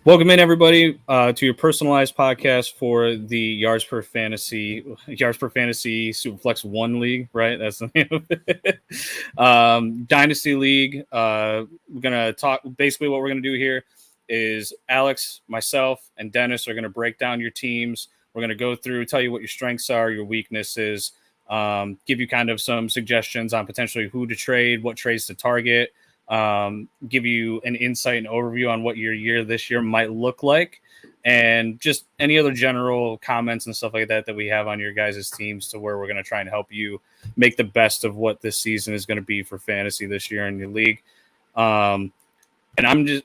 Welcome in, everybody, to your personalized podcast for the Yards per Fantasy Superflex One League. Right, that's the name of it. Dynasty League. We're gonna talk. Basically, what we're gonna do here is Alex, myself, and Dennis are gonna break down your teams. We're gonna go through, tell you what your strengths are, your weaknesses, give you kind of some suggestions on potentially who to trade, what trades to target. Give you an insight and overview on what your year this year might look like, and just any other general comments and stuff like that we have on your guys' teams, to where we're going to try and help you make the best of what this season is going to be for fantasy this year in your league. And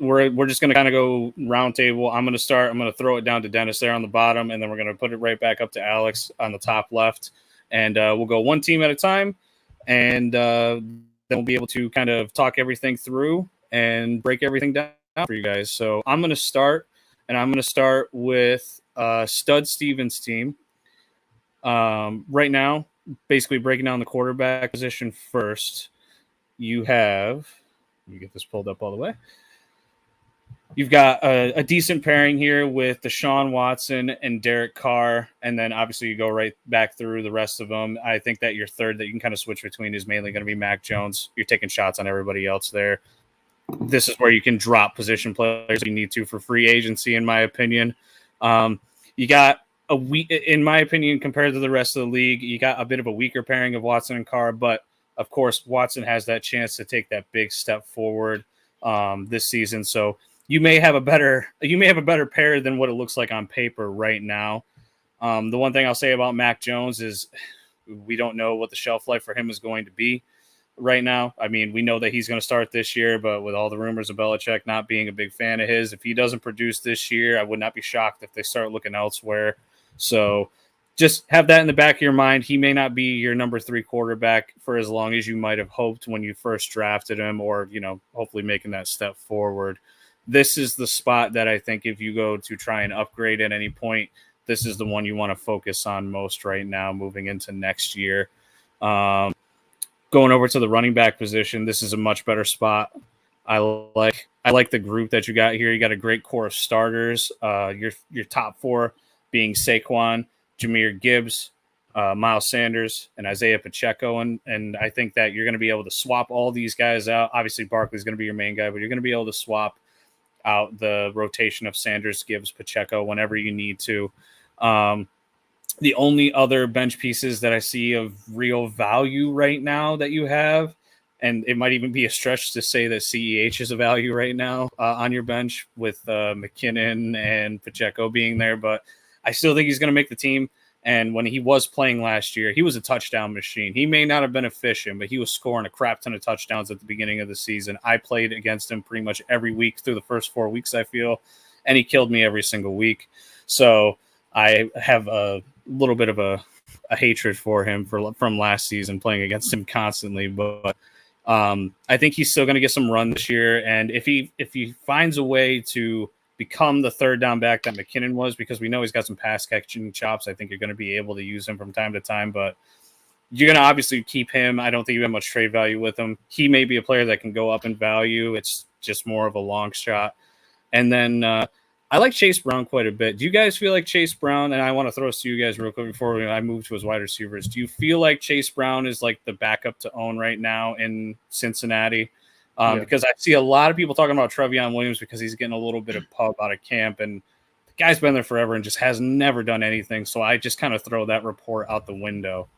we're just going to kind of go round table. I'm going to start. I'm going to throw it down to Dennis there on the bottom, and then we're going to put it right back up to Alex on the top left, and we'll go one team at a time, and then we'll be able to kind of talk everything through and break everything down for you guys. So I'm going to start, and I'm going to start with Stud Stevens' team. Right now, basically breaking down the quarterback position first, you have – let me get this pulled up all the way. You've got a decent pairing here with Deshaun Watson and Derek Carr, and then obviously you go right back through the rest of them. I think that your third that you can kind of switch between is mainly going to be Mac Jones. You're taking shots on everybody else there. This is where you can drop position players if you need to for free agency, in my opinion. You got a weak, in my opinion, compared to the rest of the league, you got a bit of a weaker pairing of Watson and Carr, but of course Watson has that chance to take that big step forward this season. So you may have a better pair than what it looks like on paper right now. The one thing I'll say about Mac Jones is we don't know what the shelf life for him is going to be right now. I mean, we know that he's going to start this year, but with all the rumors of Belichick not being a big fan of his, if he doesn't produce this year, I would not be shocked if they start looking elsewhere. So just have that in the back of your mind. He may not be your number 3 quarterback for as long as you might have hoped when you first drafted him, or, hopefully making that step forward. This is the spot that I think if you go to try and upgrade at any point, this is the one you want to focus on most right now moving into next year. Going over to the running back position, this is a much better spot. I like the group that you got here. You got a great core of starters. Your top 4 being Saquon, Jahmyr Gibbs, Miles Sanders, and Isaiah Pacheco. And I think that you're going to be able to swap all these guys out. Obviously, Barkley's going to be your main guy, but you're going to be able to swap out the rotation of Sanders, Gibbs, Pacheco whenever you need to. The only other bench pieces that I see of real value right now that you have, and it might even be a stretch to say that CEH is a value right now on your bench with McKinnon and Pacheco being there, but I still think he's going to make the team. And when he was playing last year, he was a touchdown machine. He may not have been efficient, but he was scoring a crap ton of touchdowns at the beginning of the season. I played against him pretty much every week through the first 4 weeks, I feel, and he killed me every single week. So I have a little bit of a hatred for him from last season, playing against him constantly. But I think he's still going to get some run this year. And if he finds a way to become the third down back that McKinnon was, because we know he's got some pass catching chops, I think you're going to be able to use him from time to time, but you're going to obviously keep him. I don't think you have much trade value with him. He may be a player that can go up in value. It's just more of a long shot. And then I like Chase Brown quite a bit. Do you guys feel like Chase Brown, and I want to throw this to you guys real quick before I move to his wide receivers, do you feel like Chase Brown is like the backup to own right now in Cincinnati? Because I see a lot of people talking about Trevion Williams because he's getting a little bit of pub out of camp, and the guy's been there forever and just has never done anything. So I just kind of throw that report out the window.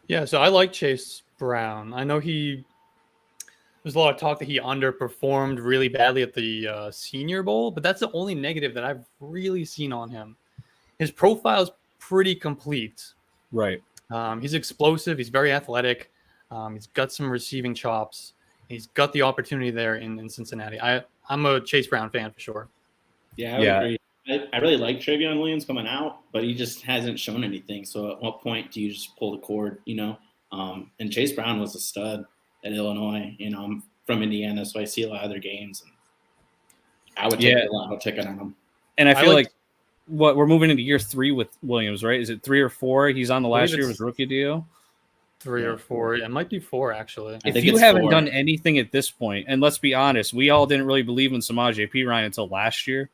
Yeah, so I like Chase Brown. I know there's a lot of talk that he underperformed really badly at the Senior Bowl, but that's the only negative that I've really seen on him. His profile is pretty complete. Right. He's explosive. He's very athletic. He's got some receiving chops. He's got the opportunity there in Cincinnati. I'm a Chase Brown fan for sure. Yeah, I would agree. I really like Trevion Williams coming out, but he just hasn't shown anything. So at what point do you just pull the cord, And Chase Brown was a stud at Illinois. I'm from Indiana, so I see a lot of their games. And I would take a lot of ticket on him. And I feel like we're moving into year 3 with Williams, right? Is it 3 or 4? He's on the last year of his rookie deal. 3 or 4. It might be 4, actually. If you haven't done anything at this point, and let's be honest, we all didn't really believe in Samaje Perine until last year.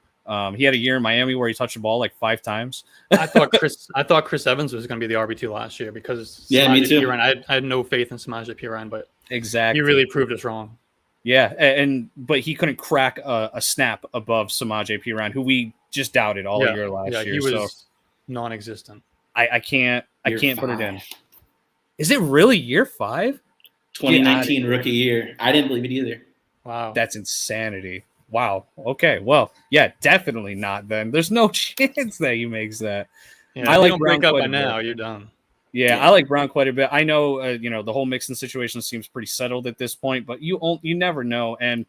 He had a year in Miami where he touched the ball like 5 times. I thought Chris Evans was going to be the RB2 last year because me too. Piran, I had no faith in Samaje Piran, but Exactly, he really proved us wrong. Yeah, but he couldn't crack a snap above Samaje Piran, who we just doubted all year last year. Yeah, he was non-existent. I can't put it in. Is it really year 5? 2019 rookie year. I didn't believe it either. Wow, that's insanity. Wow. Okay. Well, yeah, definitely not. Then there's no chance that he makes that. Yeah, I like break up by now. You're done. Yeah, I like Brown quite a bit. I know, the whole Mixon situation seems pretty settled at this point, but you never know. And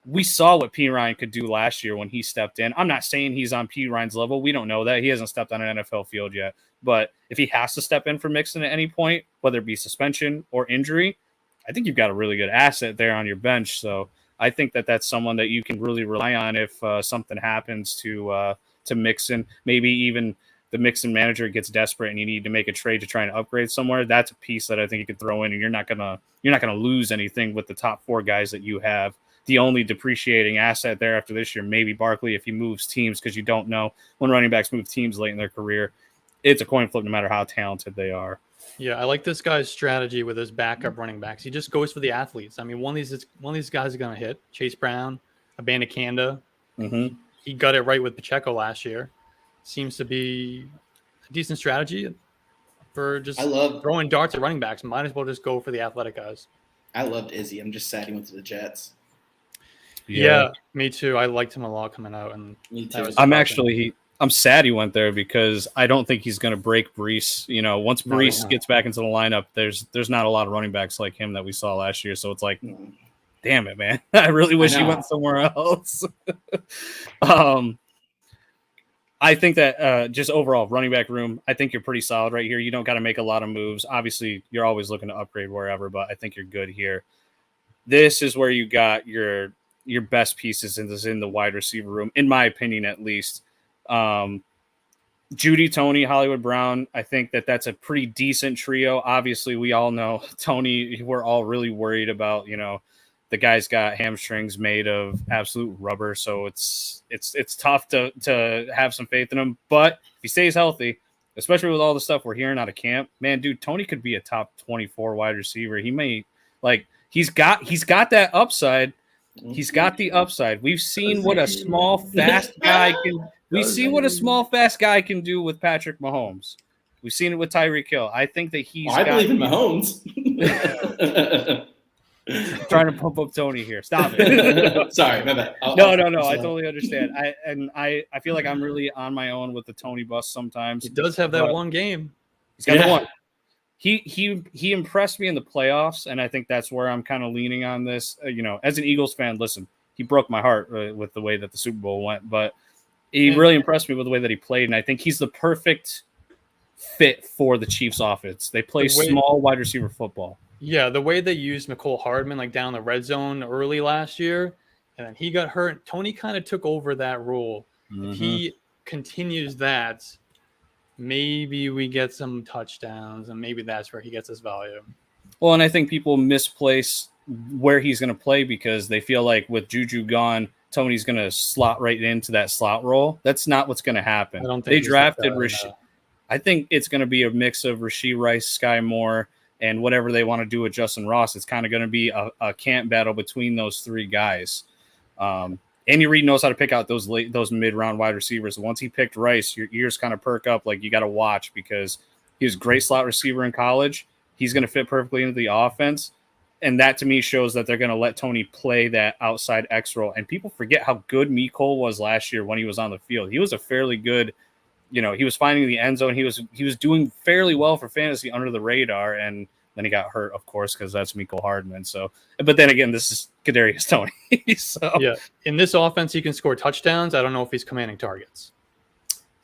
we saw what P. Ryan could do last year when he stepped in. I'm not saying he's on P. Ryan's level. We don't know that. He hasn't stepped on an NFL field yet. But if he has to step in for Mixon at any point, whether it be suspension or injury, I think you've got a really good asset there on your bench. So I think that that's someone that you can really rely on if something happens to Mixon. Maybe even the Mixon manager gets desperate and you need to make a trade to try and upgrade somewhere. That's a piece that I think you could throw in, and you're not gonna lose anything with the top 4 guys that you have. The only depreciating asset there after this year, maybe Barkley, if he moves teams, because you don't know when running backs move teams late in their career. It's a coin flip no matter how talented they are. Yeah, I like this guy's strategy with his backup running backs. He just goes for the athletes. I mean, one of these guys is going to hit. Chase Brown, Abanikanda. Mm-hmm. He got it right with Pacheco last year. Seems to be a decent strategy for just throwing darts at running backs. Might as well just go for the athletic guys. I loved Izzy. I'm just sad he went to the Jets. Yeah, me too. I liked him a lot coming out. And me too. I'm sad he went there because I don't think he's going to break Brees. Once Brees gets back into the lineup, there's not a lot of running backs like him that we saw last year. So it's like, damn it, man. I really wish he went somewhere else. I think that just overall running back room, I think you're pretty solid right here. You don't got to make a lot of moves. Obviously, you're always looking to upgrade wherever, but I think you're good here. This is where you got your best pieces in the wide receiver room, in my opinion, at least. Judy, Tony, Hollywood Brown. I think that that's a pretty decent trio. Obviously, we all know Tony. We're all really worried about, the guy's got hamstrings made of absolute rubber. So it's tough to have some faith in him, but if he stays healthy, especially with all the stuff we're hearing out of camp, man, dude, Tony could be a top 24 wide receiver. He may he's got that upside. He's got the upside. We've seen what a small, fast guy can. We've seen what a small, fast guy can do with Patrick Mahomes. We've seen it with Tyreek Hill. I think that I believe in Mahomes. Trying to pump up Tony here. Stop it. Sorry, my bad. No. I totally understand. I feel like I'm really on my own with the Tony bus sometimes. He does have that one game. He's got the one. He impressed me in the playoffs, and I think that's where I'm kind of leaning on this. As an Eagles fan, listen, he broke my heart with the way that the Super Bowl went, but he really impressed me with the way that he played, and I think he's the perfect fit for the Chiefs offense. They play small wide receiver football. Yeah, the way they used McCole Hardman down the red zone early last year, and then he got hurt. Tony kind of took over that role. Mm-hmm. If he continues that, maybe we get some touchdowns, and maybe that's where he gets his value. Well, and I think people misplace where he's going to play because they feel like with Juju gone, Tony's going to slot right into that slot role. That's not what's going to happen. I don't think they drafted Rasheed. I think it's going to be a mix of Rasheed Rice, Sky Moore, and whatever they want to do with Justin Ross. It's kind of going to be a camp battle between those 3 guys. Andy Reid knows how to pick out those mid-round wide receivers. Once he picked Rice, your ears kind of perk up. Like, you got to watch because he was a great slot receiver in college. He's going to fit perfectly into the offense. And that, to me, shows that they're going to let Tony play that outside X role. And people forget how good Mecole was last year when he was on the field. He was a fairly good, he was finding the end zone. He was doing fairly well for fantasy under the radar. And then he got hurt, of course, because that's Mecole Hardman. So, but then again, this is Kadarius Toney. So yeah, in this offense, he can score touchdowns. I don't know if he's commanding targets.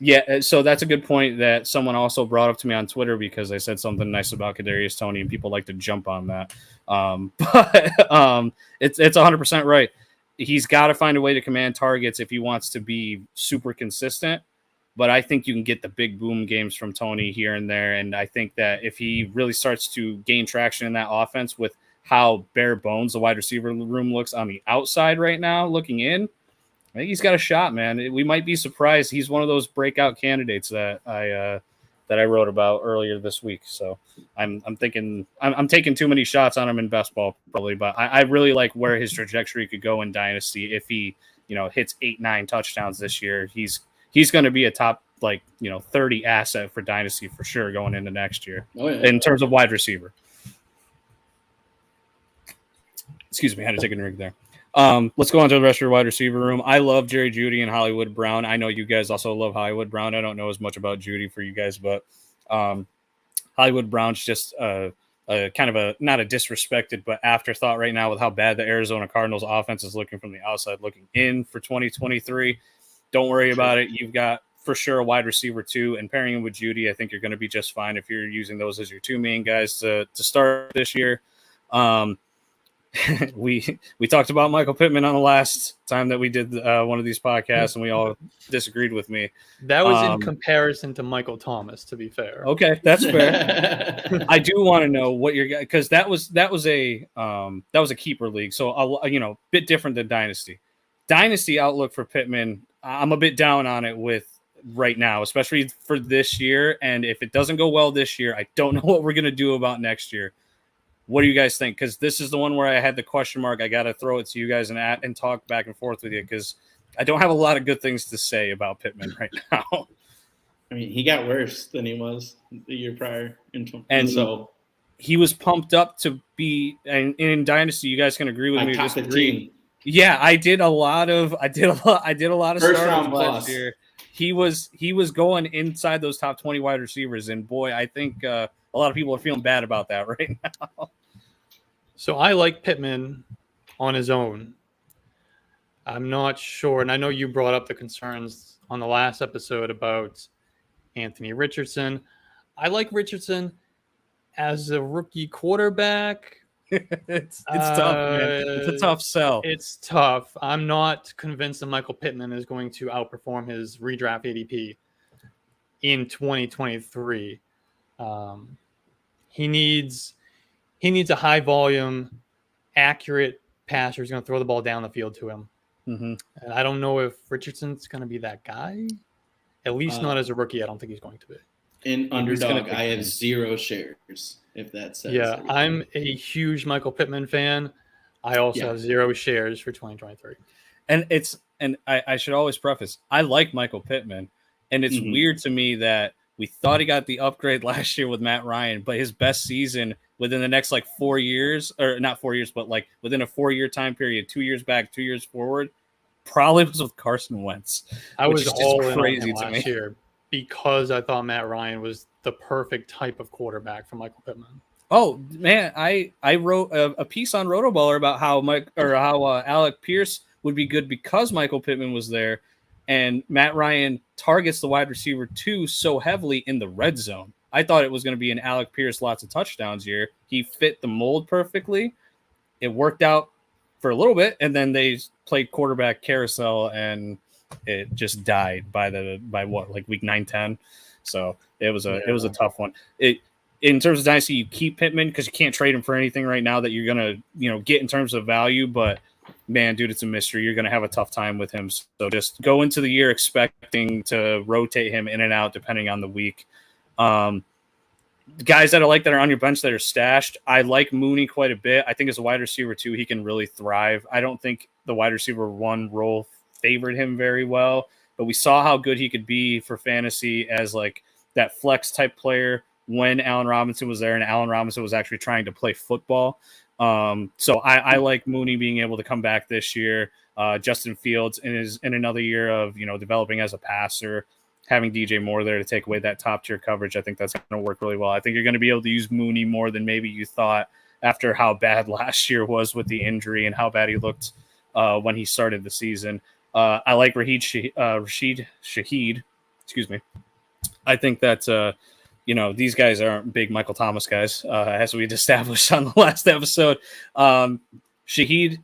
Yeah, so that's a good point that someone also brought up to me on Twitter because I said something nice about Kadarius Toney, and people like to jump on that. But it's 100% right. He's got to find a way to command targets if he wants to be super consistent. But I think you can get the big boom games from Toney here and there, and I think that if he really starts to gain traction in that offense with how bare bones the wide receiver room looks on the outside right now, looking in, I think he's got a shot, man. We might be surprised. He's one of those breakout candidates that I wrote about earlier this week. So I'm thinking I'm taking too many shots on him in best ball probably, but I really like where his trajectory could go in Dynasty if he hits 8-9 touchdowns this year. He's going to be a top 30 asset for Dynasty for sure going into next year in terms of wide receiver. Excuse me, I had to take a drink there. Let's go on to the rest of your wide receiver room. I love Jerry Jeudy and Hollywood Brown. I know you guys also love Hollywood Brown. I don't know as much about Jeudy for you guys, but Hollywood Brown's just kind of a not a disrespected, but afterthought right now with how bad the Arizona Cardinals offense is looking from the outside looking in for 2023. Don't worry about it. You've got for sure a wide receiver too, and pairing him with Jeudy, I think you're going to be just fine if you're using those as your two main guys to start this year. We talked about Michael Pittman on the last time that we did one of these podcasts, and we all disagreed with me. That was in comparison to Michael Thomas, to be fair. Okay, that's fair. I do want to know what you're, because that was a keeper league, so bit different than Dynasty. Dynasty outlook for Pittman, I'm a bit down on it with right now, especially for this year. And if it doesn't go well this year, I don't know what we're gonna do about next year. What do you guys think? Because this is the one where I had the question mark. I got to throw it to you guys and talk back and forth with you because I don't have a lot of good things to say about Pittman right now. I mean, he got worse than he was the year prior. And so he was pumped up to be – and in Dynasty, you guys can agree with me or disagree. Yeah, I did a lot of first round last year. He was going inside those top 20 wide receivers, and boy, I think a lot of people are feeling bad about that right now. So I like Pittman on his own. I'm not sure, and I know you brought up the concerns on the last episode about Anthony Richardson. I like Richardson as a rookie quarterback. It's tough, man. It's a tough sell. It's tough. I'm not convinced that Michael Pittman is going to outperform his redraft ADP in 2023. He needs a high volume, accurate passer who's going to throw the ball down the field to him. Mm-hmm. And I don't know if Richardson's going to be that guy. At least not as a rookie. I don't think he's going to be. In Underdog, I have 0 shares. If that says everything. I'm a huge Michael Pittman fan. I also have 0 shares for 2023. And I should always preface, I like Michael Pittman, and it's weird to me that we thought he got the upgrade last year with Matt Ryan, but his best season within the next 4 years, or not 4 years, but within a 4-year time period, 2 years back, 2 years forward, probably was with Carson Wentz. I was all in crazy on him last year because I thought Matt Ryan was the perfect type of quarterback for Michael Pittman. Oh man, I wrote a piece on Rotoballer about how Alec Pierce would be good because Michael Pittman was there, and Matt Ryan targets the wide receiver 2 so heavily in the red zone. I thought it was going to be an Alec Pierce lots of touchdowns year. He fit the mold perfectly. It worked out for a little bit, and then they played quarterback carousel, and it just died by week 9-10. So it was a tough one. In terms of Dynasty, you keep Pittman because you can't trade him for anything right now that you're gonna get in terms of value. But man, dude, it's a mystery. You're gonna have a tough time with him. So just go into the year expecting to rotate him in and out depending on the week. Guys that I like that are on your bench that are stashed, I like Mooney quite a bit. I think as a wide receiver too, he can really thrive. I don't think the wide receiver 1 role favored him very well, but we saw how good he could be for fantasy as that flex type player when Allen Robinson was there and Allen Robinson was actually trying to play football. So I like Mooney being able to come back this year. Justin Fields in another year of developing as a passer, having DJ Moore there to take away that top tier coverage. I think that's going to work really well. I think you're going to be able to use Mooney more than maybe you thought after how bad last year was with the injury and how bad he looked when he started the season. I like Rashid Shaheed. Excuse me. I think that these guys aren't big Michael Thomas guys, as we established on the last episode. Shaheed,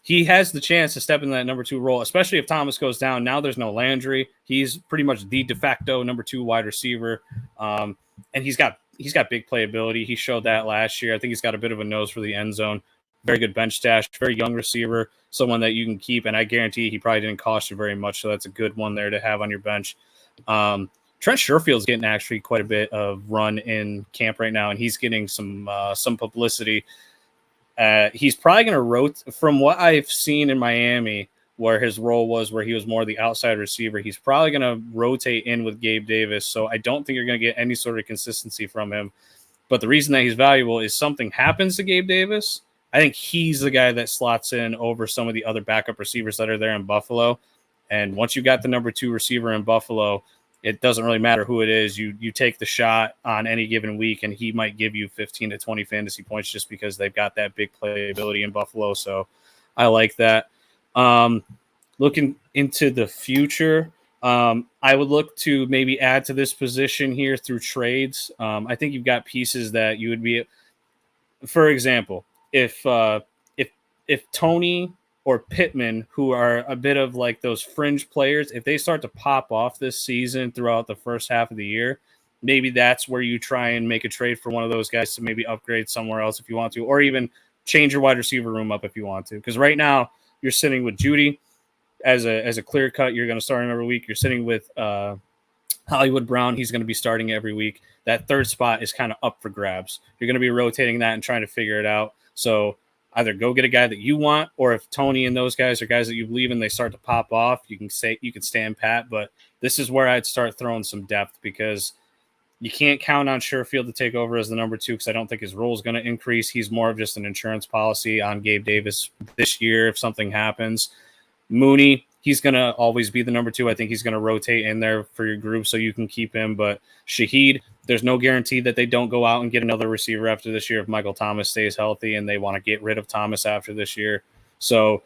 he has the chance to step in that number 2 role, especially if Thomas goes down. Now there's no Landry. He's pretty much the de facto number 2 wide receiver, and he's got big playability. He showed that last year. I think he's got a bit of a nose for the end zone. very good bench stash, very young receiver, someone that you can keep. And I guarantee he probably didn't cost you very much. So that's a good one there to have on your bench. Trent Sherfield's getting actually quite a bit of run in camp right now, and he's getting some publicity. He's probably going to rotate from what I've seen in Miami, where his role was where he was more the outside receiver. He's probably going to rotate in with Gabe Davis. So I don't think you're going to get any sort of consistency from him. But the reason that he's valuable is something happens to Gabe Davis. I think he's the guy that slots in over some of the other backup receivers that are there in Buffalo. And once you got the number 2 receiver in Buffalo, it doesn't really matter who it is. You take the shot on any given week, and he might give you 15 to 20 fantasy points just because they've got that big playability in Buffalo. So I like that. Looking into the future, I would look to maybe add to this position here through trades. I think you've got pieces that you would be, for example, if Tony or Pittman, who are a bit of like those fringe players, if they start to pop off this season throughout the first half of the year, maybe that's where you try and make a trade for one of those guys to maybe upgrade somewhere else if you want to, or even change your wide receiver room up if you want to. Because right now you're sitting with Judy as a clear cut. You're going to start him every week. You're sitting with Hollywood Brown. He's going to be starting every week. That third spot is kind of up for grabs. You're going to be rotating that and trying to figure it out. So either go get a guy that you want, or if Tony and those guys are guys that you believe in, they start to pop off, you can stand pat. But this is where I'd start throwing some depth, because you can't count on Sherfield to take over as the number 2, because I don't think his role is going to increase. He's more of just an insurance policy on Gabe Davis this year if something happens. Mooney, he's going to always be the number 2. I think he's going to rotate in there for your group so you can keep him. But Shaheed, there's no guarantee that they don't go out and get another receiver after this year if Michael Thomas stays healthy and they want to get rid of Thomas after this year. So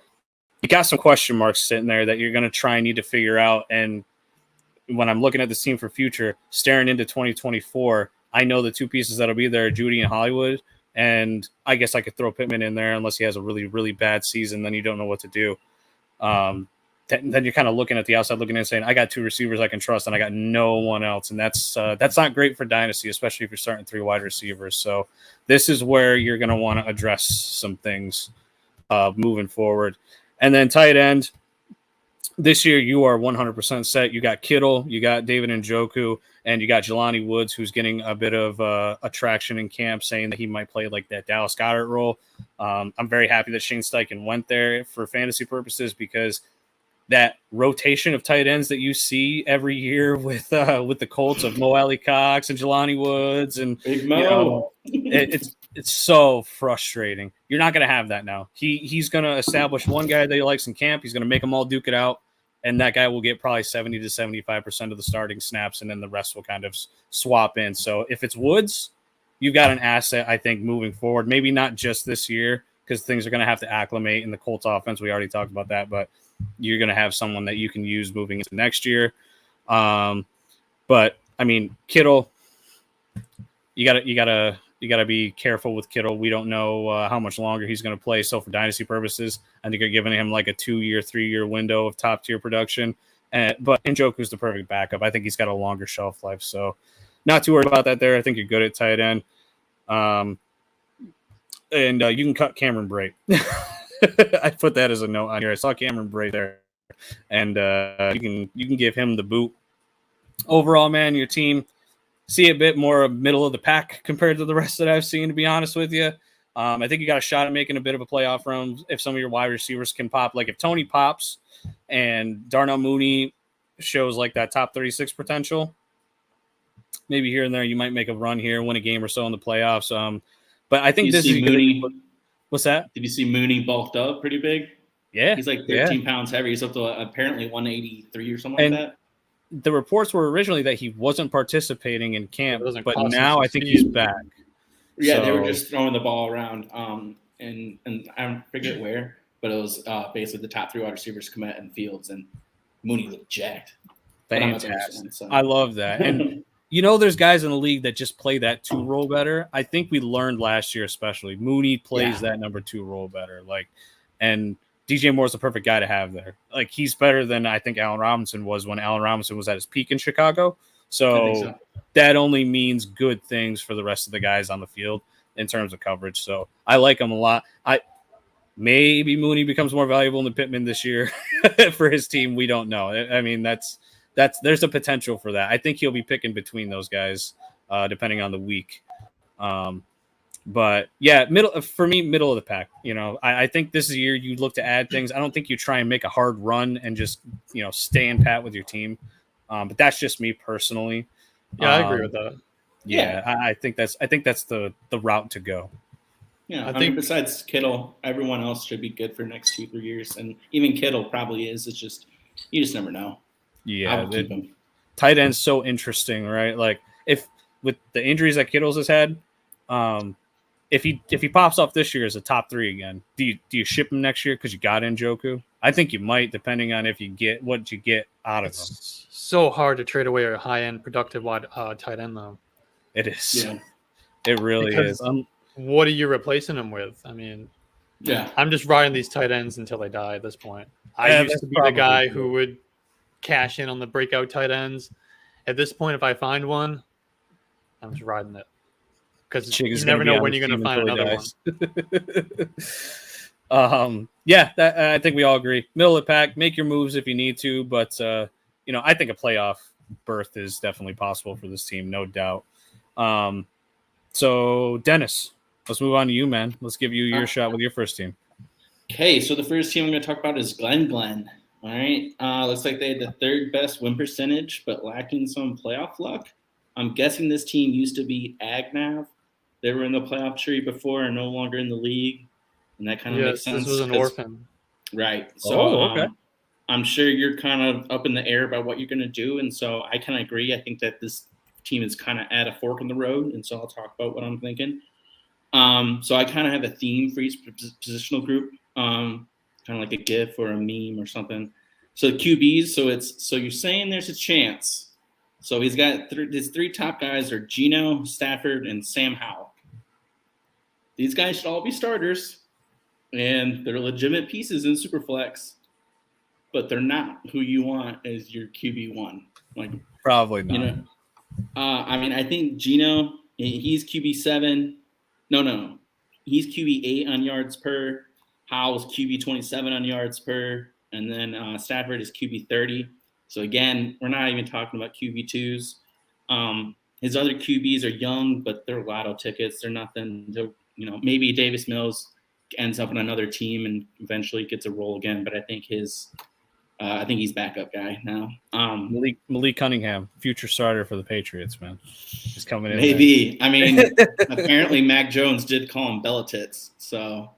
you got some question marks sitting there that you're going to try and need to figure out. And when I'm looking at this team for future, staring into 2024, I know the 2 pieces that'll be there are Judy and Hollywood. And I guess I could throw Pittman in there unless he has a really, really bad season. Then you don't know what to do. Then you're kind of looking at the outside, looking in and saying, I got 2 receivers I can trust, and I got no one else. And that's not great for Dynasty, especially if you're starting 3 wide receivers. So this is where you're going to want to address some things moving forward. And then tight end, this year you are 100% set. You got Kittle, you got David Njoku, and you got Jelani Woods, who's getting a bit of attraction in camp, saying that he might play like that Dallas Goedert role. I'm very happy that Shane Steichen went there for fantasy purposes, because that rotation of tight ends that you see every year with the Colts of Mo Alley Cox and Jelani Woods and Big Mo. It's so frustrating. You're not going to have that now. He's going to establish one guy that he likes in camp. He's going to make them all duke it out, and that guy will get probably 70 to 75% of the starting snaps, and then the rest will kind of swap in. So if it's Woods, you've got an asset, I think, moving forward. Maybe not just this year, because things are going to have to acclimate in the Colts offense. We already talked about that, but you're going to have someone that you can use moving into next year. But I mean, Kittle, you gotta be careful with Kittle. We don't know how much longer he's going to play. So for dynasty purposes, I think you're giving him like a 2-year, 3-year window of top tier production. But Njoku's the perfect backup. I think he's got a longer shelf life. So not too worried about that there. I think you're good at tight end. And you can cut Cameron Brate. I put that as a note on here. I saw Cameron Brate there, and you can give him the boot. Overall, man, your team see a bit more middle of the pack compared to the rest that I've seen, to be honest with you. I think you got a shot at making a bit of a playoff run if some of your wide receivers can pop. Like if Tony pops and Darnell Mooney shows like that top 36 potential, maybe here and there you might make a run here, win a game or so in the playoffs. But I think this is Mooney. What's that? Did you see Mooney bulked up pretty big? Yeah. He's like 13 pounds heavy. He's up to apparently 183 or something like that. The reports were originally that he wasn't participating in camp, but now I think he's back. Yeah, they were just throwing the ball around. And I don't forget where, but it was basically the top 3 wide receivers, Kmet and Fields, and Mooney looked jacked. Fantastic. I love that. And there's guys in the league that just play that 2 role better. I think we learned last year, especially Mooney plays that number 2 role better. And DJ Moore's the perfect guy to have there. Like he's better than I think Allen Robinson was when Allen Robinson was at his peak in Chicago. So that only means good things for the rest of the guys on the field in terms of coverage. So I like him a lot. Maybe Mooney becomes more valuable than Pittman this year for his team. We don't know. I mean, there's a potential for that. I think he'll be picking between those guys, depending on the week. But yeah, middle of the pack. I think this is a year you look to add things. I don't think you try and make a hard run and just stay in pat with your team. But that's just me personally. Yeah, I agree with that. Yeah, I think that's the route to go. Yeah, I think besides Kittle, everyone else should be good for the next 2-3 years, and even Kittle probably is. It's just you just never know. Yeah, tight end's so interesting, right? Like if with the injuries that Kittle's has had, if he pops off this year as a top 3 again, do you ship him next year because you got Njoku? I think you might, depending on if you get what you get out of him. It's so hard to trade away a high end, productive wide tight end, though. It is. Yeah. It really is. What are you replacing him with? I mean, yeah, I'm just riding these tight ends until they die at this point. I used to be the guy who would cash in on the breakout tight ends. At this point, if I find one, I'm just riding it. Because you never know when you're going to find another one. I think we all agree. Middle of the pack, make your moves if you need to. But, I think a playoff berth is definitely possible for this team, no doubt. So, Dennis, let's move on to you, man. Let's give you your shot with your first team. Okay, so the first team I'm going to talk about is Glen. All right. Looks like they had the 3rd best win percentage, but lacking some playoff luck. I'm guessing this team used to be Agnav. They were in the playoff tree before and no longer in the league. And that kind of makes sense. This was an orphan. Right. So okay. I'm sure you're kind of up in the air about what you're going to do. And so I kind of agree. I think that this team is kind of at a fork in the road. And so I'll talk about what I'm thinking. So I kind of have a theme for each positional group, kind of like a GIF or a meme or something. So the QBs, so you're saying there's a chance. So he's got his 3 top guys are Geno, Stafford, and Sam Howell. These guys should all be starters, and they're legitimate pieces in Superflex, but they're not who you want as your QB1. Like probably not. I mean, I think Geno, he's QB7. No. He's QB8 on yards per. Howell's QB27 on yards per. And then Stafford is QB30. So, again, we're not even talking about QB2s. His other QBs are young, but they're lotto tickets. They're nothing to, maybe Davis Mills ends up on another team and eventually gets a role again. But I think he's backup guy now. Malik Cunningham, future starter for the Patriots, man. He's coming in. Maybe. I mean, apparently Mac Jones did call him Bellatits. So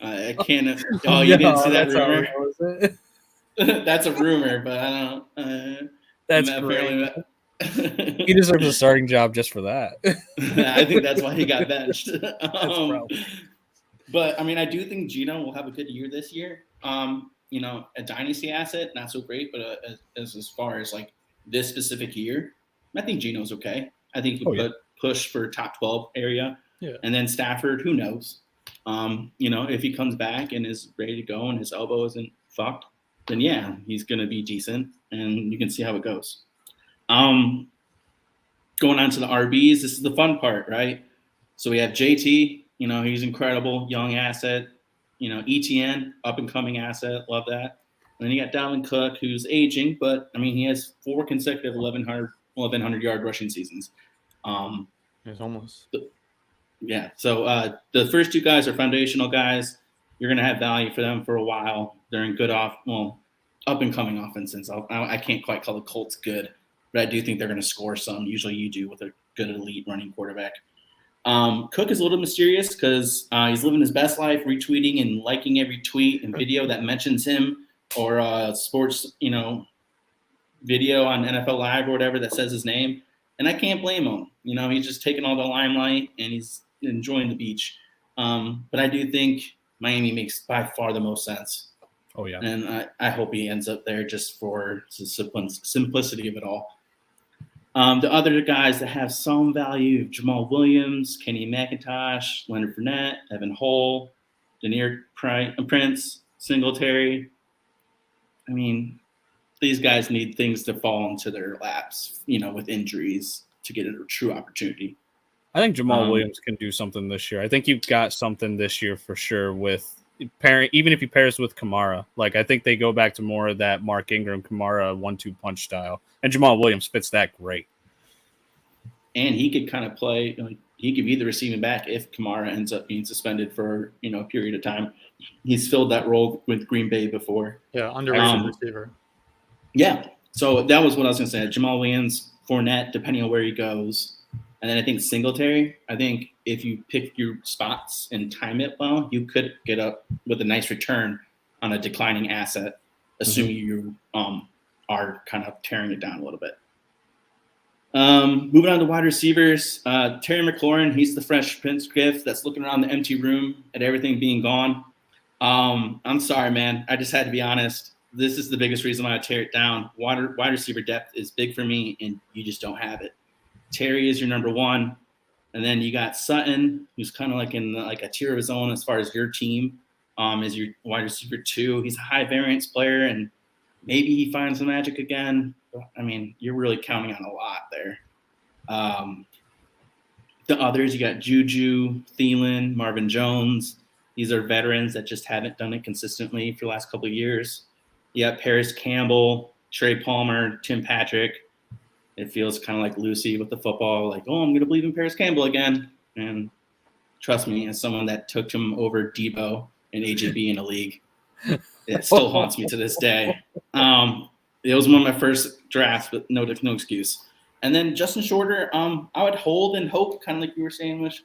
I can't. Oh, you didn't see that rumor? That's a rumor, but I don't. That's great. He deserves a starting job just for that. I think that's why he got benched. But I mean, I do think Geno will have a good year this year. A dynasty asset, not so great, but as far as like this specific year, I think Geno's okay. I think he could push for top 12 area. Yeah. And then Stafford, who knows? If he comes back and is ready to go and his elbow isn't fucked, then yeah, he's going to be decent, and you can see how it goes. Going on to the RBs, this is the fun part, right? So we have JT, he's incredible, young asset. ETN, up-and-coming asset, love that. And then you got Dalvin Cook, who's aging, but, I mean, he has 4 consecutive 1,100-yard rushing seasons. It's almost. Yeah, so the first 2 guys are foundational guys. You're going to have value for them for a while. They're in good up-and-coming offenses. I can't quite call the Colts good, but I do think they're going to score some. Usually you do with a good elite running quarterback. Cook is a little mysterious because he's living his best life, retweeting and liking every tweet and video that mentions him, or sports, video on NFL Live or whatever that says his name. And I can't blame him. He's just taking all the limelight and he's enjoying the beach. But I do think Miami makes by far the most sense. Oh, yeah. And I hope he ends up there just for the simplicity of it all. The other guys that have some value: Jamal Williams, Kenny McIntosh, Leonard Fournette, Evan Hull, Danier Prince, Singletary. I mean, these guys need things to fall into their laps, with injuries to get a true opportunity. I think Jamal Williams can do something this year. I think you've got something this year for sure with even if he pairs with Kamara, like I think they go back to more of that Mark Ingram Kamara 1-2 punch style, and Jamal Williams fits that great. And he could kind of play, like he could be the receiving back if Kamara ends up being suspended for a period of time. He's filled that role with Green Bay before. Yeah, underrated receiver. Yeah, so that was what I was going to say. Jamal Williams, Fournette, depending on where he goes. And then I think Singletary, I think if you pick your spots and time it well, you could get up with a nice return on a declining asset, assuming you are kind of tearing it down a little bit. Moving on to wide receivers, Terry McLaurin, he's the fresh Prince gift that's looking around the empty room at everything being gone. I'm sorry, man. I just had to be honest. This is the biggest reason why I tear it down. Wide receiver depth is big for me, and you just don't have it. Terry is your number one, and then you got Sutton, who's kind of like in a tier of his own as far as your team, as your wide receiver 2. He's a high variance player, and maybe he finds the magic again. I mean, you're really counting on a lot there. The others, you got Juju, Thielen, Marvin Jones. These are veterans that just haven't done it consistently for the last couple of years. You got Paris Campbell, Trey Palmer, Tim Patrick. It feels kind of like Lucy with the football, like, oh, I'm going to believe in Paris Campbell again. And trust me, as someone that took him over Debo and AJB in a league, it still haunts me to this day. It was one of my first drafts, but no excuse. And then Justin Shorter, I would hold and hope, kind of like you were saying, with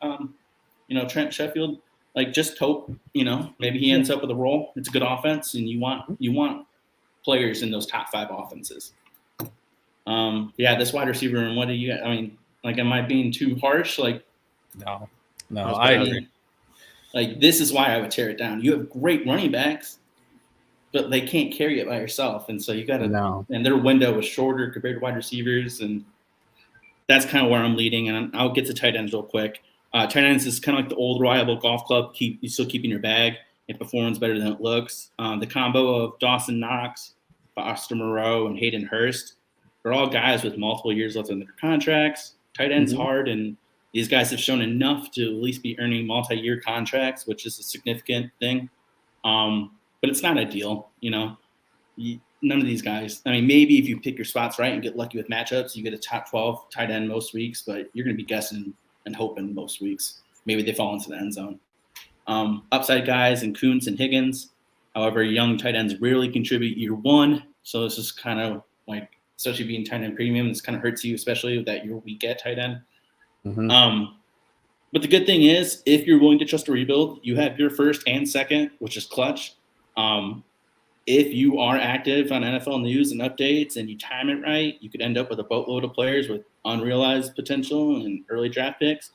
Trent Sheffield, like just hope, maybe he ends up with a role. It's a good offense, and you want players in those top 5 offenses. This wide receiver room, what do you got? I mean, like, am I being too harsh? Like, no, I agree. Like, this is why I would tear it down. You have great running backs, but they can't carry it by yourself. And so you got to – and their window was shorter compared to wide receivers. And that's kind of where I'm leading. And I'll get to tight ends real quick. Tight ends is kind of like the old reliable golf club. You still keep in your bag. It performs better than it looks. The combo of Dawson Knox, Foster Moreau, and Hayden Hurst, they're all guys with multiple years left on their contracts. Tight end's hard, and these guys have shown enough to at least be earning multi-year contracts, which is a significant thing. But it's not ideal, none of these guys. I mean, maybe if you pick your spots right and get lucky with matchups, you get a top 12 tight end most weeks, but you're going to be guessing and hoping most weeks. Maybe they fall into the end zone. Upside guys and Kuntz and Higgins. However, young tight ends rarely contribute year one. So this is kind of like, especially being tight end premium, this kind of hurts you, especially that you're weak at tight end. But the good thing is, if you're willing to trust a rebuild, you have your first and second, which is clutch. If you are active on NFL news and updates and you time it right, you could end up with a boatload of players with unrealized potential and early draft picks.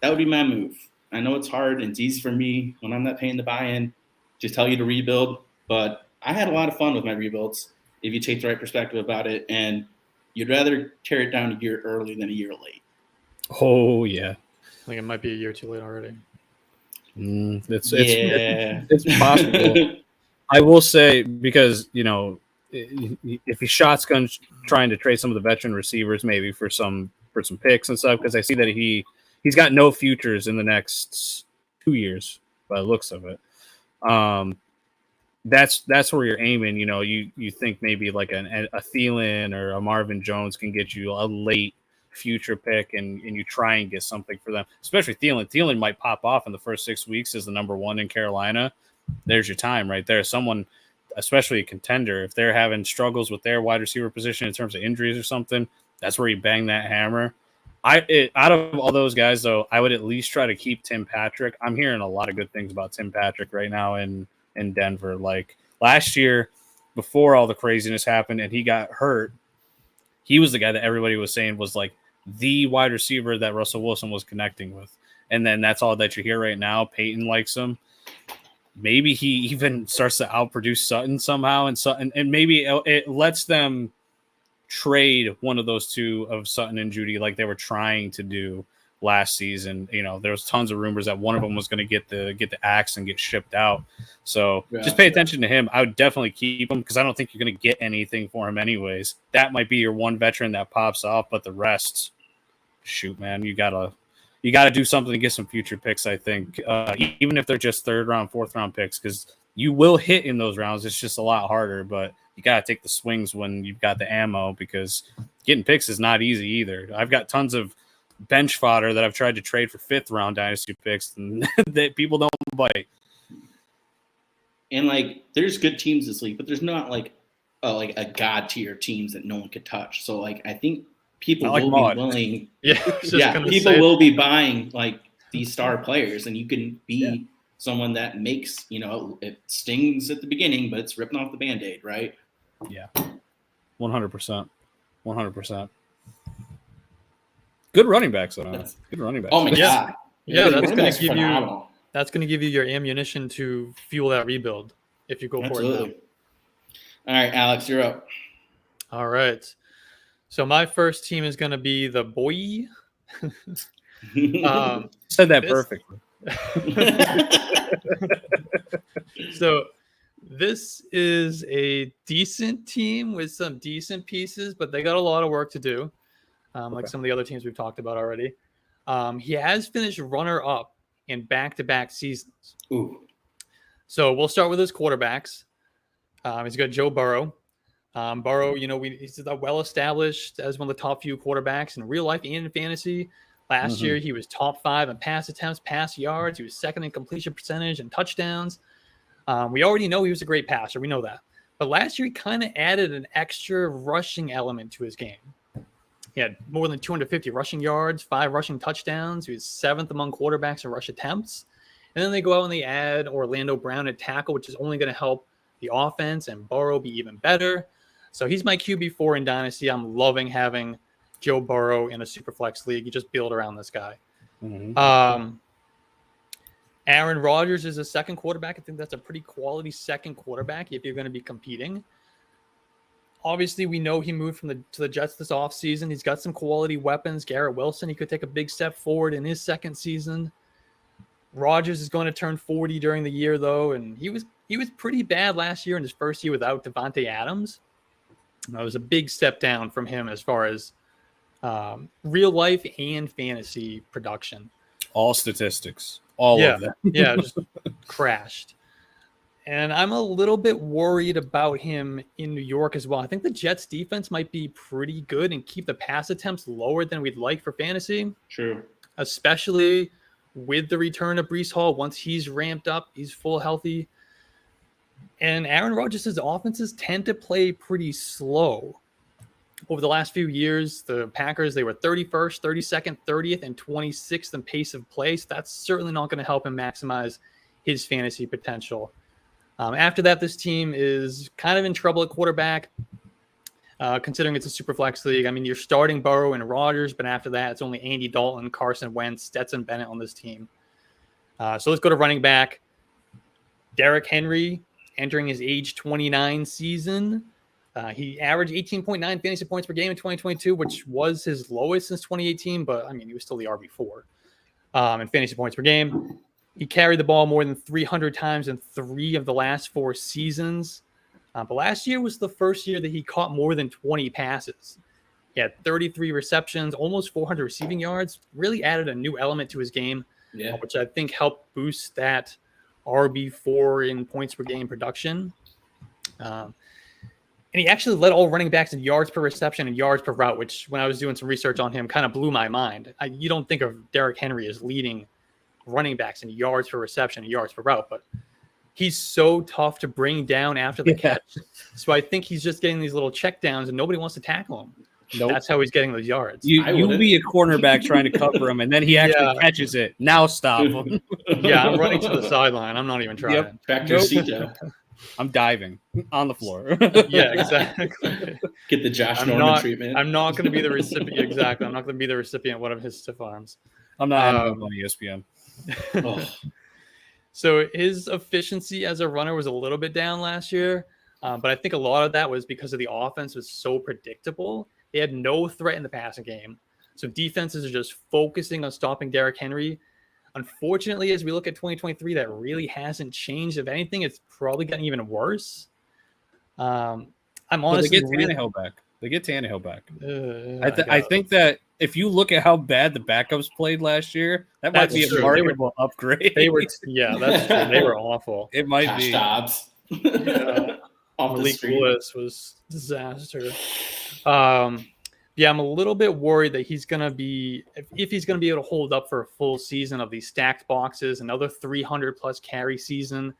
That would be my move. I know it's hard and it's easy for me when I'm not paying the buy-in to tell you to rebuild, but I had a lot of fun with my rebuilds if you take the right perspective about it, and you'd rather tear it down a year early than a year late. Oh, yeah. I think it might be a year too late already. It's possible. I will say, because, if he shotguns trying to trade some of the veteran receivers maybe for some picks and stuff, because I see that he's got no futures in the next 2 years by the looks of it. That's where you're aiming. You think maybe like a Thielen or a Marvin Jones can get you a late future pick, and you try and get something for them, especially Thielen. Thielen might pop off in the first 6 weeks as the number 1 in Carolina. There's your time right there. Someone, especially a contender, if they're having struggles with their wide receiver position in terms of injuries or something, that's where you bang that hammer. Out of all those guys, though, I would at least try to keep Tim Patrick. I'm hearing a lot of good things about Tim Patrick right now in Denver. Like last year, before all the craziness happened and he got hurt, he was the guy that everybody was saying was like the wide receiver that Russell Wilson was connecting with. And then that's all that you hear right now. Peyton likes him. Maybe he even starts to outproduce Sutton somehow, and maybe it lets them trade one of those two of Sutton and Judy like they were trying to do last season. There was tons of rumors that one of them was going to get the axe and get shipped out. So just pay attention to him. I would definitely keep him because I don't think you're going to get anything for him anyways. That might be your one veteran that pops off, but the rest, shoot, man, you gotta you got to do something to get some future picks, I think, even if they're just 3rd round, 4th round picks, because you will hit in those rounds. It's just a lot harder, but you got to take the swings when you've got the ammo, because getting picks is not easy either. I've got tons of bench fodder that I've tried to trade for 5th round dynasty picks, and that people don't bite. And like, there's good teams this league, but there's not like a god tier teams that no one could touch. So like, I think people will be willing. People will be buying like these star players, and you can be someone that makes, it stings at the beginning, but it's ripping off the Band-Aid, right? Yeah. 100%. 100%. Good running backs, though. Good running backs. Oh my God. Yeah, that's going to give you your ammunition to fuel that rebuild if you go for it now. All right, Alex, you're up. All right. So my first team is going to be the boy. Said that perfectly. So this is a decent team with some decent pieces, but they got a lot of work to do. Like some of the other teams we've talked about already. He has finished runner-up in back-to-back seasons. Ooh. So we'll start with his quarterbacks. He's got Joe Burrow. Burrow, he's well-established as one of the top few quarterbacks in real life and in fantasy. Last year, he was top 5 in pass attempts, pass yards. He was 2nd in completion percentage and touchdowns. We already know he was a great passer. We know that. But last year, he kind of added an extra rushing element to his game. He had more than 250 rushing yards, 5 rushing touchdowns. He was 7th among quarterbacks in rush attempts. And then they go out and they add Orlando Brown at tackle, which is only going to help the offense and Burrow be even better. So he's my QB4 in Dynasty. I'm loving having Joe Burrow in a Superflex league. You just build around this guy. Aaron Rodgers is a second quarterback. I think that's a pretty quality second quarterback if you're going to be competing. Obviously, we know he moved to the Jets this offseason. He's got some quality weapons. Garrett Wilson, he could take a big step forward in his second season. Rodgers is going to turn 40 during the year, though, and he was pretty bad last year in his first year without Devontae Adams. It was a big step down from him as far as real life and fantasy production. All statistics. All of them. Just crashed. And I'm a little bit worried about him in New York as well. I think the Jets defense might be pretty good and keep the pass attempts lower than we'd like for fantasy. True. Especially with the return of Breece Hall. Once he's ramped up, he's full healthy. And Aaron Rodgers' offenses tend to play pretty slow. Over the last few years, the Packers, they were 31st, 32nd, 30th, and 26th in pace of play. So that's certainly not going to help him maximize his fantasy potential. After that, this team is kind of in trouble at quarterback, considering it's a super flex league. I mean, you're starting Burrow and Rodgers, but after that, it's only Andy Dalton, Carson Wentz, Stetson Bennett on this team. So let's go to running back. Derrick Henry, entering his age 29 season. He averaged 18.9 fantasy points per game in 2022, which was his lowest since 2018, but I mean, he was still the RB4 in fantasy points per game. He carried the ball more than 300 times in 3 of the last 4 seasons. But last year was the first year that he caught more than 20 passes. He had 33 receptions, almost 400 receiving yards, really added a new element to his game, which I think helped boost that RB4 in points per game production. And he actually led all running backs in yards per reception and yards per route, which when I was doing some research on him kind of blew my mind. You don't think of Derrick Henry as leading running backs in yards per reception and yards per route, but he's so tough to bring down after the catch. So I think he's just getting these little check downs and nobody wants to tackle him. Nope. That's how he's getting those yards. You'll be a cornerback trying to cover him, and then he actually catches it. Now stop him. I'm running to the sideline. I'm not even trying. Back to your seat down. I'm diving on the floor. Exactly. Get the Josh Norman treatment. I'm not going to be the recipient. Exactly. I'm not going to be the recipient of one of his stiff arms. I'm not on ESPN. So his efficiency as a runner was a little bit down last year, but I think a lot of that was because of the offense was so predictable. They had no threat in the passing game. So defenses are just focusing on stopping Derrick Henry. Unfortunately, as we look at 2023, that really hasn't changed. If anything, it's probably gotten even worse. I'm honestly Tannehill back. They get Tannehill back. I I think that if you look at how bad the backups played last year, that might be a marketable upgrade. That's true. They were awful. It might Josh be. Dobbs. Yeah. Off the Malik street. Willis was disaster. Yeah, I'm a little bit worried that he's gonna be if he's gonna be able to hold up for a full season of these stacked boxes, another 300 plus carry season,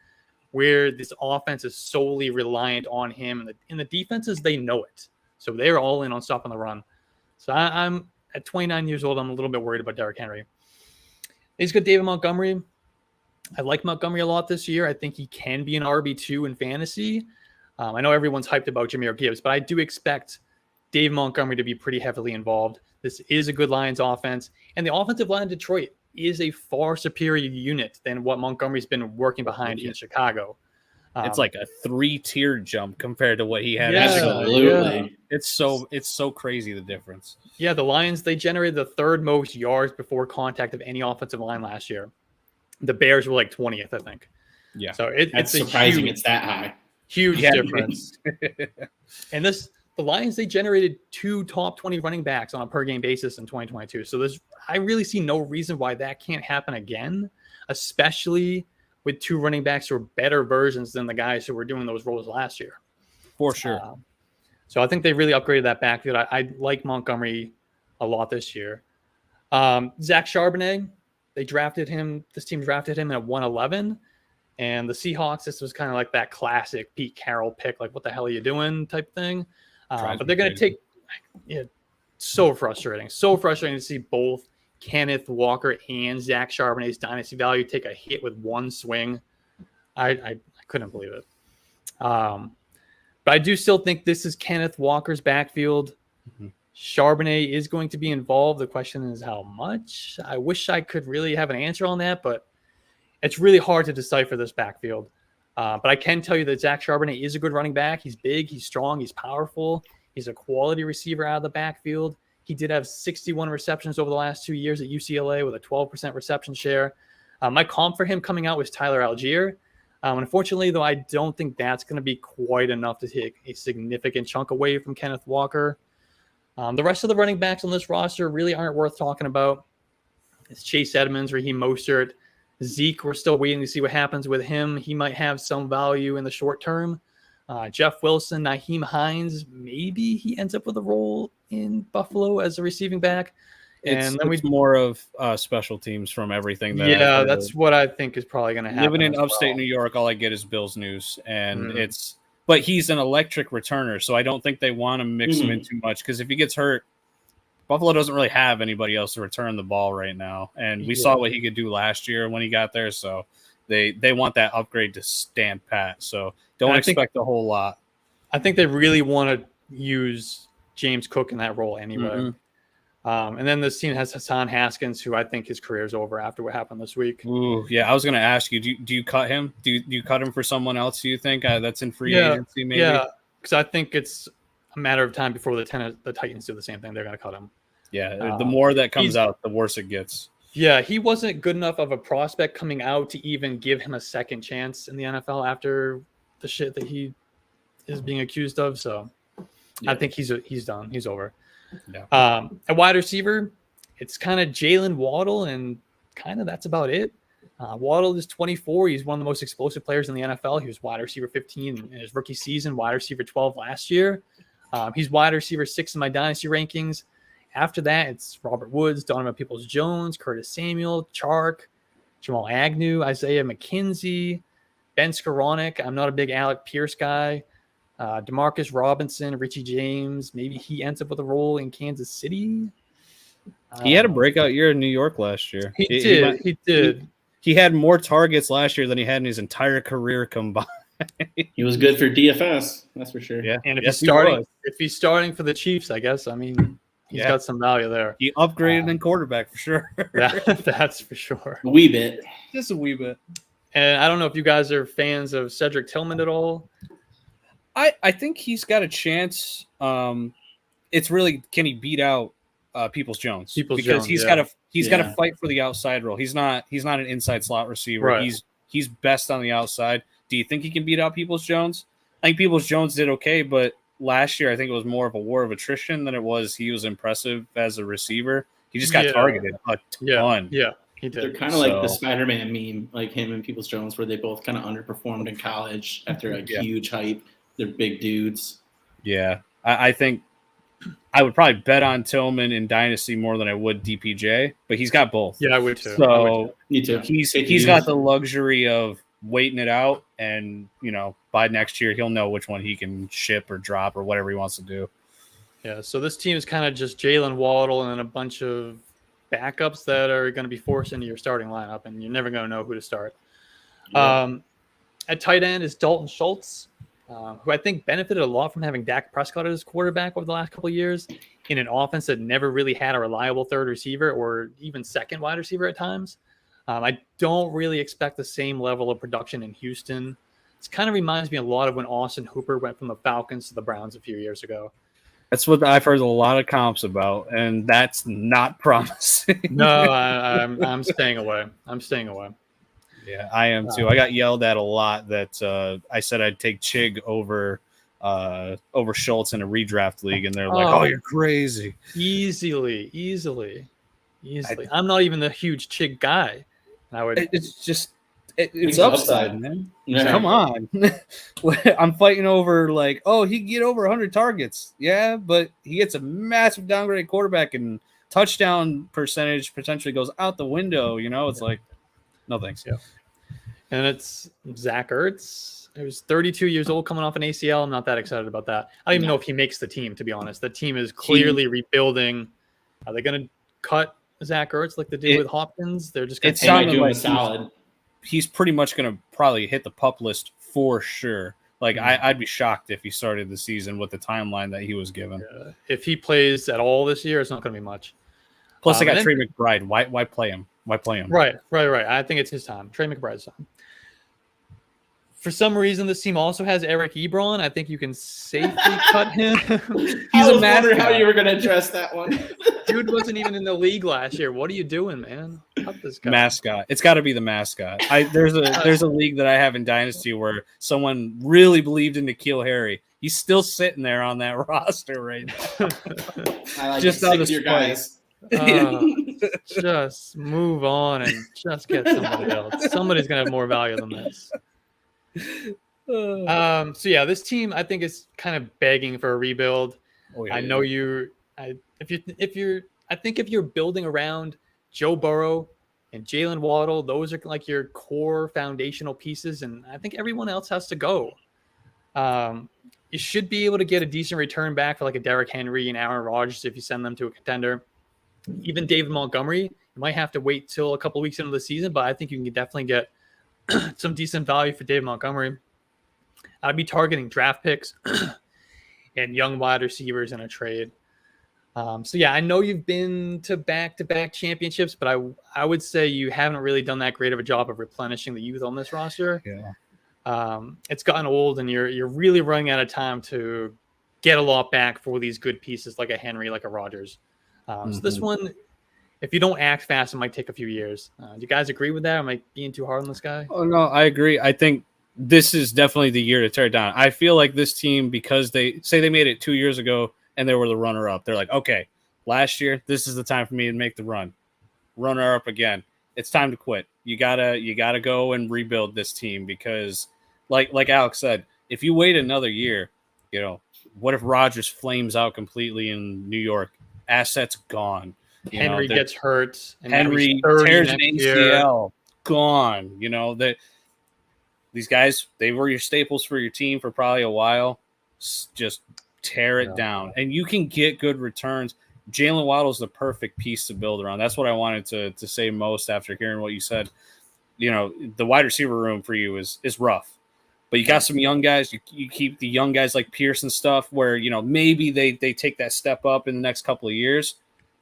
where this offense is solely reliant on him, and the defenses, they know it, so they're all in on stopping the run. So I'm at 29 years old. I'm a little bit worried about Derrick Henry. He's got David Montgomery. I like Montgomery a lot this year. I think he can be an RB2 in fantasy. I know everyone's hyped about Jahmyr Gibbs, but I do expect Dave Montgomery to be pretty heavily involved. This is a good Lions offense, and the offensive line in Detroit is a far superior unit than what Montgomery's been working behind in Chicago. It's like a 3-tier jump compared to what he had. Absolutely. It's so crazy, the difference. Yeah, the Lions, they generated the third most yards before contact of any offensive line last year. The Bears were like 20th, I think. Yeah. So it's surprising it's that high. Huge difference. And the Lions, they generated 2 top 20 running backs on a per game basis in 2022. So I really see no reason why that can't happen again, especially with 2 running backs who are better versions than the guys who were doing those roles last year. For sure. So I think they really upgraded that backfield. I like Montgomery a lot this year. Zach Charbonnet, this team drafted him at 111. And the Seahawks, this was kind of like that classic Pete Carroll pick, like, what the hell are you doing type thing. But they're going to take so frustrating to see both Kenneth Walker and Zach Charbonnet's dynasty value take a hit with one swing. I couldn't believe it. But I do still think this is Kenneth Walker's backfield. Mm-hmm. Charbonnet is going to be involved. The question is how much. I wish I could really have an answer on that, but it's really hard to decipher this backfield. But I can tell you that Zach Charbonnet is a good running back. He's big, he's strong, he's powerful. He's a quality receiver out of the backfield. He did have 61 receptions over the last 2 years at UCLA with a 12% reception share. My comp for him coming out was Tyler Algier. Unfortunately, though, I don't think that's going to be quite enough to take a significant chunk away from Kenneth Walker. The rest of the running backs on this roster really aren't worth talking about. It's Chase Edmonds, Raheem Mostert. Zeke, we're still waiting to see what happens with him. He might have some value in the short term. Jeff Wilson, Nyheim Hines, maybe he ends up with a role in Buffalo as a receiving back. And then it's more of special teams from everything. That's what I think is probably going to happen. Living in upstate New York, all I get is Bills news, and but he's an electric returner, so I don't think they want to mix him in too much, because if he gets hurt, Buffalo doesn't really have anybody else to return the ball right now, and we saw what he could do last year when he got there. So they want that upgrade to stand pat. So don't expect a whole lot. I think they really want to use James Cook in that role anyway. And then this team has Hassan Haskins, who I think his career is over after what happened this week. Ooh, yeah, I was going to ask you, do you cut him? Do you cut him for someone else, do you think, that's in free agency maybe? Yeah, because I think it's a matter of time before the Titans do the same thing. They're going to cut him. Yeah, the more that comes out, the worse it gets. Yeah, he wasn't good enough of a prospect coming out to even give him a second chance in the NFL after the shit that he is being accused of. So I think he's done. He's over. Yeah. At wide receiver, it's kind of Jalen Waddle, and kind of that's about it. Waddle is 24. He's one of the most explosive players in the NFL. He was wide receiver 15 in his rookie season, wide receiver 12 last year. He's wide receiver 6 in my dynasty rankings. After that, it's Robert Woods, Donovan Peoples-Jones, Curtis Samuel, Chark, Jamal Agnew, Isaiah McKenzie, Ben Skoranek. I'm not a big Alec Pierce guy. Demarcus Robinson, Richie James. Maybe he ends up with a role in Kansas City. He had a breakout year in New York last year. He did. He had more targets last year than he had in his entire career combined. He was good for DFS, that's for sure. Yeah, and if he's starting for the Chiefs, I guess. I mean, he's got some value there. He upgraded in quarterback for sure. That's for sure. A wee bit. Just a wee bit. And I don't know if you guys are fans of Cedric Tillman at all. I think he's got a chance. It's really, can he beat out Peoples-Jones? Because he's got to fight for the outside role. He's not an inside slot receiver. Right. He's best on the outside. Do you think he can beat out Peoples-Jones? I think Peoples-Jones did okay, but last year, I think it was more of a war of attrition than it was he was impressive as a receiver. He just got targeted a ton. Yeah, he did. They're kind of like the Spider-Man meme, like him and Peoples-Jones, where they both kind of underperformed in college after a huge hype. They're big dudes. Yeah, I think I would probably bet on Tillman in Dynasty more than I would DPJ, but he's got both. Yeah, I would too. So Me too. He's got the luxury of waiting it out, and by next year he'll know which one he can ship or drop or whatever he wants to do. Yeah, so this team is kind of just Jalen Waddle and a bunch of backups that are going to be forced into your starting lineup, and you're never going to know who to start. Yeah. At tight end is Dalton Schultz, who I think benefited a lot from having Dak Prescott as quarterback over the last couple of years in an offense that never really had a reliable third receiver or even second wide receiver at times. I don't really expect the same level of production in Houston. It kind of reminds me a lot of when Austin Hooper went from the Falcons to the Browns a few years ago. That's what I've heard a lot of comps about, and that's not promising. No, I'm staying away. Yeah, I am too. I got yelled at a lot that I said I'd take Chig over Schultz in a redraft league, and they're like, "Oh, you're crazy." Easily. I'm not even the huge Chig guy. It's just it's upside, man. Yeah. Come on. I'm fighting over he can get over 100 targets. Yeah, but he gets a massive downgrade quarterback and touchdown percentage potentially goes out the window. It's like, no thanks. Yeah. And it's Zach Ertz. He was 32 years old coming off an ACL. I'm not that excited about that. I don't even know if he makes the team, to be honest. The team is clearly rebuilding. Are they going to cut Zach Ertz like they did with Hopkins? They're just going to do a solid. He's pretty much going to probably hit the PUP list for sure. I'd be shocked if he started the season with the timeline that he was given. Yeah. If he plays at all this year, it's not going to be much. Plus, I got Trey McBride. Why play him? Right. I think it's his time. Trey McBride's time. For some reason, this team also has Eric Ebron. I think you can safely cut him. He's a mascot. How you were going to address that one. Dude wasn't even in the league last year. What are you doing, man? Cut this guy. Mascot. It's got to be the mascot. There's a league that I have in Dynasty where someone really believed in N'Keal Harry. He's still sitting there on that roster right now. I like just out of your guys. Just move on and just get somebody else. Somebody's gonna have more value than this. So yeah, this team I think is kind of begging for a rebuild. I know if you're building around Joe Burrow and Jalen Waddle, those are like your core foundational pieces, and I think everyone else has to go. You should be able to get a decent return back for like a Derrick Henry and Aaron Rodgers if you send them to a contender. Even David Montgomery, you might have to wait till a couple weeks into the season, but I think you can definitely get some decent value for David Montgomery. I'd be targeting draft picks and young wide receivers in a trade. So yeah, I know you've been to back-to-back championships, but I would say you haven't really done that great of a job of replenishing the youth on this roster. Yeah. It's gotten old, and you're really running out of time to get a lot back for these good pieces like a Henry, like a Rodgers. So this one, if you don't act fast, it might take a few years. Do you guys agree with that? Am I being too hard on this guy? Oh, no, I agree. I think this is definitely the year to tear it down. I feel like this team, because they made it 2 years ago and they were the runner-up, they're like, okay, last year, this is the time for me to make the run. Runner-up again. It's time to quit. You gotta go and rebuild this team because, like Alex said, if you wait another year, what if Rodgers flames out completely in New York? Assets gone. Henry gets hurt. And Henry tears an ACL. Gone. These guys, they were your staples for your team for probably a while. Just tear it down. And you can get good returns. Jalen Waddle's the perfect piece to build around. That's what I wanted to say most after hearing what you said. The wide receiver room for you is rough. But you got some young guys. You keep the young guys like Pierce and stuff where, maybe they take that step up in the next couple of years.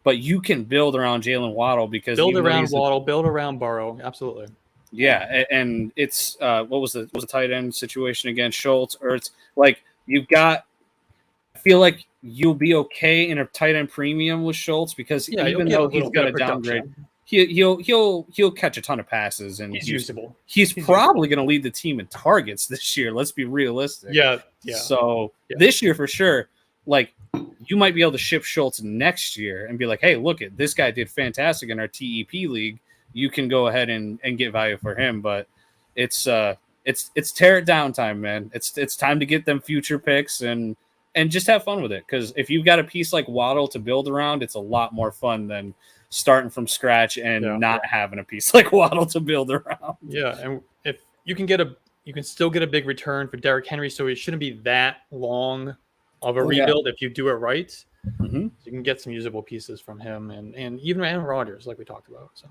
But you can build around Jalen Waddle because build around Waddle, build around Burrow. Absolutely. Yeah, and it's what was the tight end situation again? Schultz, Ertz. Like you've got. I feel like you'll be okay in a tight end premium with Schultz because even though he's got a downgrade, he'll catch a ton of passes, and He's usable. He's probably going to lead the team in targets this year. Let's be realistic. Yeah. So this year for sure, like you might be able to ship Schultz next year and be like, hey, look at this guy did fantastic in our TEP league. You can go ahead and get value for him, but it's tear it down time, man. It's time to get them future picks and just have fun with it. Because if you've got a piece like Waddle to build around, it's a lot more fun than starting from scratch and not having a piece like Waddle to build around. Yeah, and if you can still get a big return for Derrick Henry, so it shouldn't be that long of a rebuild if you do it right. Mm-hmm. So you can get some usable pieces from him and even Aaron Rodgers, like we talked about. So.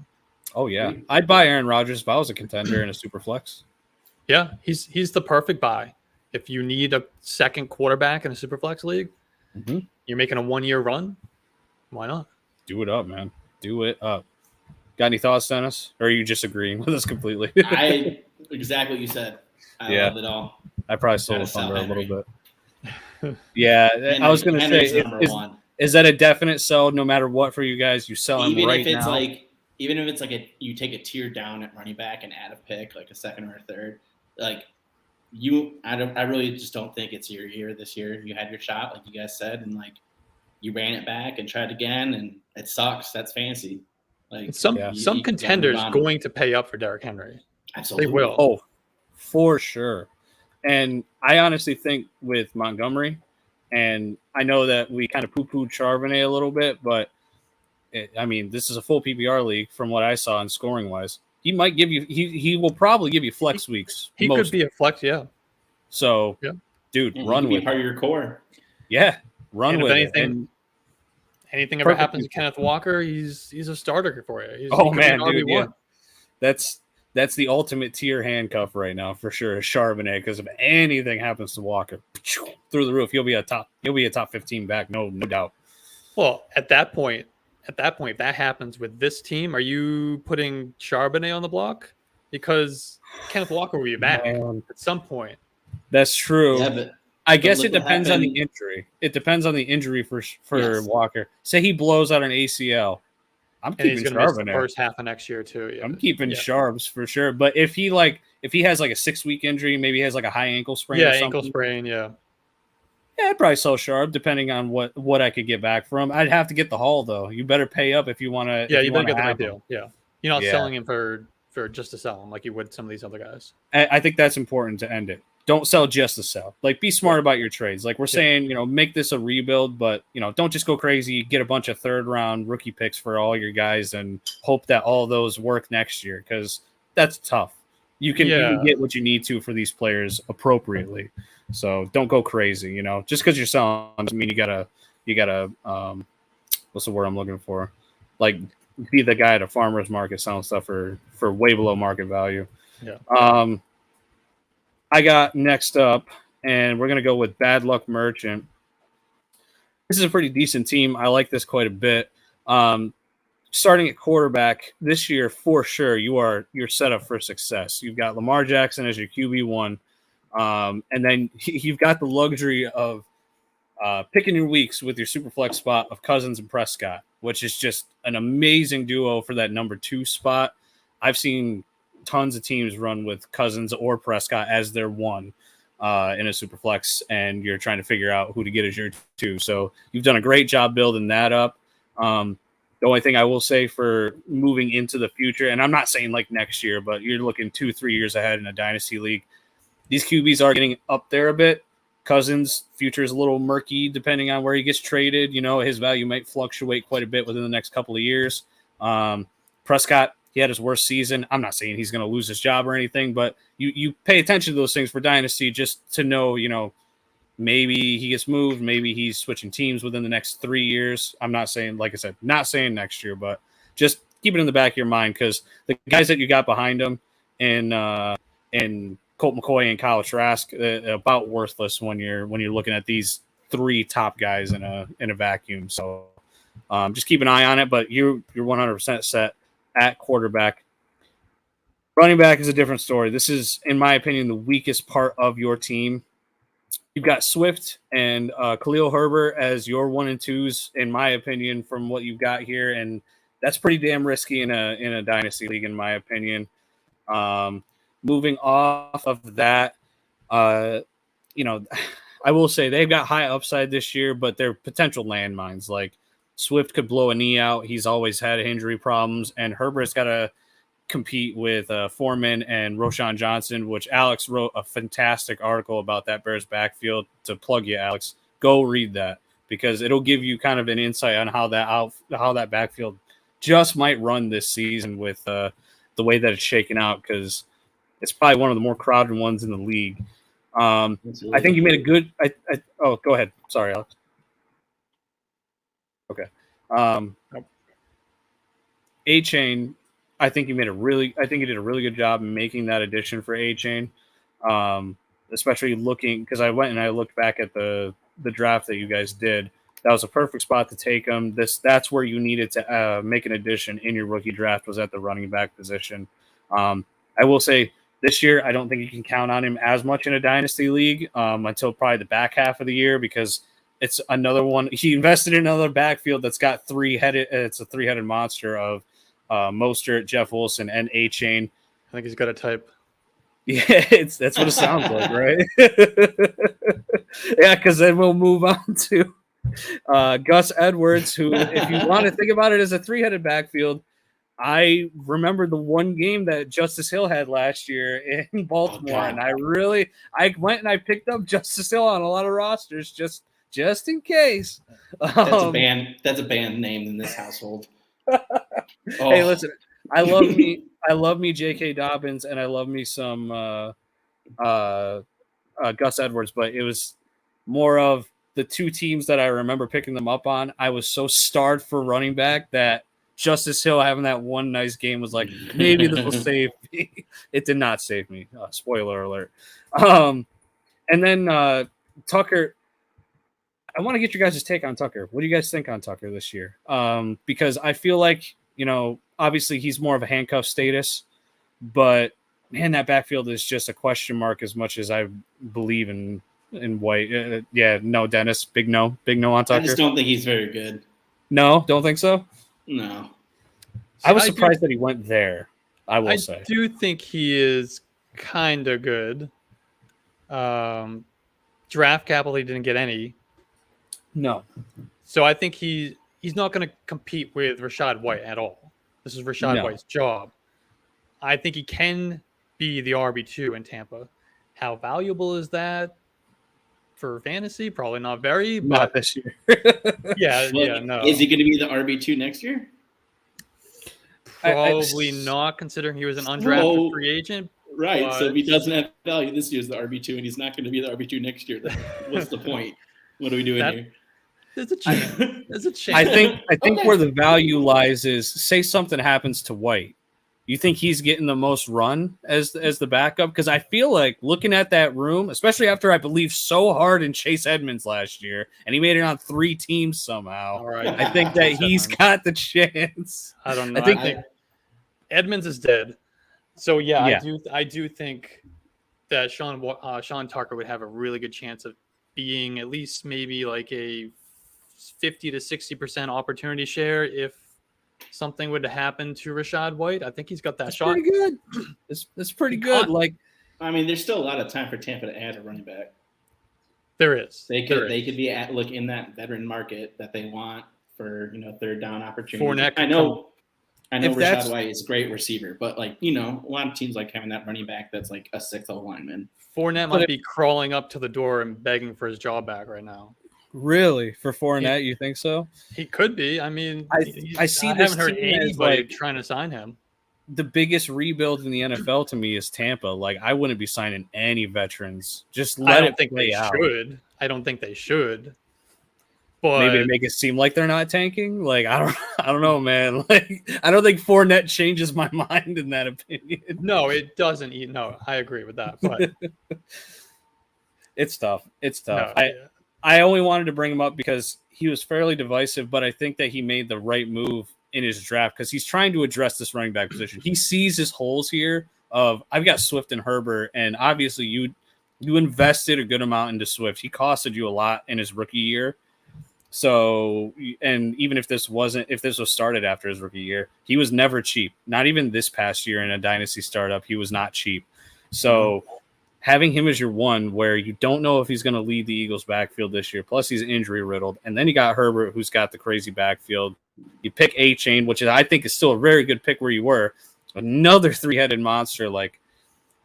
Oh yeah, I'd buy Aaron Rodgers if I was a contender in a super flex. Yeah, he's the perfect buy. If you need a second quarterback in a super flex league, you're making a 1-year run. Why not? Do it up, man. Do it up. Got any thoughts, Dennis? Or are you just agreeing with us completely? Exactly what you said. I love it all. I probably stole the thunder a little bit. Yeah, Henry, I was going to say, one. Is that a definite sell no matter what for you guys? You sell him right now? Even if it's like you take a tier down at running back and add a pick, like a second or a third, like I really just don't think it's your year this year. You had your shot, like you guys said, and like you ran it back and tried again, and it sucks. That's fancy. Like some contenders going to pay up for Derrick Henry. Absolutely, they will. Oh, for sure. And I honestly think with Montgomery, and I know that we kind of poo-pooed Charbonnet a little bit, but this is a full PPR league from what I saw in scoring wise. He might give you. He will probably give you flex weeks. He could be a flex, yeah. So, dude, run with part of your core. Yeah, run with it. Anything ever happens to Kenneth Walker, he's a starter for you. Dude, yeah. That's the ultimate tier handcuff right now for sure. Charbonnet, because if anything happens to Walker, through the roof, he'll be a top 15 back, no doubt. Well, at that point, if that happens with this team, are you putting Charbonnet on the block? Because Kenneth Walker will be back at some point. That's true. Yeah, but I guess it depends on the injury. It depends on the injury for Walker. Say he blows out an ACL. I'm keeping Charbonnet the first half of next year too. Yeah. I'm keeping Charbs for sure. But if he has like a 6-week injury, maybe he has like a high ankle sprain. Yeah, ankle sprain. Yeah. Yeah, I'd probably sell Sharp depending on what I could get back from. I'd have to get the haul though. You better pay up if you want to. Yeah, you better get the right deal. Yeah, you're not selling him for just to sell him like you would some of these other guys. I think that's important to end it. Don't sell just to sell. Like, be smart about your trades. Like we're saying, make this a rebuild, but don't just go crazy. Get a bunch of 3rd-round rookie picks for all your guys and hope that all those work next year because that's tough. You can get what you need to for these players appropriately. So don't go crazy. Just because you're selling doesn't mean you gotta what's the word I'm looking for? Like, be the guy at a farmer's market selling stuff for way below market value. Yeah. I got next up, and we're going to go with Bad Luck Merchant. This is a pretty decent team. I like this quite a bit. Starting at quarterback this year, for sure, you're set up for success. You've got Lamar Jackson as your QB1, and then you've got the luxury of picking your weeks with your super flex spot of Cousins and Prescott, which is just an amazing duo for that number 2 spot. I've seen tons of teams run with Cousins or Prescott as their 1 in a super flex, and you're trying to figure out who to get as your 2. So you've done a great job building that up. The only thing I will say for moving into the future, and I'm not saying like next year, but you're looking 2-3 years ahead in a dynasty league, these QBs are getting up there a bit. Cousins' future is a little murky depending on where he gets traded. His value might fluctuate quite a bit within the next couple of years. Prescott, he had his worst season. I'm not saying he's going to lose his job or anything, but you pay attention to those things for dynasty just to know, maybe he gets moved, maybe he's switching teams within the next 3 years. I'm not saying, like I said, not saying next year, but just keep it in the back of your mind because the guys that you got behind him and Colt McCoy and Kyle Trask about worthless when you're looking at these 3 top guys in a vacuum. So just keep an eye on it, but you're 100% set at quarterback. Running back is a different story. This is, in my opinion, the weakest part of your team. You've got Swift and Khalil Herbert as your 1 and 2s, in my opinion, from what you've got here. And that's pretty damn risky in a dynasty league, in my opinion. Moving off of that, you know, I will say they've got high upside this year, but they're potential landmines. Like Swift could blow a knee out. He's always had injury problems, and Herbert's got to compete with Foreman and Roshan Johnson, which Alex wrote a fantastic article about that Bears backfield. To plug you, Alex, go read that because it'll give you kind of an insight on how that backfield just might run this season with the way that it's shaken out, because it's probably one of the more crowded ones in the league. I think you made a good. Oh, go ahead. Sorry, Alex. Okay. A-Chain, I think you did a really good job in making that addition for A-Chain, especially looking, because I went and I looked back at the draft that you guys did. That was a perfect spot to take him. That's where you needed to make an addition in your rookie draft, was at the running back position. I will say this year, I don't think you can count on him as much in a dynasty league until probably the back half of the year, because it's another one. He invested in another backfield that's got it's a three-headed monster of Mostert, Jeff Wilson, and A-Chain. I think he's got a type. Yeah, that's what it sounds like, right? Yeah, because then we'll move on to Gus Edwards, who, if you want to think about it as a three-headed backfield, I remember the one game that Justice Hill had last year in Baltimore, and I went and I picked up Justice Hill on a lot of rosters just in case. That's a band name in this household. Hey, listen, I love me J.K. Dobbins, and I love me some Gus Edwards, but it was more of the two teams that I remember picking them up on. I was so starved for running back that Justice Hill having that one nice game was like, maybe this will save me. It did not save me. Spoiler alert. And then Tucker, I want to get your guys' take on Tucker. What do you guys think on Tucker this year? Because I feel like, obviously he's more of a handcuff status, but man, that backfield is just a question mark as much as I believe in White. No, Dennis, big no on Tucker. I just don't think he's very good. No, don't think so? No. I was surprised that he went there, I say. I do think he is kind of good. Draft capital, he didn't get any. No. So I think he's not going to compete with Rachaad White at all. This is Rachaad White's job. I think he can be the RB2 in Tampa. How valuable is that for fantasy? Probably not very. But not this year. No. Is he going to be the RB2 next year? Probably not, considering he was an undrafted free agent. Right. But, so if he doesn't have value this year as the RB2 and he's not going to be the RB2 next year, then what's the point? What are we doing here? There's a chance. There's a chance. I think where the value lies is, say something happens to White. You think he's getting the most run as the backup? Because I feel like looking at that room, especially after I believed so hard in Chase Edmonds last year, and he made it on 3 teams somehow. All right. I think that he's got the chance. I don't know. I think Edmonds is dead. So I do think that Sean Tucker would have a really good chance of being at least maybe like a 50 to 60% opportunity share if something would happen to Rachaad White. I think he's got that shot. Pretty good. It's pretty good. There's still a lot of time for Tampa to add a running back. There is. They could be in that veteran market that they want for third down opportunities. I know Rachaad White is a great receiver, but a lot of teams like having that running back that's like a 6'0" lineman. Fournette might be crawling up to the door and begging for his job back right now. Really? For Fournette, you think so? He could be. I mean, I haven't heard anybody trying to sign him. The biggest rebuild in the NFL to me is Tampa. Like, I wouldn't be signing any veterans. Just let it play out. I don't think they should. But maybe make it seem like they're not tanking. Like, I don't know, man. Like, I don't think Fournette changes my mind in that opinion. No, it doesn't. No, I agree with that. But it's tough. No, I only wanted to bring him up because he was fairly divisive, but I think that he made the right move in his draft because he's trying to address this running back position. He sees his holes here of, I've got Swift and Herbert, and obviously you invested a good amount into Swift. He costed you a lot in his rookie year. So, and even if this was started after his rookie year, he was never cheap. Not even this past year in a dynasty startup, he was not cheap. So having him as your one, where you don't know if he's going to lead the Eagles backfield this year, plus he's injury riddled, and then you got Herbert, who's got the crazy backfield. You pick A-Chain, which I think is still a very good pick where you were. Another three-headed monster. Like,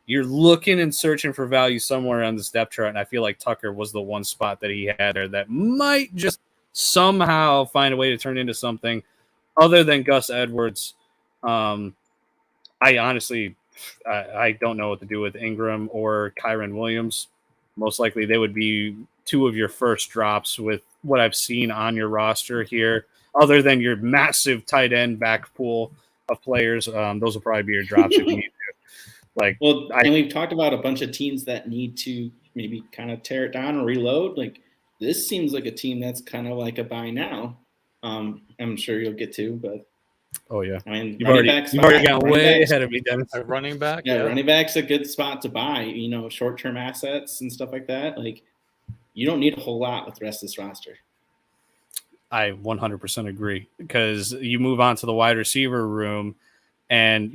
you're looking and searching for value somewhere on this depth chart, and I feel like Tucker was the one spot that he had there that might just somehow find a way to turn into something other than Gus Edwards. I honestly, I don't know what to do with Ingram or Kyron Williams. Most likely they would be two of your first drops with what I've seen on your roster here, other than your massive tight end back pool of players. Those will probably be your drops if you need to. And we've talked about a bunch of teams that need to maybe kind of tear it down or reload. Like, this seems like a team that's kind of like a buy now. I'm sure you'll get to, but oh yeah, I mean, you've already gotten way ahead of me, Dennis. A running back, running back's a good spot to buy. You know, short-term assets and stuff like that. Like, you don't need a whole lot with the rest of this roster. I 100% agree, because you move on to the wide receiver room, and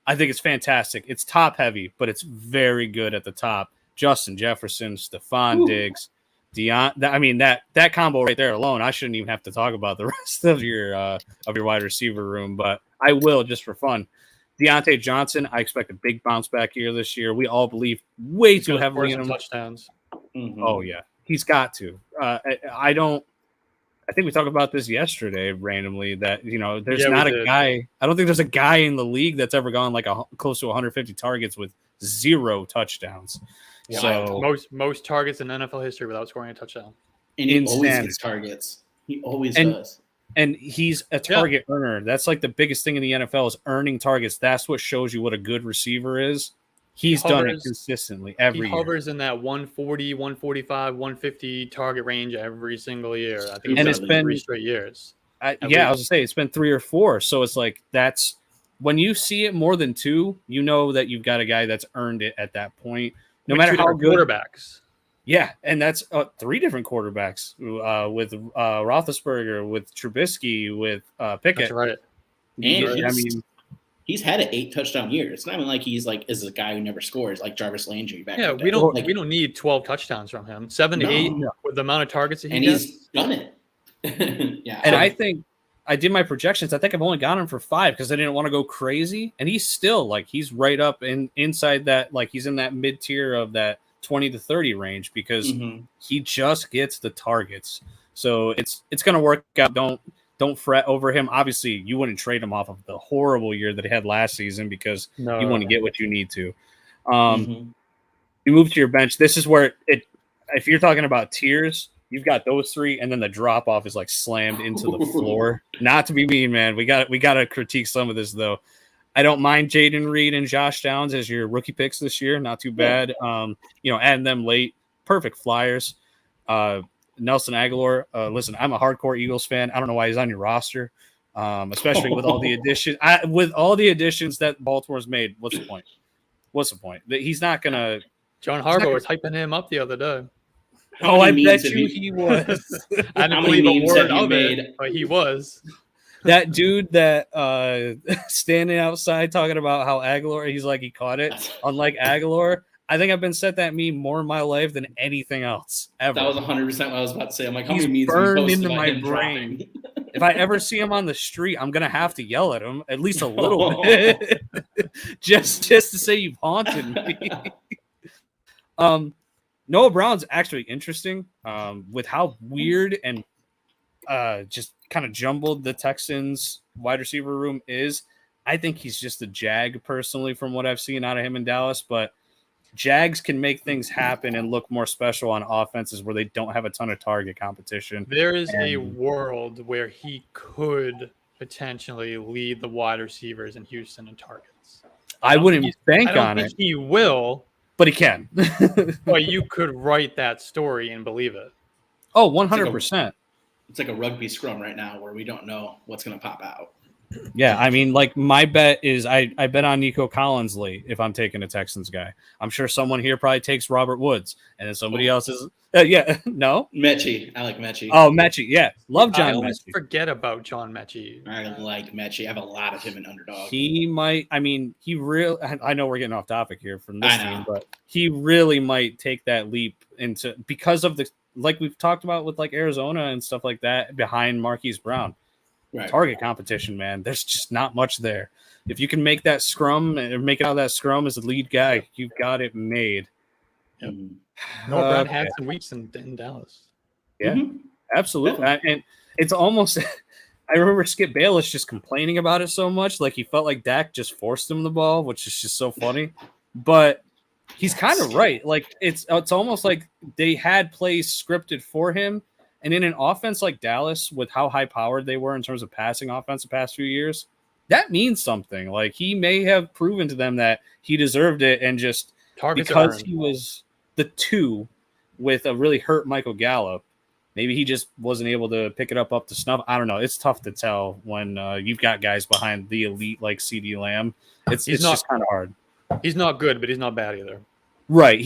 I think it's fantastic. It's top heavy, but it's very good at the top. Justin Jefferson, Stephon Diggs, that combo right there alone, I shouldn't even have to talk about the rest of your wide receiver room, but I will just for fun. Deontay Johnson, I expect a big bounce back here this year. We all believe way too heavily in him. Touchdowns. Mm-hmm. Oh yeah, he's got to. I think we talked about this yesterday randomly that, there's not a guy. I don't think there's a guy in the league that's ever gone like close to 150 targets with 0 touchdowns. Yeah, so most targets in NFL history without scoring a touchdown. And he always gets targets. He always does. And he's a target earner. That's like the biggest thing in the NFL is earning targets. That's what shows you what a good receiver is. He's done it consistently every year. He hovers in that 140, 145, 150 target range every single year. I think it's been 3 straight years. I was going to say it's been 3 or 4. So it's like that's when you see it more than 2, you know that you've got a guy that's earned it at that point. No matter how good quarterbacks. Yeah, and that's 3 different quarterbacks with Roethlisberger, with Trubisky, with Pickett. That's right. And he's had an 8 touchdown year. It's not even like he's like is a guy who never scores like Jarvis Landry back. Yeah, we don't need 12 touchdowns from him. 7 to 8 with the amount of targets that he gets. He's done it. Yeah, and I think I did my projections. I think I've only got him for 5 because I didn't want to go crazy. And he's still he's right up inside that, he's in that mid tier of that 20 to 30 range because he just gets the targets. So it's going to work out. Don't fret over him. Obviously, you wouldn't trade him off of the horrible year that he had last season because you want to get what you need to. You move to your bench. This is where if you're talking about tiers, you've got those 3, and then the drop off is slammed into the floor. Not to be mean, man. We got to critique some of this though. I don't mind Jaden Reed and Josh Downs as your rookie picks this year. Not too bad. Adding them late, perfect flyers. Nelson Aguilar. Listen, I'm a hardcore Eagles fan. I don't know why he's on your roster, especially with all the additions. With all the additions that Baltimore's made, what's the point? What's the point? He's not gonna. John Harbaugh was hyping him up the other day. I bet you he was. I didn't believe a word of it, but he was. That dude that standing outside talking about how Aguilar, he's like he caught it. Unlike Aguilar, I think I've been sent that meme more in my life than anything else ever. That was 100% what I was about to say. I'm like, how he's many memes burned into my brain. If I ever see him on the street, I'm gonna have to yell at him at least a little bit, just to say you've haunted me. Noah Brown's actually interesting with how weird and just kind of jumbled the Texans wide receiver room is. I think he's just a jag personally from what I've seen out of him in Dallas, but Jags can make things happen and look more special on offenses where they don't have a ton of target competition. There is a world where he could potentially lead the wide receivers in Houston in targets. I wouldn't bank on it. I don't think he will. But he can. But you could write that story and believe it. Oh, 100%. It's like a rugby scrum right now where we don't know what's going to pop out. Yeah, I mean, like my bet is I bet on Nico Collins late if I'm taking a Texans guy. I'm sure someone here probably takes Robert Woods, and then somebody else is no. Mechie. I like Mechie. Oh, Mechie, yeah, love John I always Mechie. forget about John Mechie. I like Mechie. I have a lot of him in underdog. He might. I mean, he really. I know we're getting off topic here from this I know. team, but he really might take that leap into because of the like we've talked about with like Arizona and stuff like that behind Marquise Brown. Right. Target competition, man. There's just not much there. If you can make that scrum and make it out of that scrum as the lead guy, you've got it made. Yep. No, Brad had some weeks in Dallas. Yeah, absolutely. And it's almost. I remember Skip Bayless just complaining about it so much, like he felt like Dak just forced him the ball, which is just so funny. But he's kind of right. Like it's almost like they had plays scripted for him. And in an offense like Dallas, with how high-powered they were in terms of passing offense the past few years, that means something. Like he may have proven to them that he deserved it, and just because he was the 2 with a really hurt Michael Gallup, maybe he just wasn't able to pick it up to snuff. I don't know. It's tough to tell when you've got guys behind the elite like CeeDee Lamb. It's just kind of hard. He's not good, but he's not bad either. Right.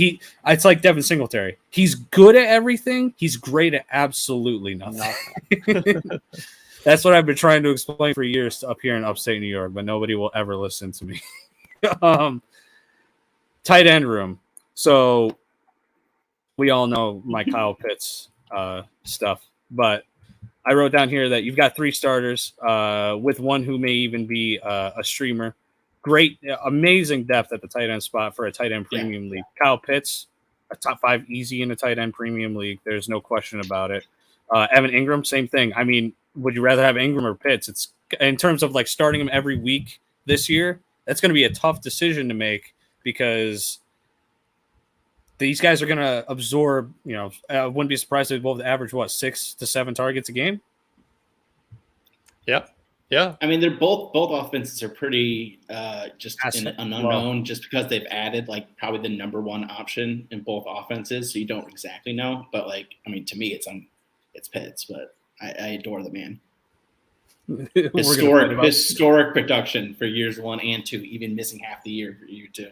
It's like Devin Singletary. He's good at everything. He's great at absolutely nothing. That's what I've been trying to explain for years up here in upstate New York, but nobody will ever listen to me. Tight end room. So we all know my Kyle Pitts stuff, but I wrote down here that you've got 3 starters with one who may even be a streamer. Great, amazing depth at the tight end spot for a tight end premium league. Kyle Pitts, a top 5 easy in a tight end premium league. There's no question about it. Evan Ingram, same thing. I mean, would you rather have Ingram or Pitts? It's in terms of like starting him every week this year. That's going to be a tough decision to make because these guys are going to absorb. I wouldn't be surprised if they both average 6 to 7 targets a game. Yep. Yeah, I mean, they're both offenses are pretty just an unknown, just because they've added like probably the number 1 option in both offenses, so you don't exactly know. But like, I mean, to me, it's Pitts, but I adore the man. Historic production for years 1 and 2, even missing half the year for year 2.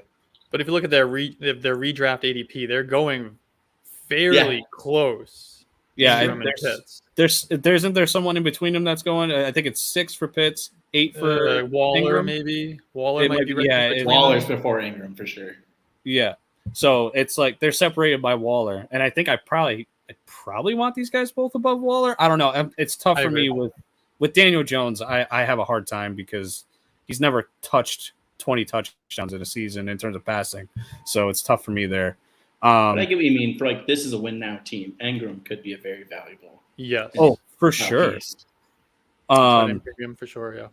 But if you look at their redraft ADP, they're going fairly close. Yeah, isn't there someone in between them that's going? I think it's 6 for Pitts, 8 for Waller, Ingram. Maybe Waller might be right. Yeah, Waller's before Ingram for sure. Yeah, so it's like they're separated by Waller, and I think I probably want these guys both above Waller. I don't know. It's tough for me with Daniel Jones. I have a hard time because he's never touched 20 touchdowns in a season in terms of passing, so it's tough for me there. But I get what you mean. For like, this is a win now team. Ingram could be a very valuable. Yes. Oh, for sure. Premium for sure. Yeah.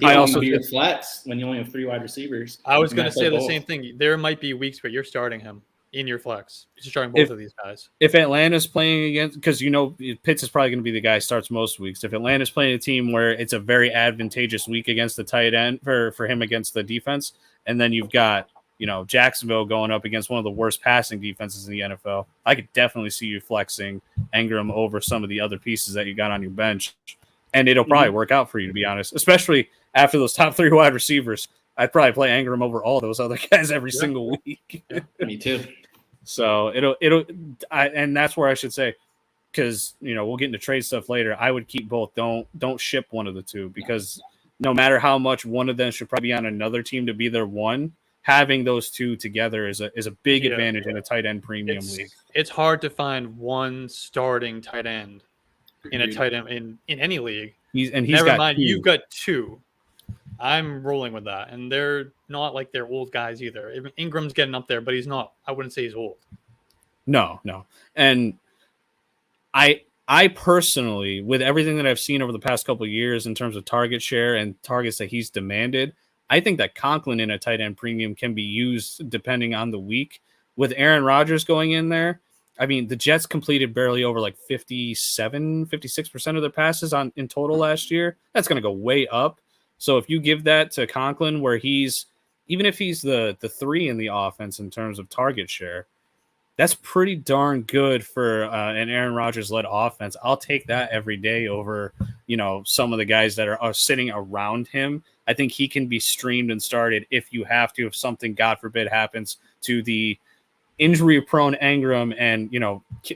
I also be your flex when you only have 3 wide receivers. I was going to say the same thing. There might be weeks where you're starting him in your flex. You're starting both of these guys. If Atlanta's playing against, because Pitts is probably going to be the guy who starts most weeks. If Atlanta's playing a team where it's a very advantageous week against the tight end for him against the defense, and then you've got Jacksonville going up against one of the worst passing defenses in the NFL, I could definitely see you flexing Ingram over some of the other pieces that you got on your bench. And it'll probably work out for you, to be honest, especially after those top 3 wide receivers. I'd probably play Ingram over all those other guys every single week. Yeah, me too. So and that's where I should say, because, we'll get into trade stuff later. I would keep both. Don't ship one of the 2, because no matter how much one of them should probably be on another team to be their one, having those 2 together is a big advantage in a tight end premium league. It's hard to find one starting tight end in a tight end in any league. Never mind, 2. You've got 2. I'm rolling with that, and they're not like they're old guys either. Ingram's getting up there, but he's not. I wouldn't say he's old. No, and I personally, with everything that I've seen over the past couple of years in terms of target share and targets that he's demanded, I think that Conklin in a tight end premium can be used depending on the week. With Aaron Rodgers going in there, I mean, the Jets completed barely over like 56% of their passes in total last year. That's going to go way up. So if you give that to Conklin, where even if he's the 3 in the offense in terms of target share, That's pretty darn good for an Aaron Rodgers-led offense. I'll take that every day over, some of the guys that are sitting around him. I think he can be streamed and started if you have to, if something, God forbid, happens to the injury-prone Ingram and,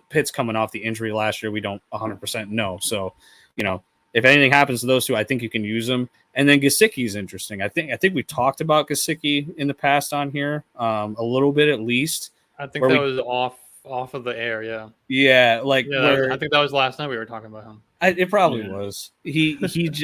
Pitt's coming off the injury last year. We don't 100% know. So, if anything happens to those two, I think you can use them. And then Gesicki is interesting. I think we talked about Gesicki in the past on here, a little bit at least. I think that was off of the air, yeah. Yeah, I think that was last night we were talking about him. It probably was.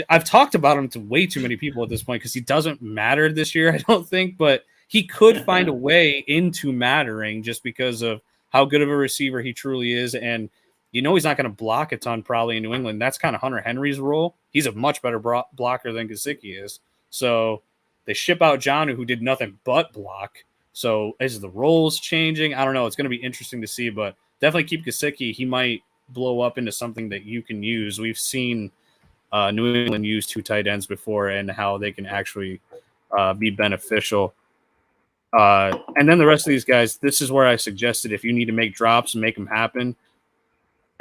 I've talked about him to way too many people at this point because he doesn't matter this year, I don't think, but he could find a way into mattering just because of how good of a receiver he truly is. And he's not going to block a ton probably in New England. That's kind of Hunter Henry's role. He's a much better blocker than Gesicki is. So they ship out Jonnu, who did nothing but block. So is the roles changing? I don't know. It's going to be interesting to see, but definitely keep Gesicki. He might blow up into something that you can use. We've seen New England use 2 tight ends before and how they can actually be beneficial. And then the rest of these guys, this is where I suggested if you need to make drops, make them happen.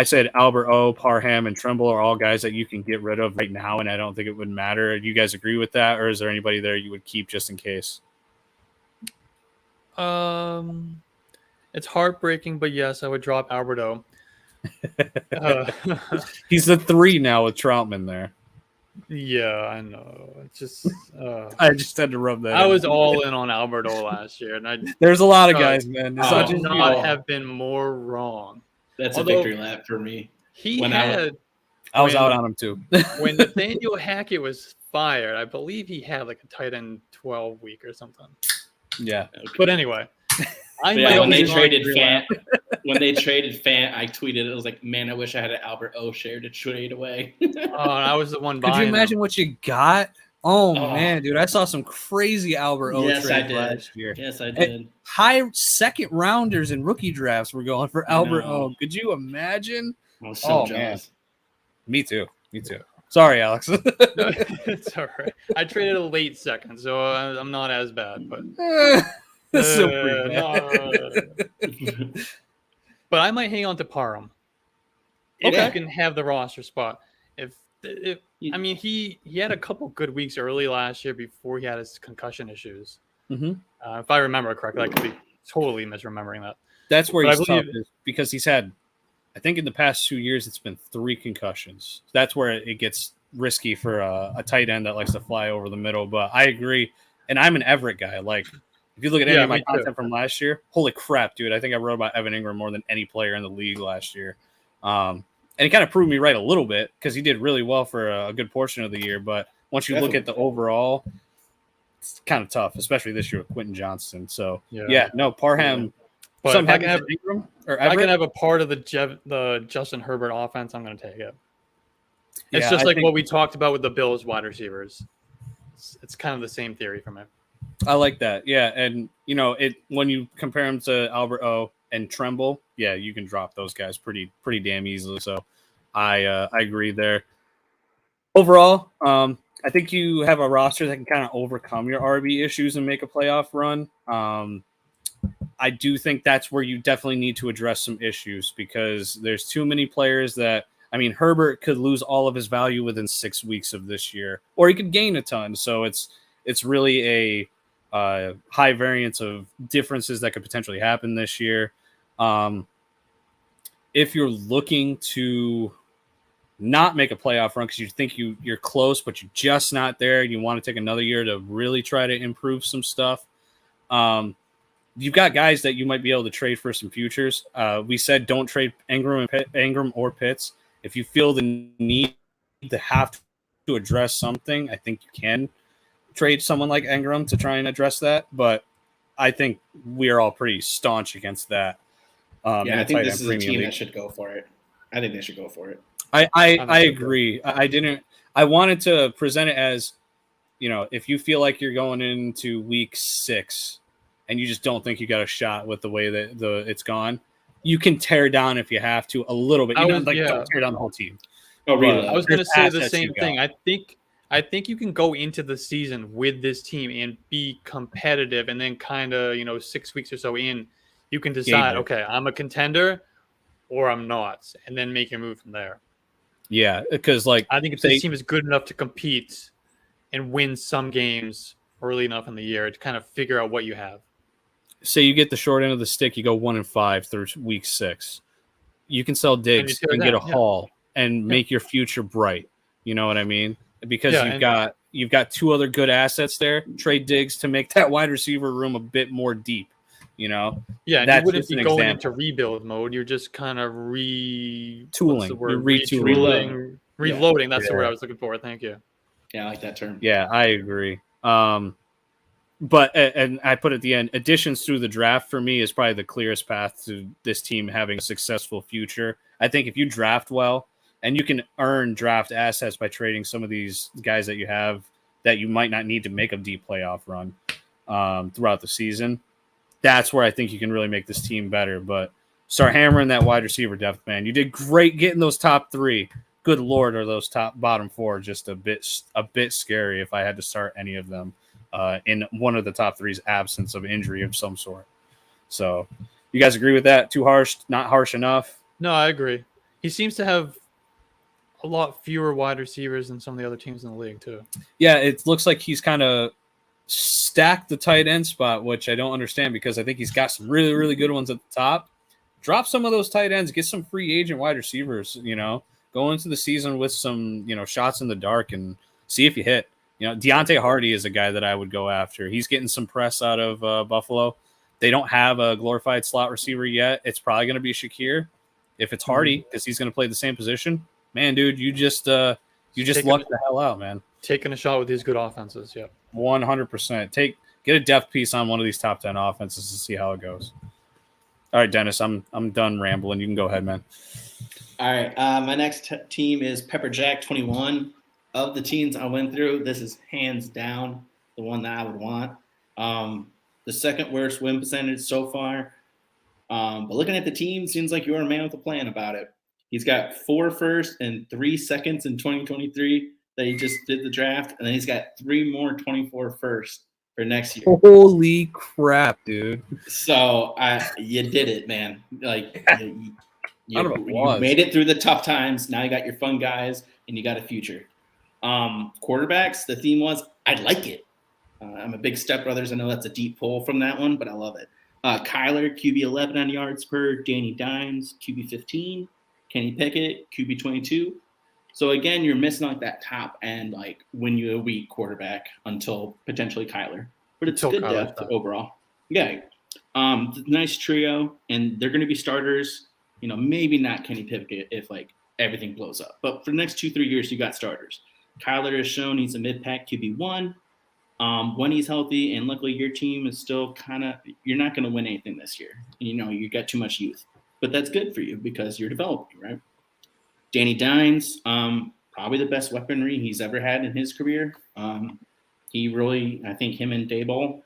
I said Albert O, Parham, and Tremble are all guys that you can get rid of right now, and I don't think it would matter. Do you guys agree with that, or is there anybody there you would keep just in case? It's heartbreaking, but yes, I would drop Alberto. He's the 3 now with Troutman there. Yeah, I know. It's just I just had to rub that. I was all in on Alberto last year, and there's a lot of guys, man. I could not have been more wrong. That's a victory lap for me. I was out on him too. When Nathaniel Hackett was fired, I believe he had like a tight end 12 week or something. Yeah. But anyway, when they traded Fant, I tweeted it was like, man, I wish I had an Albert O share to trade away. I was the one buying. Could you imagine what you got? Oh man, dude, I saw some crazy Albert O trades last year. Yes, I did. And high second rounders and rookie drafts were going for Albert O. Could you imagine? I was so jealous. Man. Me too. Sorry, Alex. It's all right. I traded a late second, so I'm not as bad, but so pretty bad. But I might hang on to Parham if you can have the roster spot. I mean, he had a couple good weeks early last year before he had his concussion issues. Mm-hmm. If I remember correctly, I could be totally misremembering that. That's where he's tough because he's had, I think in the past 2 years, it's been 3 concussions. That's where it gets risky for a tight end that likes to fly over the middle. But I agree. And I'm an Everett guy. Like, if you look at any of my content from last year, holy crap, dude. I think I wrote about Evan Ingram more than any player in the league last year. And he kind of proved me right a little bit because he did really well for a good portion of the year. But once you look at the overall, it's kind of tough, especially this year with Quentin Johnston. So, Parham. But if I can have Ingram or Everett, I can have a part of the Justin Herbert offense, I'm going to take it. It's just what we talked about with the Bills wide receivers. It's kind of the same theory for me. I like that. Yeah. And, when you compare him to Albert O and Tremble, you can drop those guys pretty damn easily. So I agree there. Overall, I think you have a roster that can kind of overcome your RB issues and make a playoff run. I do think that's where you definitely need to address some issues because there's too many players that, Herbert could lose all of his value within 6 weeks of this year, or he could gain a ton. So it's really a high variance of differences that could potentially happen this year. If you're looking to not make a playoff run because you think you're close, but you're just not there, and you want to take another year to really try to improve some stuff, you've got guys that you might be able to trade for some futures. We said don't trade Ingram or Pitts. If you feel the need to have to address something, I think you can trade someone like Ingram to try and address that. But I think we are all pretty staunch against that. I think this is a team that should go for it. I think they should go for it. I agree. I wanted to present it as, if you feel like you're going into week 6 and you just don't think you got a shot with the way that it's gone, you can tear down if you have to a little bit. Don't tear down the whole team. Oh, really? I was going to say the same thing. I think you can go into the season with this team and be competitive, and then kind of 6 weeks or so in, you can decide, it. okay, I'm a contender or I'm not, and then make your move from there. Yeah, because like I think if this team is good enough to compete and win some games early enough in the year to kind of figure out what you have. Say you get the short end of the stick, you go 1-5 through week 6. You can sell Diggs and get a haul and make your future bright. You know what I mean? Because you've got 2 other good assets there. Trade Diggs to make that wide receiver room a bit more deep. You know? Yeah, and you wouldn't be going into rebuild mode. You're just kind of retooling. Reloading. That's the word I was looking for. Thank you. Yeah, I like that term. Yeah, I agree. But and I put at the end, additions through the draft for me is probably the clearest path to this team having a successful future. I think if you draft well, and you can earn draft assets by trading some of these guys that you have that you might not need to make a deep playoff run throughout the season, that's where I think you can really make this team better. But start hammering that wide receiver depth, man. You did great getting those top 3. Good Lord, are those bottom 4 just a bit scary if I had to start any of them in one of the top 3's absence of injury of some sort. So you guys agree with that? Too harsh? Not harsh enough? No, I agree. He seems to have a lot fewer wide receivers than some of the other teams in the league too. Yeah, it looks like he's kind of stacked the tight end spot, which I don't understand because I think he's got some really, really good ones at the top. Drop some of those tight ends, get some free agent wide receivers, go into the season with some, shots in the dark and see if you hit. Deontay Hardy is a guy that I would go after. He's getting some press out of Buffalo. They don't have a glorified slot receiver yet. It's probably going to be Shakir. If it's Hardy, because he's going to play the same position, man, dude, you just lucked the hell out, man. Taking a shot with these good offenses, yeah. 100%. Get a depth piece on one of these top 10 offenses to see how it goes. All right, Dennis, I'm done rambling. You can go ahead, man. All right, my next team is Pepper Jack 21. Of the teams I went through, this is hands down the one that I would want. The second worst win percentage so far. But looking at the team, seems like you're a man with a plan about it. He's got 4 firsts and 3 seconds in 2023 that he just did the draft, and then he's got 3 more 24 firsts for next year. Holy crap, dude! So you did it, man. Like you made it through the tough times. Now you got your fun guys, and you got a future. Quarterbacks, the theme was I like it. I'm a big Step Brothers. I know that's a deep pull from that one, but I love it. Kyler, QB 11 on yards per. Danny Dimes, QB 15. Kenny Pickett, QB 22. So again, you're missing like that top end, like win you a week quarterback until potentially Kyler. But it's good depth overall. Yeah. Nice trio, and they're going to be starters. Maybe not Kenny Pickett if like everything blows up. But for the next 2-3 years, you got starters. Kyler has shown he's a mid-pack QB1 when he's healthy, and luckily your team is still you're not going to win anything this year. You got too much youth. But that's good for you because you're developing, right? Danny Dimes, probably the best weaponry he's ever had in his career. He really, I think him and Daboll,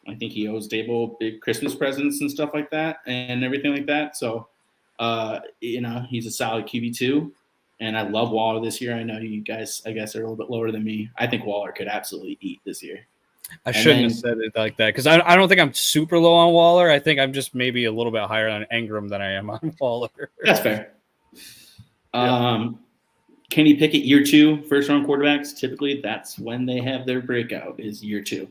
I think he owes Daboll big Christmas presents and stuff like that and everything like that. So, he's a solid QB2. And I love Waller this year. I know you guys, I guess, are a little bit lower than me. I think Waller could absolutely eat this year. I shouldn't have said it like that because I don't think I'm super low on Waller. I think I'm just maybe a little bit higher on Ingram than I am on Waller. That's fair. Kenny Pickett, year 2, first-round quarterbacks, typically that's when they have their breakout is year 2.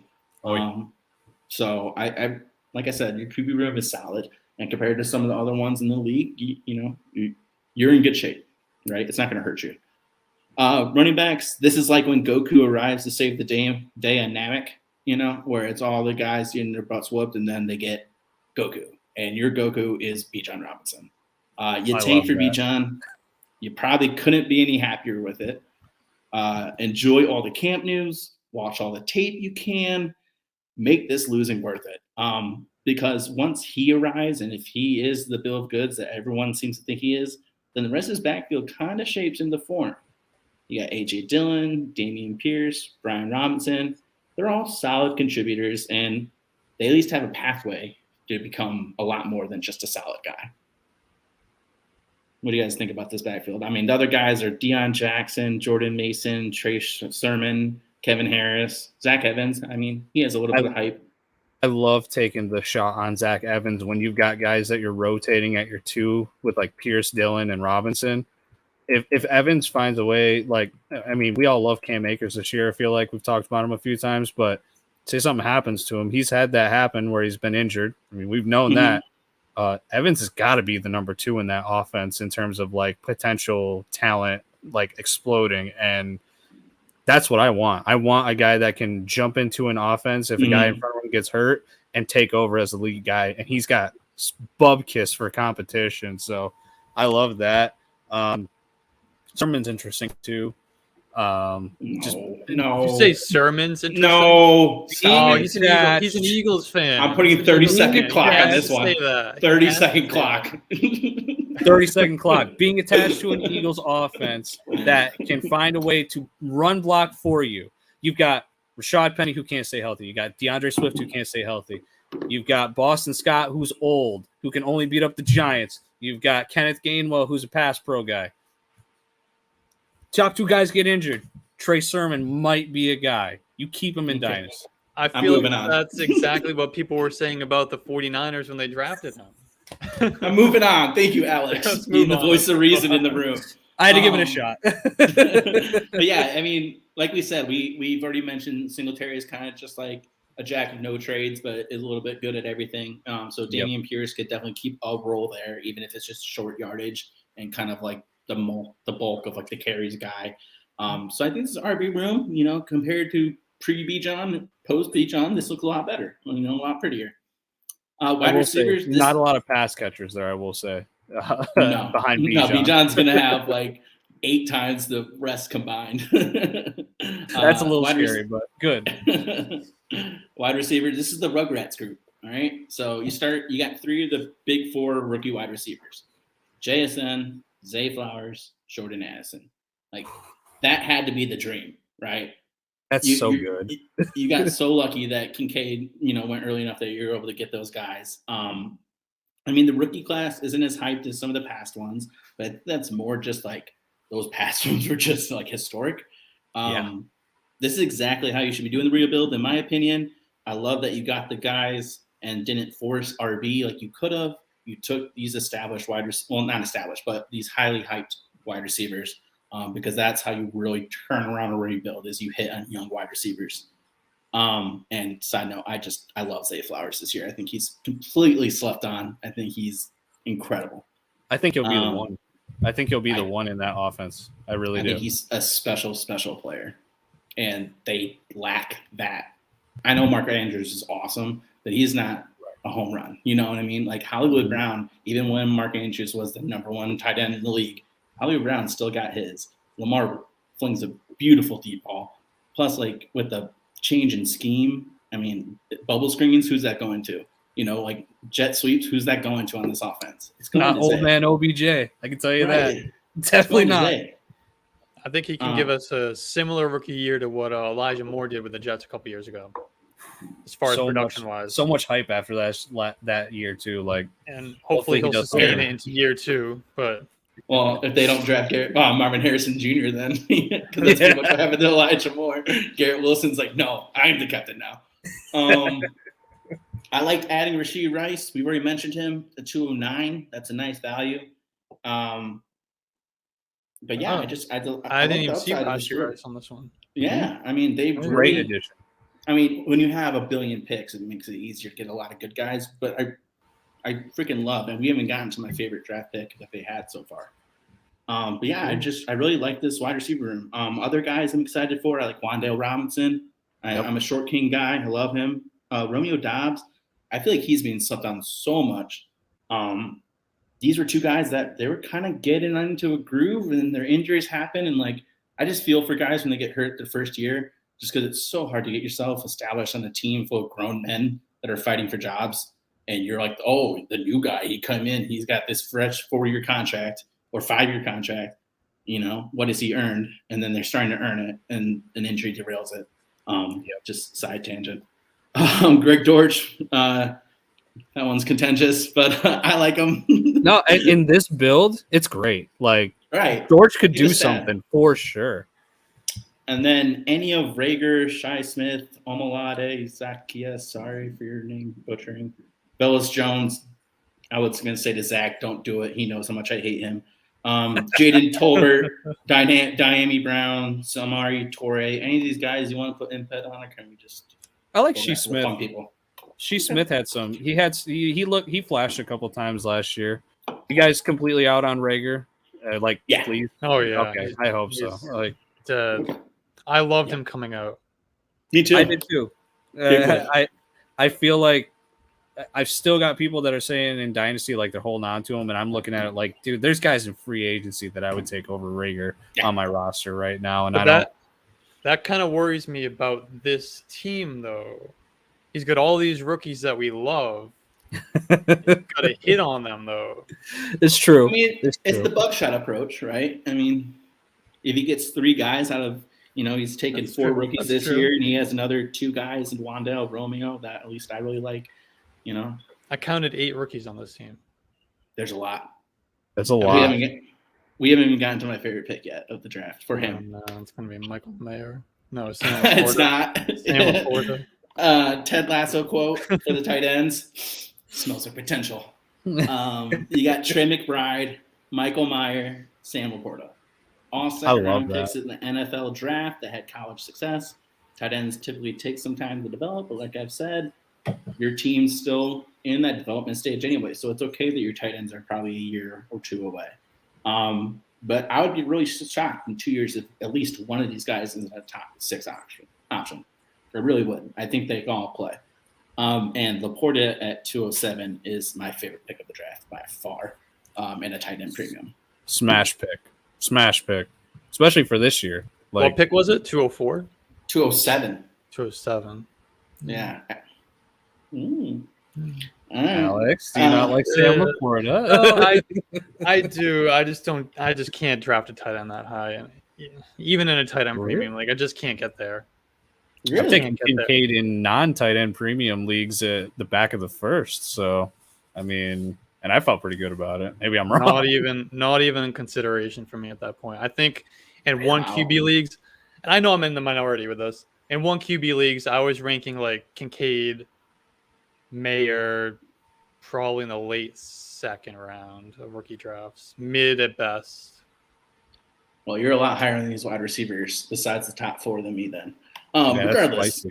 So I like I said, your QB room is solid, and compared to some of the other ones in the league, you're in good shape, right? It's not going to hurt you. Running backs, this is like when Goku arrives to save the day on Namek, where it's all the guys getting their butts whooped, and then they get Goku, and your Goku is Bijan Robinson. You tank for Bijan. You probably couldn't be any happier with it. Enjoy all the camp news. Watch all the tape you can. Make this losing worth it. Because once he arrives, and if he is the bill of goods that everyone seems to think he is, then the rest of his backfield kind of shapes into form. You got A.J. Dillon, Dameon Pierce, Brian Robinson. They're all solid contributors, and they at least have a pathway to become a lot more than just a solid guy. What do you guys think about this backfield? I mean, the other guys are Deion Jackson, Jordan Mason, Trey Sermon, Kevin Harris, Zach Evans. I mean, he has a little bit of hype. I love taking the shot on Zach Evans when you've got guys that you're rotating at your 2 with like Pierce, Dillon, and Robinson. If Evans finds a way, like, I mean, we all love Cam Akers this year. I feel like we've talked about him a few times, but say something happens to him. He's had that happen where he's been injured. I mean, we've known that. Evans has got to be the number 2 in that offense in terms of like potential talent, like exploding. And that's what I want. I want a guy that can jump into an offense if a guy in front of him gets hurt and take over as the lead guy. And he's got bub kiss for competition. So I love that. Sermon's interesting too. No. You say Sermon's interesting? No. Oh, he's an Eagles fan. I'm putting 30-second clock on this one. 30-second clock. 30-second clock. Being attached to an Eagles offense that can find a way to run block for you. You've got Rashad Penny, who can't stay healthy. You got DeAndre Swift, who can't stay healthy. You've got Boston Scott, who's old, who can only beat up the Giants. You've got Kenneth Gainwell, who's a pass pro guy. Top 2 guys get injured. Trey Sermon might be a guy. You keep him in Dynasty. I feel like that's exactly what people were saying about the 49ers when they drafted him. I'm moving on. Thank you, Alex. Being the voice of reason in the room. I had to give it a shot. But yeah, I mean, like we said, we've already mentioned Singletary is kind of just like a jack of no trades, but is a little bit good at everything. So Dameon Pierce could definitely keep a role there, even if it's just short yardage and kind of like the bulk of like the carries guy. So I think this is RB room, you know, compared to pre-Bijan, post-Bijan, this looks a lot better, you know, a lot prettier. Wide receivers. Not a lot of pass catchers there, I will say. No, behind Bijan. No, Bijan's going to have like 8 times the rest combined. That's a little scary, but good. Wide receivers. This is the Rugrats group. All right. So you got 3 of the big 4 rookie wide receivers: JSN, Zay Flowers, Jordan Addison. Like that had to be the dream, right? That's so good. You got so lucky that Kincaid, you know, went early enough that you're able to get those guys. I mean, the rookie class isn't as hyped as some of the past ones, but that's more just like those past ones were just like historic. This is exactly how you should be doing the rebuild, in my opinion. I love that you got the guys and didn't force RB like you could have. You took these established not established, but these highly hyped wide receivers, because that's how you really turn around a rebuild is you hit on young wide receivers. And side note, I love Zay Flowers this year. I think he's completely slept on. I think he's incredible. I think he'll be the one. I think he'll be the one in that offense. I really do. I think he's a special player, and they lack that. I know Mark Andrews is awesome, but he's not a home run. You know what I mean? Like Hollywood Brown, even when Mark Andrews was the number 1 tight end in the league, Hollywood Brown still got his. Lamar flings a beautiful deep ball. Plus, like with the change in scheme, I mean, bubble screens, who's that going to? You know, like jet sweeps, who's that going to on this offense? It's not old man OBJ. I can tell you that. Definitely not. I think he can give us a similar rookie year to what Elijah Moore did with the Jets a couple years ago, as far as production-wise. So much hype after that year too. Like, and hopefully he'll sustain it into year 2. But if they don't draft Marvin Harrison Jr., then because that's pretty much what happened to Elijah Moore. Garrett Wilson's like, no, I'm the captain now. I liked adding Rashee Rice. We've already mentioned him, the 209. That's a nice value. But yeah, I didn't even see Rashee Rice on this one. Yeah, I mean they've great addition. I mean, when you have a billion picks, it makes it easier to get a lot of good guys. But I freaking love, and we haven't gotten to my favorite draft pick that they had so far. But yeah, I really like this wide receiver room. Other guys I'm excited for, I like Wan'Dale Robinson. I'm a short king guy. I love him. Romeo Doubs, I feel like he's being slept on so much. These were 2 guys that they were kind of getting into a groove, and their injuries happen. And like, I just feel for guys when they get hurt the first year, just because it's so hard to get yourself established on a team full of grown men that are fighting for jobs. And you're like, oh, the new guy, he come in, he's got this fresh 4-year contract or 5-year contract. You know, what has he earned? And then they're starting to earn it, and an injury derails it. Just side tangent. Greg Dortch, that one's contentious, but I like him. No, in this build, it's great. Like, right, Dortch could do something for sure. And then any of Rager, Shai Smith, Omalade, Zacchaeus, sorry for your name butchering, Bellis Jones. I was going to say to Zach, don't do it. He knows how much I hate him. Jaden Tolbert, Diami Brown, Samari Torre. Any of these guys you want to put input on, or can we just? I like Shea Smith. People. Shea Smith had some. He flashed a couple times last year. You guys completely out on Rager? Please. Oh yeah. Okay, I hope so. I loved him coming out. Me too. I did too. I feel like I've still got people that are saying in Dynasty like they're holding on to him, and I'm looking at it like, dude, there's guys in free agency that I would take over Rager on my roster right now, and that kind of worries me about this team though. He's got all these rookies that we love. Got to hit on them though. It's true. I mean, it's the buckshot approach, right? I mean, if he gets 3 guys out of, he's taken 4 rookies this year, and he has another 2 guys in Wandale, Romeo, that at least I really like. I counted 8 rookies on this team. There's a lot. That's a lot. We haven't even gotten to my favorite pick yet of the draft for him. No, it's going to be Michael Mayer. No, it's not. Sam Laporta. Ted Lasso quote for the tight ends. Smells like potential. You got Trey McBride, Michael Mayer, Sam Laporta. All second-round picks in the NFL draft that had college success. Tight ends typically take some time to develop, but like I've said, your team's still in that development stage anyway, so it's okay that your tight ends are probably a year or 2 away. But I would be really shocked in 2 years if at least one of these guys is a top 6 option. I really would. I think they can all play. And Laporta at 207 is my favorite pick of the draft by far, in a tight end premium. Smash pick, especially for this year. What pick was it? 204? 207. 207. Yeah. Alex, do you not like Sam Laporta? No, I do. I just can't draft a tight end that high, and even in a tight end premium, I just can't get there. Really? I'm taking Kincaid in non-tight end premium leagues at the back of the first. So, I mean, and I felt pretty good about it. Maybe I'm wrong. Not even in consideration for me at that point. I think in one QB leagues, and I know I'm in the minority with this. In one QB leagues, I was ranking like Kincaid, Mayer, probably in the late 2nd round of rookie drafts, mid at best. Well, you're a lot higher than these wide receivers besides the top 4 than me then. Regardless,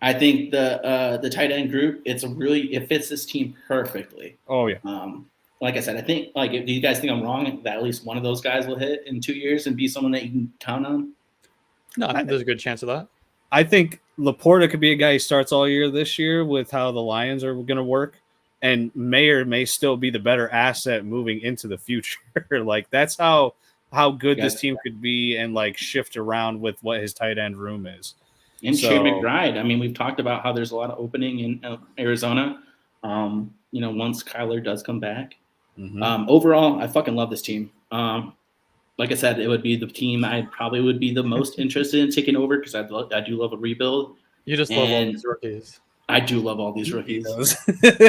I think the tight end group, it fits this team perfectly. Oh yeah. Like I said, I think if you guys think I'm wrong, that at least one of those guys will hit in 2 years and be someone that you can count on. No, I think there's a good chance of that. I think Laporta could be a guy who starts all year this year with how the Lions are going to work, and Mayer may still be the better asset moving into the future. That's how good this team could be, and shift around with what his tight end room is. And Trey McBride. I mean, we've talked about how there's a lot of opening in Arizona. Once Kyler does come back. Mm-hmm. Overall, I fucking love this team. Like I said, it would be the team I probably would be the most interested in taking over because I do love a rebuild. You just love all these rookies. I do love all these rookies.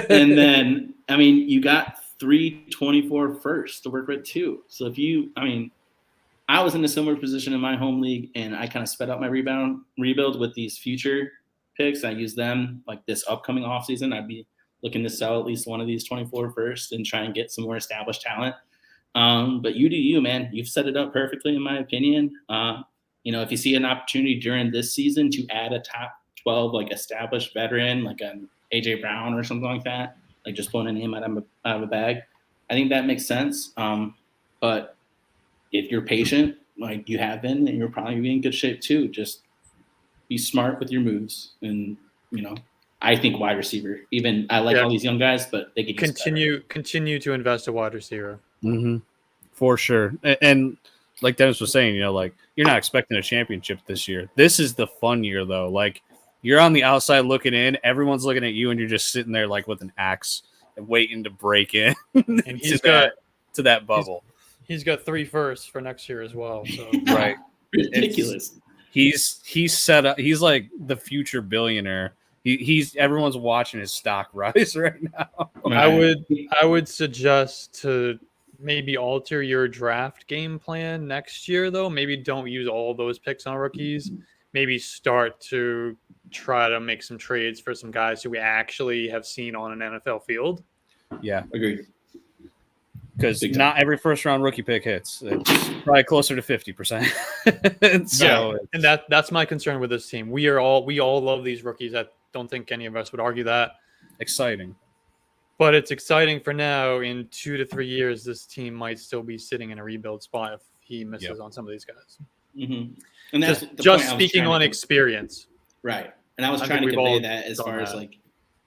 And then, I mean, you got 324 first to work with too. So I was in a similar position in my home league, and I kind of sped up my rebuild with these future picks. I use them this upcoming offseason. I'd be looking to sell at least one of these 24 first and try and get some more established talent. But you do you, man. You've set it up perfectly, in my opinion. If you see an opportunity during this season to add a top 12 established veteran, like an AJ Brown or something like that, just pulling a name out of a bag, I think that makes sense. But if you're patient, like you have been, then you're probably be in good shape too. Just be smart with your moves, and I think wide receiver. Even I like all these young guys, but they could continue to invest in wide receiver. Mm-hmm. For sure. And like Dennis was saying, you're not expecting a championship this year. This is the fun year, though. You're on the outside looking in. Everyone's looking at you, and you're just sitting there with an axe and waiting to break in and to that bubble. He's got 3 firsts for next year as well. So. Right. Ridiculous. He's set up. He's like the future billionaire. Everyone's watching his stock rise right now. I would suggest to maybe alter your draft game plan next year, though. Maybe don't use all those picks on rookies. Maybe start to try to make some trades for some guys who we actually have seen on an NFL field. Yeah. Agreed. Because not every first-round rookie pick hits. It's probably closer to 50%. So and that's my concern with this team. We all love these rookies. I don't think any of us would argue that. Exciting. But it's exciting for now. In 2 to 3 years, this team might still be sitting in a rebuild spot if he misses on some of these guys. Mm-hmm. And that's just speaking on experience. Right. And I was trying to convey that as far as like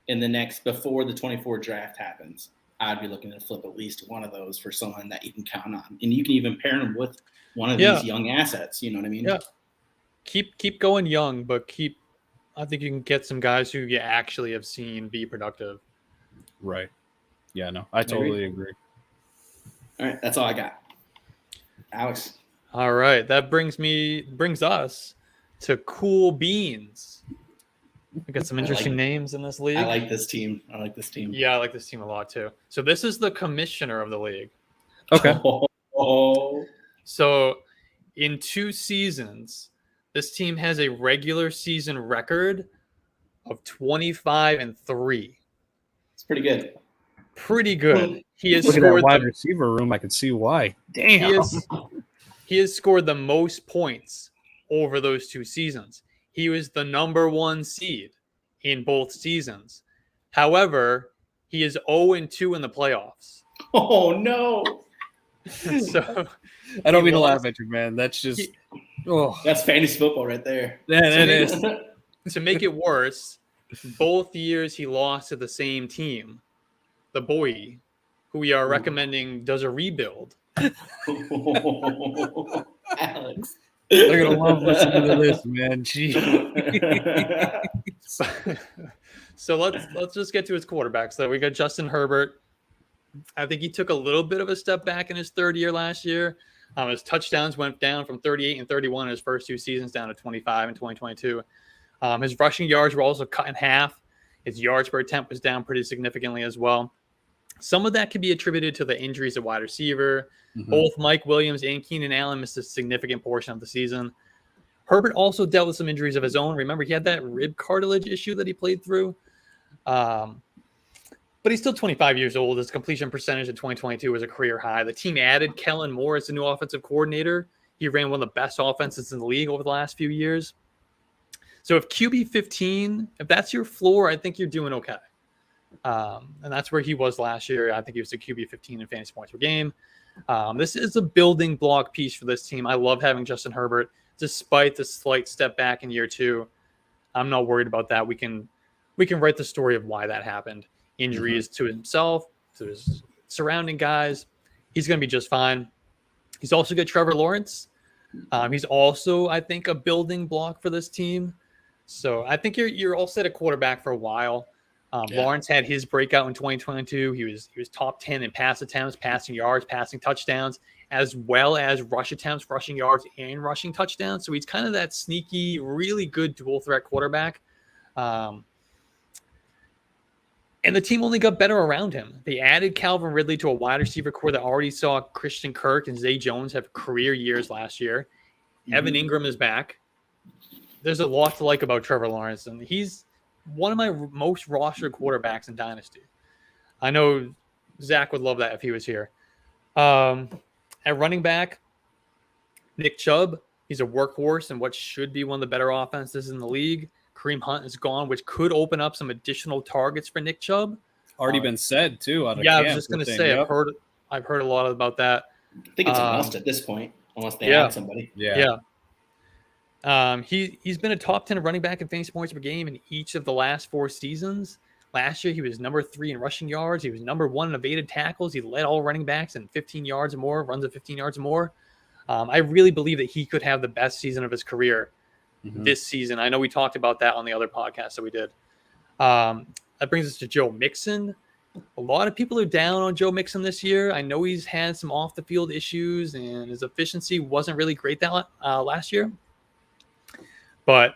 in the next, before the 24 draft happens, I'd be looking to flip at least one of those for someone that you can count on. And you can even pair them with one of these young assets. You know what I mean? Yeah. Keep going young, but I think you can get some guys who you actually have seen be productive. Right. Yeah, no, I totally agree. All right. That's all I got. Alex. All right. That brings us to Cool Beans. We got some interesting names in this league. I like this team. Yeah, I like this team a lot too. So this is the commissioner of the league. Okay. So in 2 seasons, this team has a regular season record of 25-3. It's pretty good. Pretty good. He has Look at that scored wide receiver room. I can see why. Damn. He has scored the most points over those 2 seasons. He was the number 1 seed in both seasons. However, he is 0-2 in the playoffs. Oh, no. So I don't mean to laugh at you, man. That's just that's fantasy football right there. Yeah, it is. To make it worse, both years he lost to the same team, the boy, who we are recommending does a rebuild. Alex. They're gonna love listening to this, man. Gee. So let's just get to his quarterbacks. So we got Justin Herbert. I think he took a little bit of a step back in his 3rd year last year. His touchdowns went down from 38 and 31 in his first 2 seasons down to 25 in 2022. His rushing yards were also cut in half. His yards per attempt was down pretty significantly as well. Some of that can be attributed to the injuries at wide receiver. Mm-hmm. Both Mike Williams and Keenan Allen missed a significant portion of the season. Herbert also dealt with some injuries of his own. Remember, he had that rib cartilage issue that he played through. But he's still 25 years old. His completion percentage in 2022 was a career high. The team added Kellen Moore as the new offensive coordinator. He ran one of the best offenses in the league over the last few years. So if QB 15, if that's your floor, I think you're doing okay. And that's where he was last year. I think he was a QB 15 in fantasy points per game. This is a building block piece for this team. I love having Justin Herbert, despite the slight step back in year 2. I'm not worried about that. We can write the story of why that happened. Injuries to himself, to his surrounding guys. He's going to be just fine. He's also got Trevor Lawrence. He's also, I think, a building block for this team. So I think you're all set at quarterback for a while. Lawrence had his breakout in 2022. He was top 10 in pass attempts, passing yards, passing touchdowns, as well as rush attempts, rushing yards, and rushing touchdowns. So he's kind of that sneaky, really good dual threat quarterback. And the team only got better around him. They added Calvin Ridley to a wide receiver core that already saw Christian Kirk and Zay Jones have career years last year. Mm-hmm. Evan Ingram is back. There's a lot to like about Trevor Lawrence, and he's one of my most rostered quarterbacks in Dynasty. I know Zach would love that if he was here. At running back, Nick Chubb. He's a workhorse and what should be one of the better offenses in the league. Kareem Hunt is gone, which could open up some additional targets for Nick Chubb. Already been said too. I was just going to say, I've heard a lot about that. I think it's a must at this point, unless they add somebody. Yeah. He's been a top 10 running back in fantasy points per game in each of the last 4 seasons. Last year, he was number 3 in rushing yards. He was number 1 in evaded tackles. He led all running backs in 15 yards or more, runs of 15 yards or more. I really believe that he could have the best season of his career this season. I know we talked about that on the other podcast that we did. That brings us to Joe Mixon. A lot of people are down on Joe Mixon this year. I know he's had some off-the-field issues, and his efficiency wasn't really great that last year. But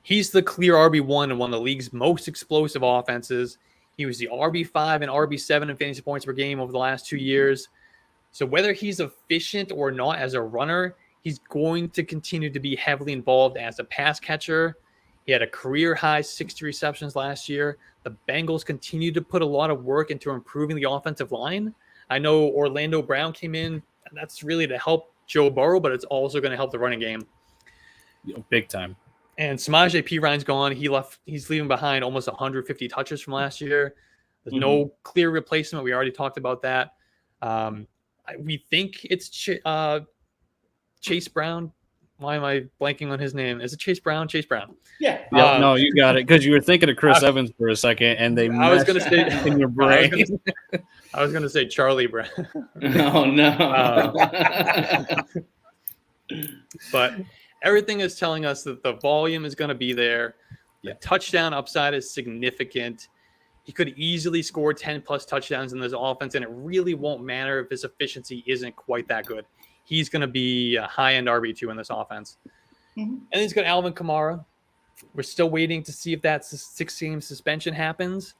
he's the clear RB1 in one of the league's most explosive offenses. He was the RB5 and RB7 in fantasy points per game over the last 2 years. So whether he's efficient or not as a runner, he's going to continue to be heavily involved as a pass catcher. He had a career high 60 receptions last year. The Bengals continue to put a lot of work into improving the offensive line. I know Orlando Brown came in, and that's really to help Joe Burrow, but it's also going to help the running game. Big time. And Samaje Perine's gone. He's leaving behind almost 150 touches from last year. There's no clear replacement. We already talked about that. We think it's Chase Brown. Why am I blanking on his name? Is it Chase Brown? Chase Brown. Yeah. No, you got it, because you were thinking of Chris Evans for a second, and I was going to say in your brain. I was going to say Charlie Brown. Oh no. But everything is telling us that the volume is going to be there. The touchdown upside is significant. He could easily score 10 plus touchdowns in this offense, and it really won't matter if his efficiency isn't quite that good. He's going to be a high-end RB2 in this offense. And then he's got Alvin Kamara. We're still waiting to see if that 6-game suspension happens.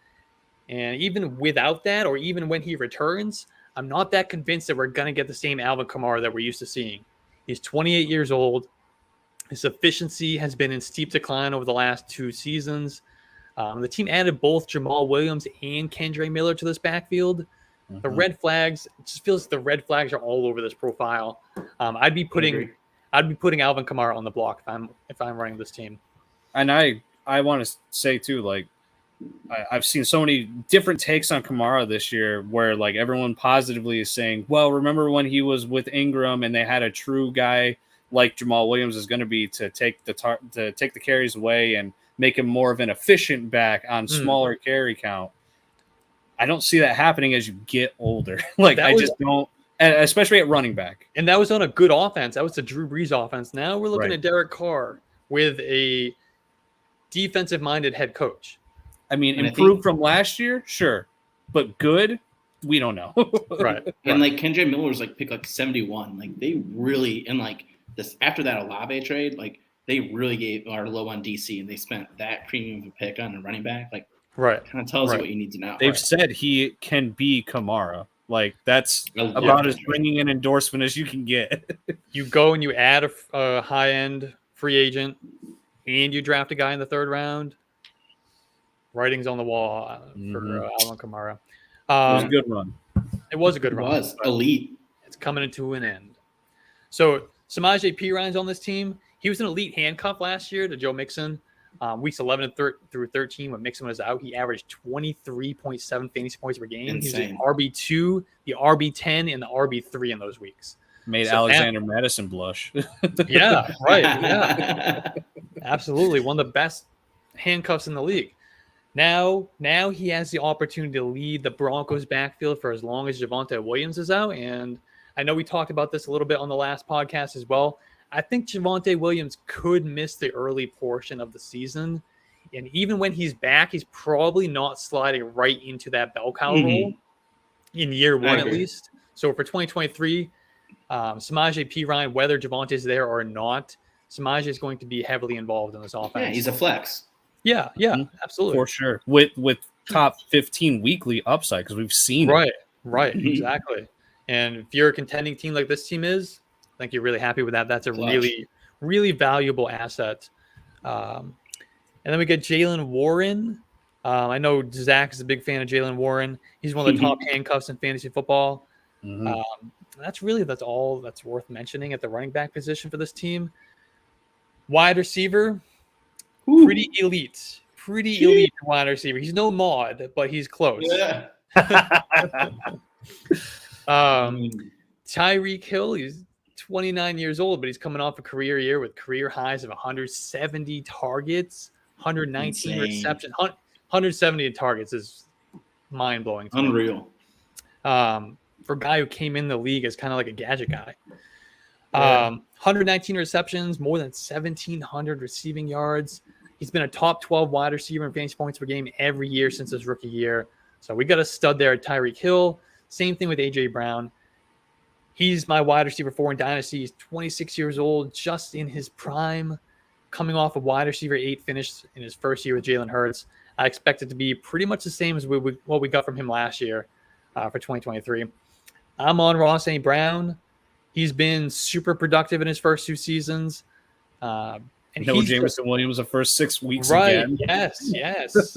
And even without that, or even when he returns, I'm not that convinced that we're going to get the same Alvin Kamara that we're used to seeing. He's 28 years old. His efficiency has been in steep decline over the last 2 seasons. The team added both Jamal Williams and Kendre Miller to this backfield. The red flags, it just feels like the red flags are all over this profile. I'd be putting Alvin Kamara on the block if I'm running this team. And I want to say too, like, I've seen so many different takes on Kamara this year where like everyone positively is saying, well, remember when he was with Ingram and they had a true guy like Jamal Williams is going to be to take the carries away and make him more of an efficient back on smaller carry count. I don't see that happening as you get older. Just don't, especially at running back. And that was on a good offense. That was the Drew Brees offense. Now we're looking at Derek Carr with a defensive-minded head coach. I mean, improved from last year, sure, but good, we don't know. Right. And like Kendre Miller was like pick like 71. Like they really, and like this after that Olave trade, like they really are low on DC, and they spent that premium of a pick on a running back. Like, right, kind of tells you what you need to know. They've said he can be Kamara. Like that's about as bringing an endorsement as you can get. You go and you add a high-end free agent, and you draft a guy in the 3rd round. Writing's on the wall for Alvin Kamara. It was a good run. It was a good run. It was elite. It's coming into an end. So Samaje Perine's on this team. He was an elite handcuff last year to Joe Mixon. Weeks 11 through 13, when Mixon was out, he averaged 23.7 fantasy points per game. Insane. He was the RB2, the RB10, and the RB3 in those weeks. Made Alexander Madison blush. Yeah, right. Yeah, absolutely. One of the best handcuffs in the league. Now he has the opportunity to lead the Broncos backfield for as long as Javonte Williams is out. And I know we talked about this a little bit on the last podcast as well. I think Javonte Williams could miss the early portion of the season. And even when he's back, he's probably not sliding right into that bell cow role in year 1 at least. So for 2023, Samaje Perine, whether Javonte's there or not, Samaje is going to be heavily involved in this offense. Yeah, he's a flex. Yeah, absolutely. For sure. With top 15 weekly upside, because we've seen it. Right, exactly. And if you're a contending team like this team is, I think you're really happy with that. That's a really, really valuable asset. And then we get Jaylen Warren. I know Zach is a big fan of Jaylen Warren. He's one of the top handcuffs in fantasy football. That's all that's worth mentioning at the running back position for this team. Wide receiver, pretty elite. Elite wide receiver. He's no mod, but he's close. Yeah. Tyreek Hill, he's 29 years old, but he's coming off a career year with career highs of 170 targets, 119 receptions. 170 targets is mind-blowing. Unreal. For a guy who came in the league as kind of like a gadget guy. 119 receptions, more than 1,700 receiving yards. He's been a top 12 wide receiver in fantasy points per game every year since his rookie year. So we got a stud there at Tyreek Hill. Same thing with A.J. Brown. He's my wide receiver 4 in Dynasty. He's 26 years old, just in his prime, coming off a wide receiver 8 finish in his first year with Jalen Hurts. I expect it to be pretty much the same as what we got from him last year for 2023. Amon-Ra St. Brown, he's been super productive in his first 2 seasons. And no Jameson Williams the first 6 weeks right, again. Yes.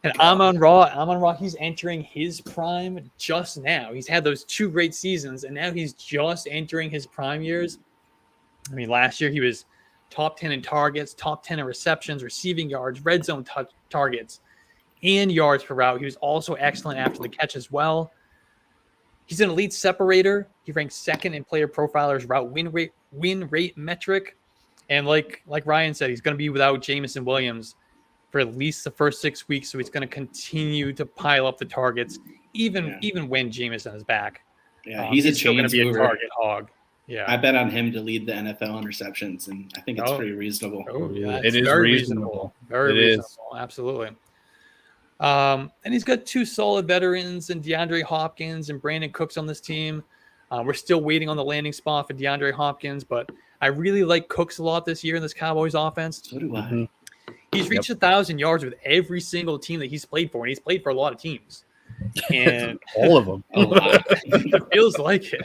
And Amon-Ra, he's entering his prime just now. He's had those 2 great seasons, and now he's just entering his prime years. I mean, last year he was top 10 in targets, top 10 in receptions, receiving yards, red zone targets, and yards per route. He was also excellent after the catch as well. He's an elite separator. He ranks 2nd in Player Profiler's route win rate metric. And like Ryan said, he's going to be without Jameson Williams for at least the first 6 weeks. So he's going to continue to pile up the targets, even when Jameson is back. Yeah, he's still going to be a target hog. Yeah, I bet on him to lead the NFL in receptions, and I think it's pretty reasonable. Oh, yeah, it is very reasonable. Very reasonable. Absolutely. And he's got 2 solid veterans in DeAndre Hopkins and Brandon Cooks on this team. We're still waiting on the landing spot for DeAndre Hopkins, but I really like Cooks a lot this year in this Cowboys offense. So do I. He's reached 1,000 yards with every single team that he's played for, and he's played for a lot of teams. And all of them. It feels like it.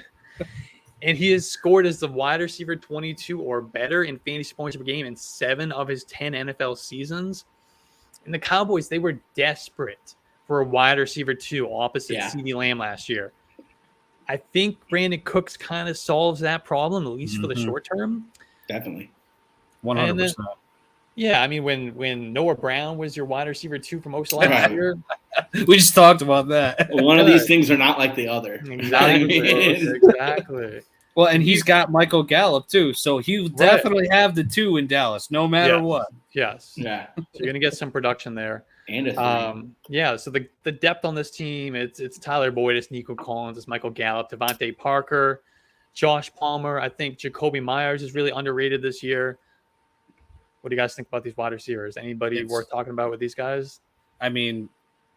And he has scored as the wide receiver 22 or better in fantasy points per game in 7 of his 10 NFL seasons. And the Cowboys, they were desperate for a wide receiver 2 opposite CeeDee Lamb last year. I think Brandon Cooks kind of solves that problem, at least for the short term. Definitely. 100%. Yeah, I mean, when Noah Brown was your wide receiver 2 for most of last year. We just talked about that. One of these things are not like the other. Exactly. Well, and he's got Michael Gallup, too, so he'll definitely have the 2 in Dallas, no matter what. Yes. Yeah. So you're going to get some production there. And a 3. So the depth on this team, it's Tyler Boyd, it's Nico Collins, it's Michael Gallup, Devontae Parker, Josh Palmer. I think Jacoby Myers is really underrated this year. What do you guys think about these wide receivers? Anybody worth talking about with these guys? I mean,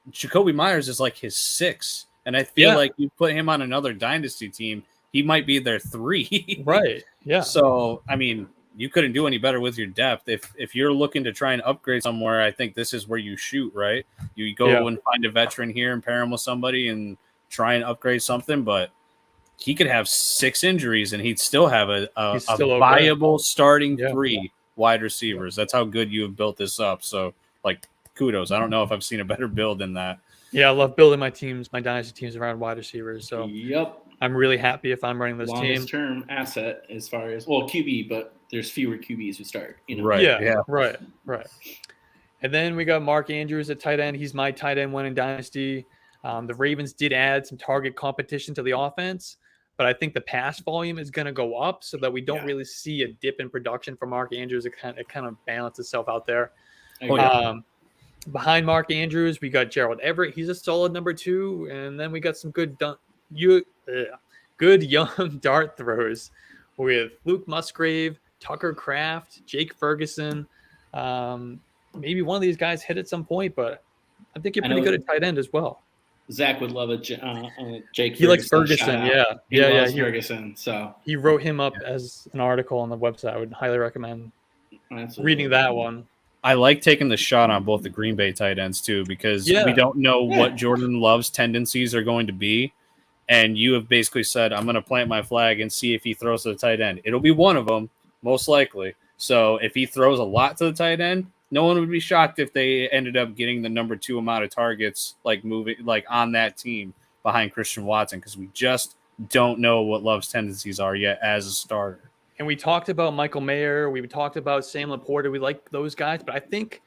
Jacoby Myers is like his 6, and I feel like you put him on another Dynasty team, he might be their 3. Right, yeah. So, I mean, you couldn't do any better with your depth. If you're looking to try and upgrade somewhere, I think this is where you shoot, right? You go and find a veteran here and pair him with somebody and try and upgrade something, but he could have 6 injuries and he'd still have a viable starting 3 wide receivers. That's how good you have built this up. So, like, kudos. I don't know if I've seen a better build than that. Yeah, I love building my Dynasty teams around wide receivers. So I'm really happy if I'm running this team. Longest term asset as far as QB, but there's fewer QBs who start. Right. And then we got Mark Andrews at tight end. He's my tight end 1 in Dynasty. The Ravens did add some target competition to the offense, but I think the pass volume is going to go up so that we don't really see a dip in production for Mark Andrews. It kind of balances itself out there. Behind Mark Andrews, we got Gerald Everett. He's a solid number 2, and then we got some good young dart throws with Luke Musgrave, Tucker Kraft, Jake Ferguson. Maybe one of these guys hit at some point, but I think you're pretty good at tight end as well. Zach would love a Jake Ferguson. He likes Ferguson, He loves Ferguson, so he wrote him up as an article on the website. I would highly recommend reading that one. I like taking the shot on both the Green Bay tight ends, too, because we don't know what Jordan Love's tendencies are going to be. And you have basically said, I'm going to plant my flag and see if he throws to the tight end. It'll be one of them, most likely. So if he throws a lot to the tight end, no one would be shocked if they ended up getting the number 2 amount of targets, on that team behind Christian Watson, because we just don't know what Love's tendencies are yet as a starter. And we talked about Michael Mayer. We talked about Sam Laporta. We like those guys. But I think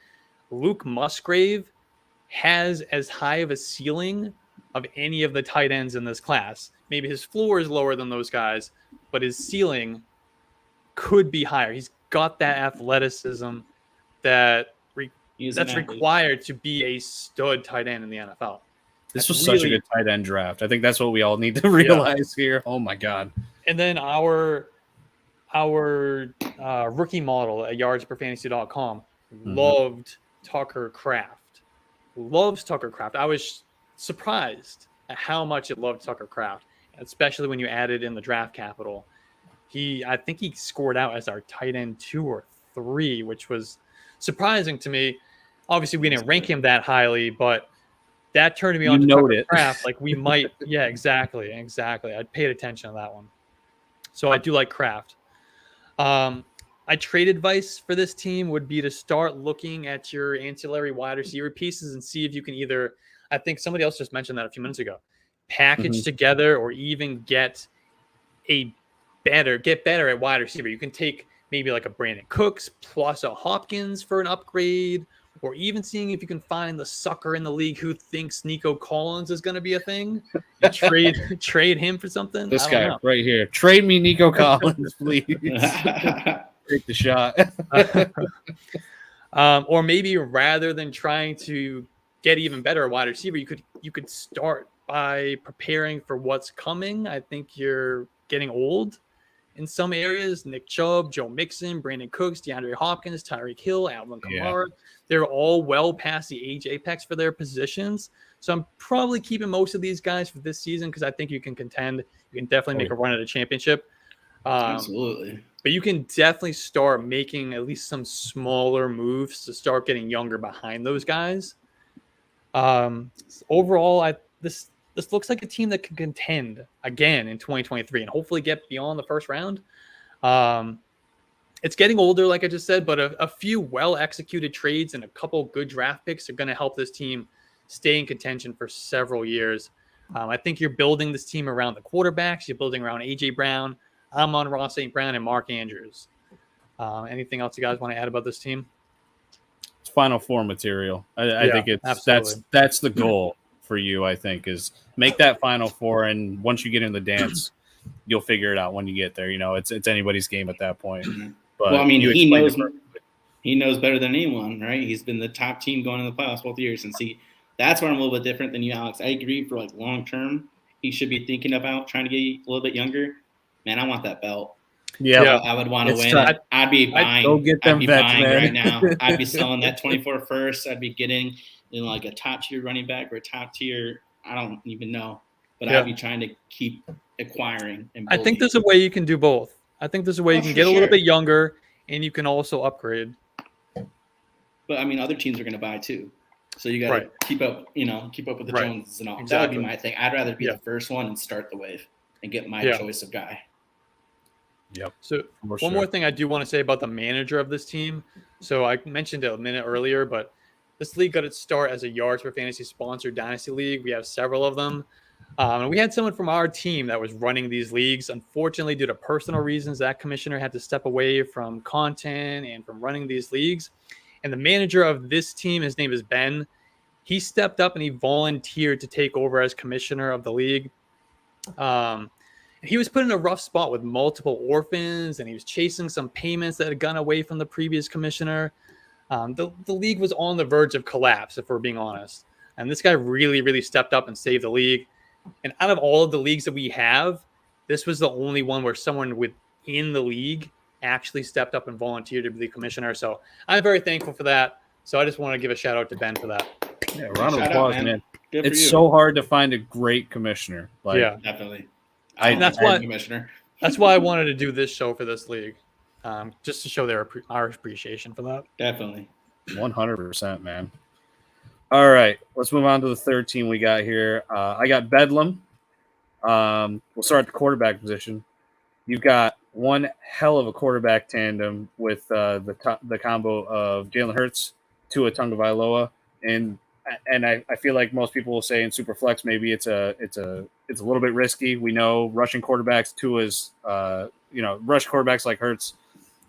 Luke Musgrave has as high of a ceiling of any of the tight ends in this class. Maybe his floor is lower than those guys, but his ceiling could be higher. He's got that athleticism that's required to be a stud tight end in the NFL. This was such a good tight end draft. I think that's what we all need to realize here. Oh, my God. And then our rookie model at yardsperfantasy.com loved Tucker Kraft. Loves Tucker Kraft. I was surprised at how much it loved Tucker Kraft, especially when you added in the draft capital. I think he scored out as our tight end 2 or 3, which was surprising to me. Obviously, we didn't rank him that highly, but that turned me You on to note Tucker it. Kraft. Like we might, yeah, exactly. I paid attention to that one. So I do like Kraft. My trade advice for this team would be to start looking at your ancillary wide receiver pieces and see if you can either, I think somebody else just mentioned that a few minutes ago, package together or even get better at wide receiver. You can take maybe like a Brandon Cooks plus a Hopkins for an upgrade, or even seeing if you can find the sucker in the league who thinks Nico Collins is going to be a thing. You trade him for something. This I don't guy know. right here. Trade me Nico Collins, please. Take the shot. Or maybe rather than trying to get even better at wide receiver, you could start by preparing for what's coming. I think you're getting old in some areas. Nick Chubb, Joe Mixon, Brandon Cooks, DeAndre Hopkins, Tyreek Hill, Alvin Kamara. They're all well past the age apex for their positions. So I'm probably keeping most of these guys for this season because I think you can contend. You can definitely make a run at a championship. Absolutely. But you can definitely start making at least some smaller moves to start getting younger behind those guys. Overall, this looks like a team that can contend again in 2023 and hopefully get beyond the first round. It's getting older, like I just said, but a few well-executed trades and a couple good draft picks are going to help this team stay in contention for several years. I think you're building this team around the quarterbacks. You're building around A.J. Brown, Amon-Ra St. Brown, and Mark Andrews. Anything else you guys want to add about this team? It's Final Four material. I think that's the goal for you, I think, is make that Final Four, and once you get in the dance, you'll figure it out when you get there. You know, it's anybody's game at that point. But well, I mean, he knows better than anyone, right? He's been the top team going in the playoffs both years, and that's where I'm a little bit different than you, Alex. I agree for like long term, he should be thinking about trying to get a little bit younger. Man, I want that belt. Yeah, I would want to win. Time. I'd be buying. Go get them vets, man. Right now. I'd be selling that 24 first. I'd be getting like a top tier running back or a top tier. I don't even know, but I'd be trying to keep acquiring. And I think there's a way you can do both. I think there's a way you can get a little bit younger and you can also upgrade. But I mean, other teams are going to buy too, so you got to keep up. Keep up with the Joneses and all. Exactly. That would be my thing. I'd rather be the first one and start the wave and get my choice of guy. Yep. So one more thing I do want to say about the manager of this team. So I mentioned it a minute earlier, but this league got its start as a Yards for Fantasy sponsored Dynasty league. We have several of them. And we had someone from our team that was running these leagues. Unfortunately, due to personal reasons, that commissioner had to step away from content and from running these leagues. And the manager of this team, his name is Ben. He stepped up and he volunteered to take over as commissioner of the league. He was put in a rough spot with multiple orphans, and he was chasing some payments that had gone away from the previous commissioner. The league was on the verge of collapse, if we're being honest. And this guy really, really stepped up and saved the league. And out of all of the leagues that we have, this was the only one where someone within the league actually stepped up and volunteered to be the commissioner. So I'm very thankful for that. So I just want to give a shout out to Ben for that. Yeah, round of applause, man. It's so hard to find a great commissioner. Definitely. That's why I wanted to do this show for this league, just to show our appreciation for that. Definitely. 100%, man. All right, let's move on to the third team we got here. I got Bedlam. We'll start at the quarterback position. You've got one hell of a quarterback tandem with the combo of Jalen Hurts, Tua Tagovailoa, and I feel like most people will say in Superflex maybe it's a little bit risky. We know rushing quarterbacks, Tua's rush quarterbacks like Hurts,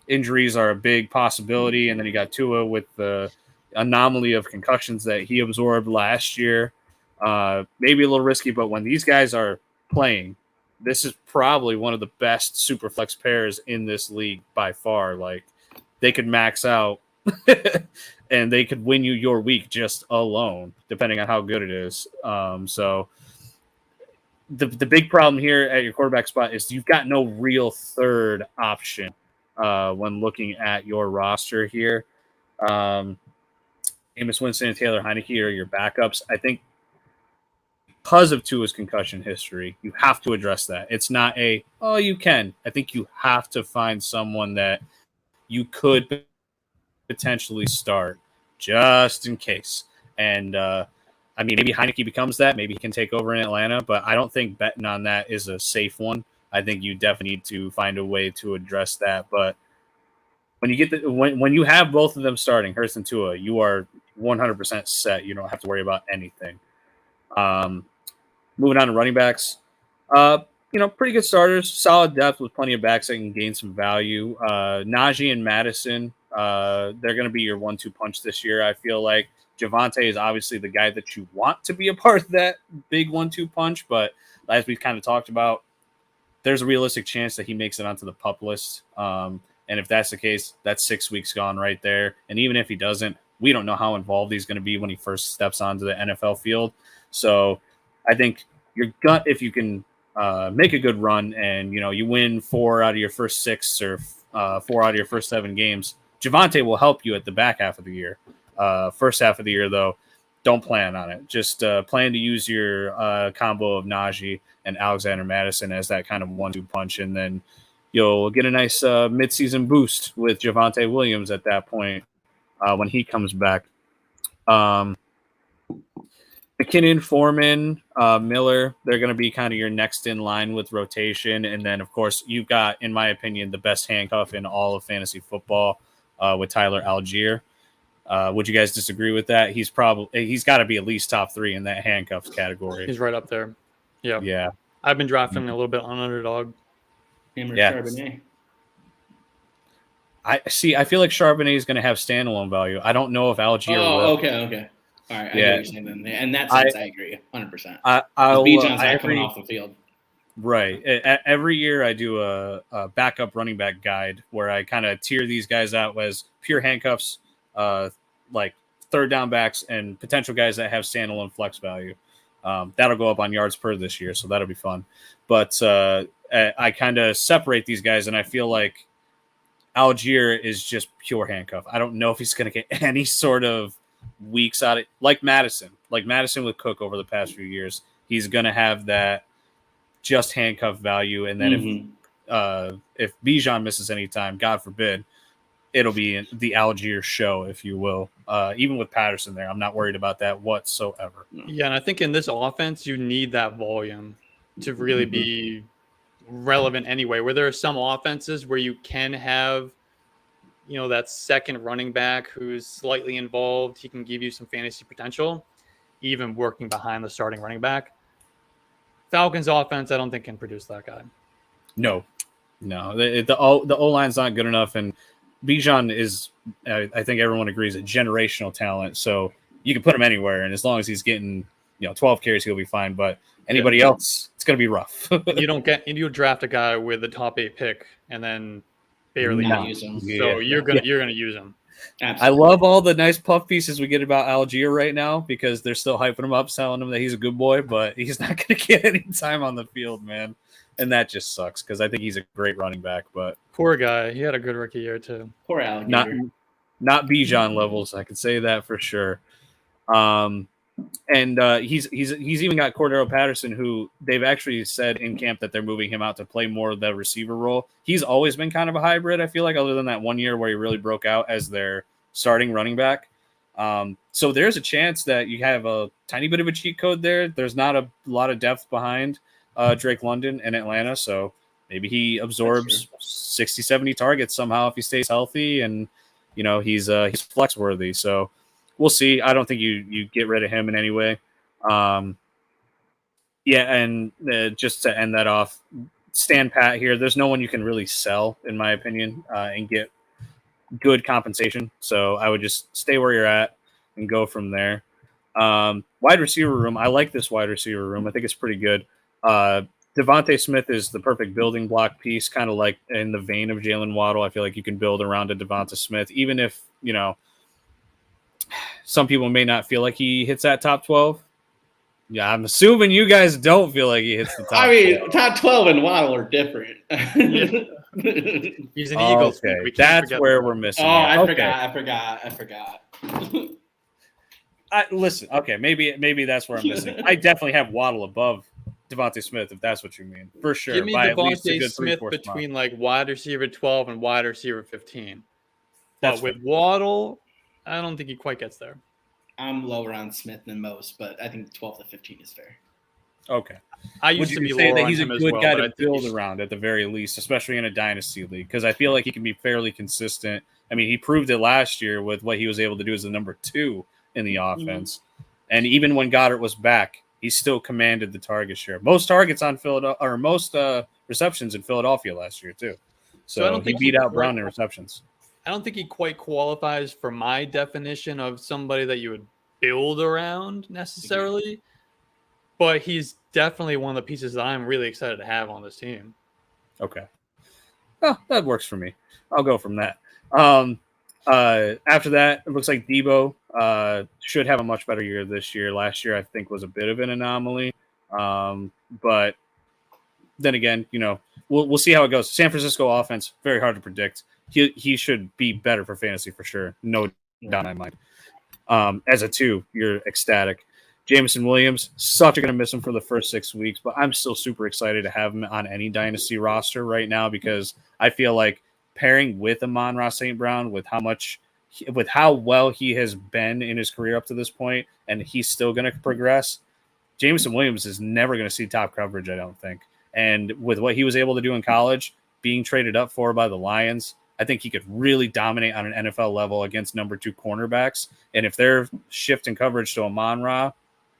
injuries are a big possibility, and then you got Tua with the anomaly of concussions that he absorbed last year. Maybe a little risky, but when these guys are playing, this is probably one of the best Superflex pairs in this league by far. Like, they could max out and they could win you your week just alone, depending on how good it is. So the big problem here at your quarterback spot is you've got no real third option when looking at your roster here. Jameis Winston and Taylor Heineke are your backups. I think because of Tua's concussion history, you have to address that. It's not you can. I think you have to find someone that you could potentially start just in case. And I I mean, maybe Heineke becomes that. Maybe he can take over in Atlanta, but I don't think betting on that is a safe one. I think you definitely need to find a way to address that. But when you get when you have both of them starting, Hurst and Tua, you are 100% set. You don't have to worry about anything. Moving on to running backs, pretty good starters, solid depth with plenty of backs that can gain some value. Najee and Madison, they're going to be your 1-2 punch this year. I feel like Javonte is obviously the guy that you want to be a part of that big 1-2 punch, but as we've kind of talked about, there's a realistic chance that he makes it onto the PUP list. And if that's the case, that's 6 weeks gone right there. And even if he doesn't, we don't know how involved he's going to be when he first steps onto the NFL field. So I think your gut, if you can make a good run and, you win 4 out of your first 6 or 4 out of your first 7 games, Javonte will help you at the back half of the year. First half of the year, though, don't plan on it. Just plan to use your combo of Najee and Alexander Madison as that kind of 1-2 punch, and then you'll get a nice midseason boost with Javonte Williams at that point when he comes back. McKinnon, Foreman, Miller, they're going to be kind of your next in line with rotation. And then, of course, you've got, in my opinion, the best handcuff in all of fantasy football with Tyler Algier. Would you guys disagree with that? He's got to be at least top 3 in that handcuffs category. He's right up there. Yeah. Yeah. I've been drafting him a little bit on underdog. Charbonnet. I feel like Charbonnet is going to have standalone value. I don't know if Algier will. Okay. All right. I get what you're saying then. In that sense, I agree 100%. Bijan's not coming off the field. Right. Every year I do a backup running back guide where I kind of tier these guys out as pure handcuffs, like third down backs, and potential guys that have standalone flex value. That'll go up on yards per this year, so that'll be fun. But I kind of separate these guys, and I feel like Algier is just pure handcuff. I don't know if he's going to get any sort of weeks out of it, like Madison with Cook over the past few years. He's going to have that just handcuff value, and then if Bijan misses any time, God forbid, it'll be the Algier show, if you will. Even with Patterson there, I'm not worried about that whatsoever. Yeah, and I think in this offense, you need that volume to really be relevant anyway, where there are some offenses where you can have, that second running back who's slightly involved. He can give you some fantasy potential, even working behind the starting running back. Falcons offense, I don't think can produce that guy. No. The O-line's not good enough, and Bijan is, I think everyone agrees, a generational talent. So you can put him anywhere, and as long as he's getting 12 carries, he'll be fine. But anybody else, it's going to be rough. you draft a guy with the top 8 pick and then barely use him. So you're gonna use him. Absolutely. I love all the nice puff pieces we get about Algier right now because they're still hyping him up, telling him that he's a good boy, but he's not going to get any time on the field, man. And that just sucks because I think he's a great running back. But poor guy, he had a good rookie year too. Poor alligator. Not Bijan levels, I can say that for sure. And he's even got Cordero Patterson, who they've actually said in camp that they're moving him out to play more of the receiver role. He's always been kind of a hybrid, I feel like, other than that 1 year where he really broke out as their starting running back. So there's a chance that you have a tiny bit of a cheat code there. There's not a lot of depth behind Drake London in Atlanta, so maybe he absorbs 60, 70 targets somehow if he stays healthy, and he's flex worthy. So we'll see. I don't think you get rid of him in any way. And just to end that off, stand pat here. There's no one you can really sell, in my opinion, and get good compensation. So I would just stay where you're at and go from there. Wide receiver room. I like this wide receiver room. I think it's pretty good. Devontae Smith is the perfect building block piece, kind of like in the vein of Jalen Waddle. I feel like you can build around a Devontae Smith, even if, some people may not feel like he hits that top 12. Yeah, I'm assuming you guys don't feel like he hits the top 12. Top 12 and Waddle are different. He's an Eagles. Okay. That's where we're missing. I forgot. Listen, okay, maybe that's where I'm missing. I definitely have Waddle above Devontae Smith, if that's what you mean. For sure. Give me Devontae Smith between like wide receiver 12 and wide receiver 15. But with Waddle, I don't think he quite gets there. I'm lower on Smith than most, but I think 12 to 15 is fair. Okay. I Would used to you be say lower that on he's a him as good well, guy but I to think build he's- around at the very least, especially in a dynasty league? Because I feel like he can be fairly consistent. I mean, he proved it last year with what he was able to do as the number 2 in the offense. And even when Goddard was back, he still commanded the target share. Most targets on Philadelphia, or most receptions in Philadelphia last year too. So I So don't he think beat he out quite- Brown in receptions. I don't think he quite qualifies for my definition of somebody that you would build around necessarily, but he's definitely one of the pieces that I'm really excited to have on this team. Okay. Oh, that works for me. I'll go from that. After that, it looks like Debo should have a much better year this year. Last year, I think, was a bit of an anomaly. But then again, we'll see how it goes. San Francisco offense, very hard to predict. He should be better for fantasy for sure. No doubt in my mind. As a 2, you're ecstatic. Jameson Williams, such a going to miss him for the first 6 weeks, but I'm still super excited to have him on any dynasty roster right now because I feel like pairing with Amon-Ra St. Brown with how well he has been in his career up to this point, and he's still going to progress. Jameson Williams is never going to see top coverage, I don't think. And with what he was able to do in college, being traded up for by the Lions, I think he could really dominate on an NFL level against number 2 cornerbacks. And if they're shifting coverage to Amon-Ra,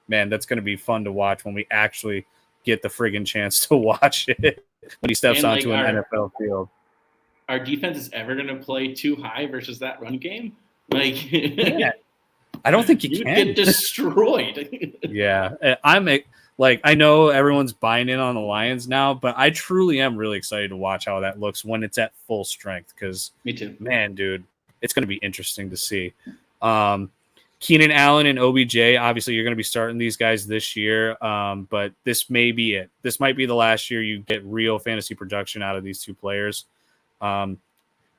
man, that's going to be fun to watch when we actually get the friggin' chance to watch it when he steps onto an NFL field. Our defense is ever going to play too high versus that run game? Like, yeah. I don't think you can get destroyed. Yeah, I know everyone's buying in on the Lions now, but I truly am really excited to watch how that looks when it's at full strength. Because me too, man, dude, it's going to be interesting to see. Keenan Allen and OBJ, obviously, you're going to be starting these guys this year, but this may be it. This might be the last year you get real fantasy production out of these 2 players.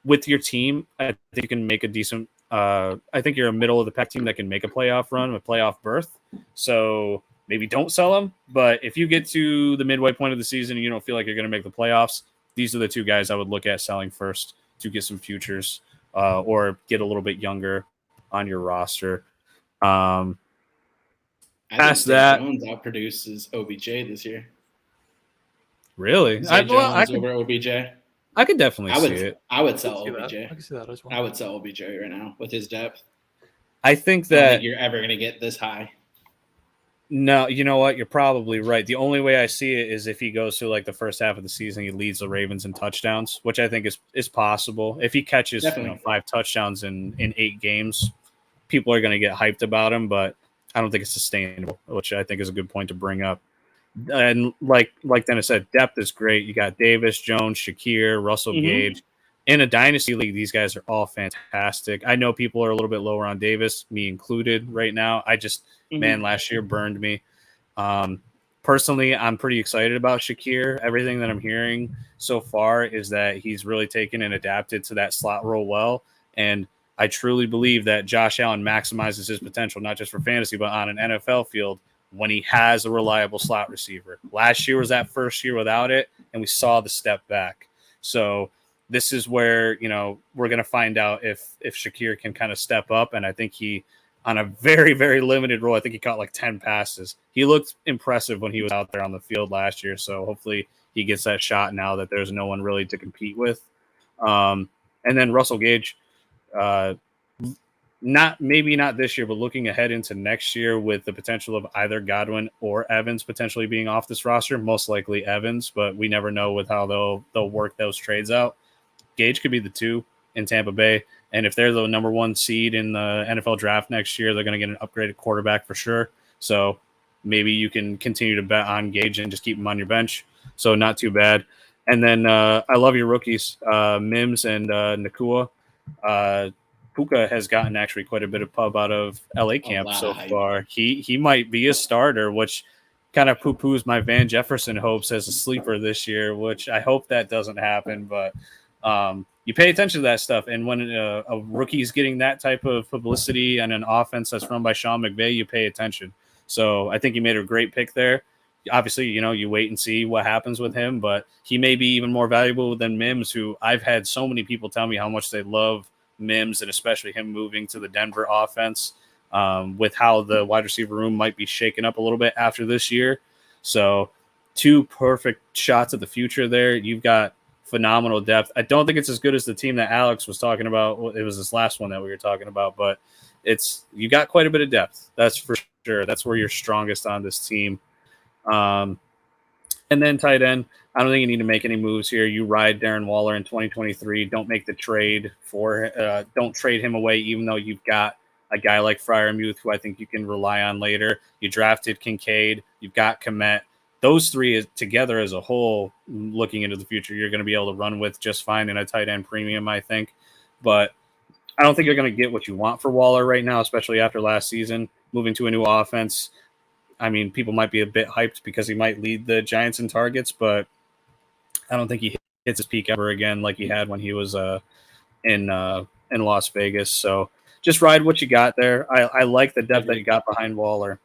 With your team, I think you can make a decent. I think you're a middle of the pack team that can make a playoff run, a playoff berth. So maybe don't sell them. But if you get to the midway point of the season and you don't feel like you're going to make the playoffs, these are the 2 guys I would look at selling first to get some futures or get a little bit younger on your roster. Past that, Jones outproduces OBJ this year. Really? Over OBJ. I could definitely see it. I would sell OBJ. I can see that as well. I would sell OBJ right now with his depth. I think I don't that think you're ever going to get this high. No, you know what? You're probably right. The only way I see it is if he goes through like the first half of the season, he leads the Ravens in touchdowns, which I think is possible. If he catches 5 touchdowns in 8 games, people are going to get hyped about him, but I don't think it's sustainable, which I think is a good point to bring up. And like Dennis said, depth is great. You got Davis, Jones, Shakir, Russell Gage. In a dynasty league, these guys are all fantastic. I know people are a little bit lower on Davis, me included right now. I just, man, last year burned me. Personally, I'm pretty excited about Shakir. Everything that I'm hearing so far is that he's really taken and adapted to that slot role well. And I truly believe that Josh Allen maximizes his potential, not just for fantasy, but on an NFL field when he has a reliable slot receiver. Last year was that first year without it, and we saw the step back. So this is where, we're going to find out if Shakir can kind of step up. And I think he, on a very, very limited role, I think he caught like 10 passes. He looked impressive when he was out there on the field last year. So hopefully he gets that shot now that there's no one really to compete with. And then Russell Gage, maybe not this year, but looking ahead into next year with the potential of either Godwin or Evans potentially being off this roster, most likely Evans, but we never know with how they'll work those trades out. Gage could be the 2 in Tampa Bay. And if they're the number 1 seed in the NFL draft next year, they're going to get an upgraded quarterback for sure. So maybe you can continue to bet on Gage and just keep him on your bench. So not too bad. And then I love your rookies, Mims and Nakua. Puka has gotten actually quite a bit of pub out of LA camp so far. He might be a starter, which kind of poo-poos my Van Jefferson hopes as a sleeper this year, which I hope that doesn't happen. But you pay attention to that stuff. And when a rookie is getting that type of publicity and an offense that's run by Sean McVay, you pay attention. So I think you made a great pick there. Obviously, you wait and see what happens with him, but he may be even more valuable than Mims, who I've had so many people tell me how much they love Mims and especially him moving to the Denver offense. with how the wide receiver room might be shaken up a little bit after this year. So 2 perfect shots at the future there. You've got phenomenal depth. I don't think it's as good as the team that Alex was talking about. It was this last one that we were talking about, but you got quite a bit of depth. That's for sure. That's where you're strongest on this team. And then tight end, I don't think you need to make any moves here. You ride Darren Waller in 2023. Don't make the trade don't trade him away, even though you've got a guy like Freiermuth, who I think you can rely on later. You drafted Kincaid. You've got Kmet. Those 3 together as a whole, looking into the future, you're going to be able to run with just fine in a tight end premium, I think. But I don't think you're going to get what you want for Waller right now, especially after last season, moving to a new offense. I mean, people might be a bit hyped because he might lead the Giants in targets, but I don't think he hits his peak ever again like he had when he was in Las Vegas. So just ride what you got there. I like the depth that you got behind Waller.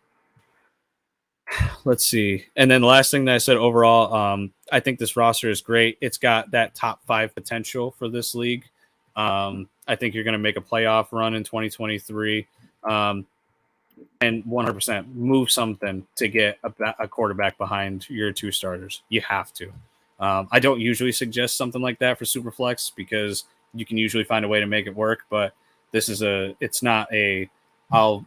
Let's see. And then the last thing that I said overall, I think this roster is great. It's got that top 5 potential for this league. I think you're going to make a playoff run in 2023. And 100% move something to get a quarterback behind your 2 starters. You have to. I don't usually suggest something like that for Superflex because you can usually find a way to make it work, but it's not I'll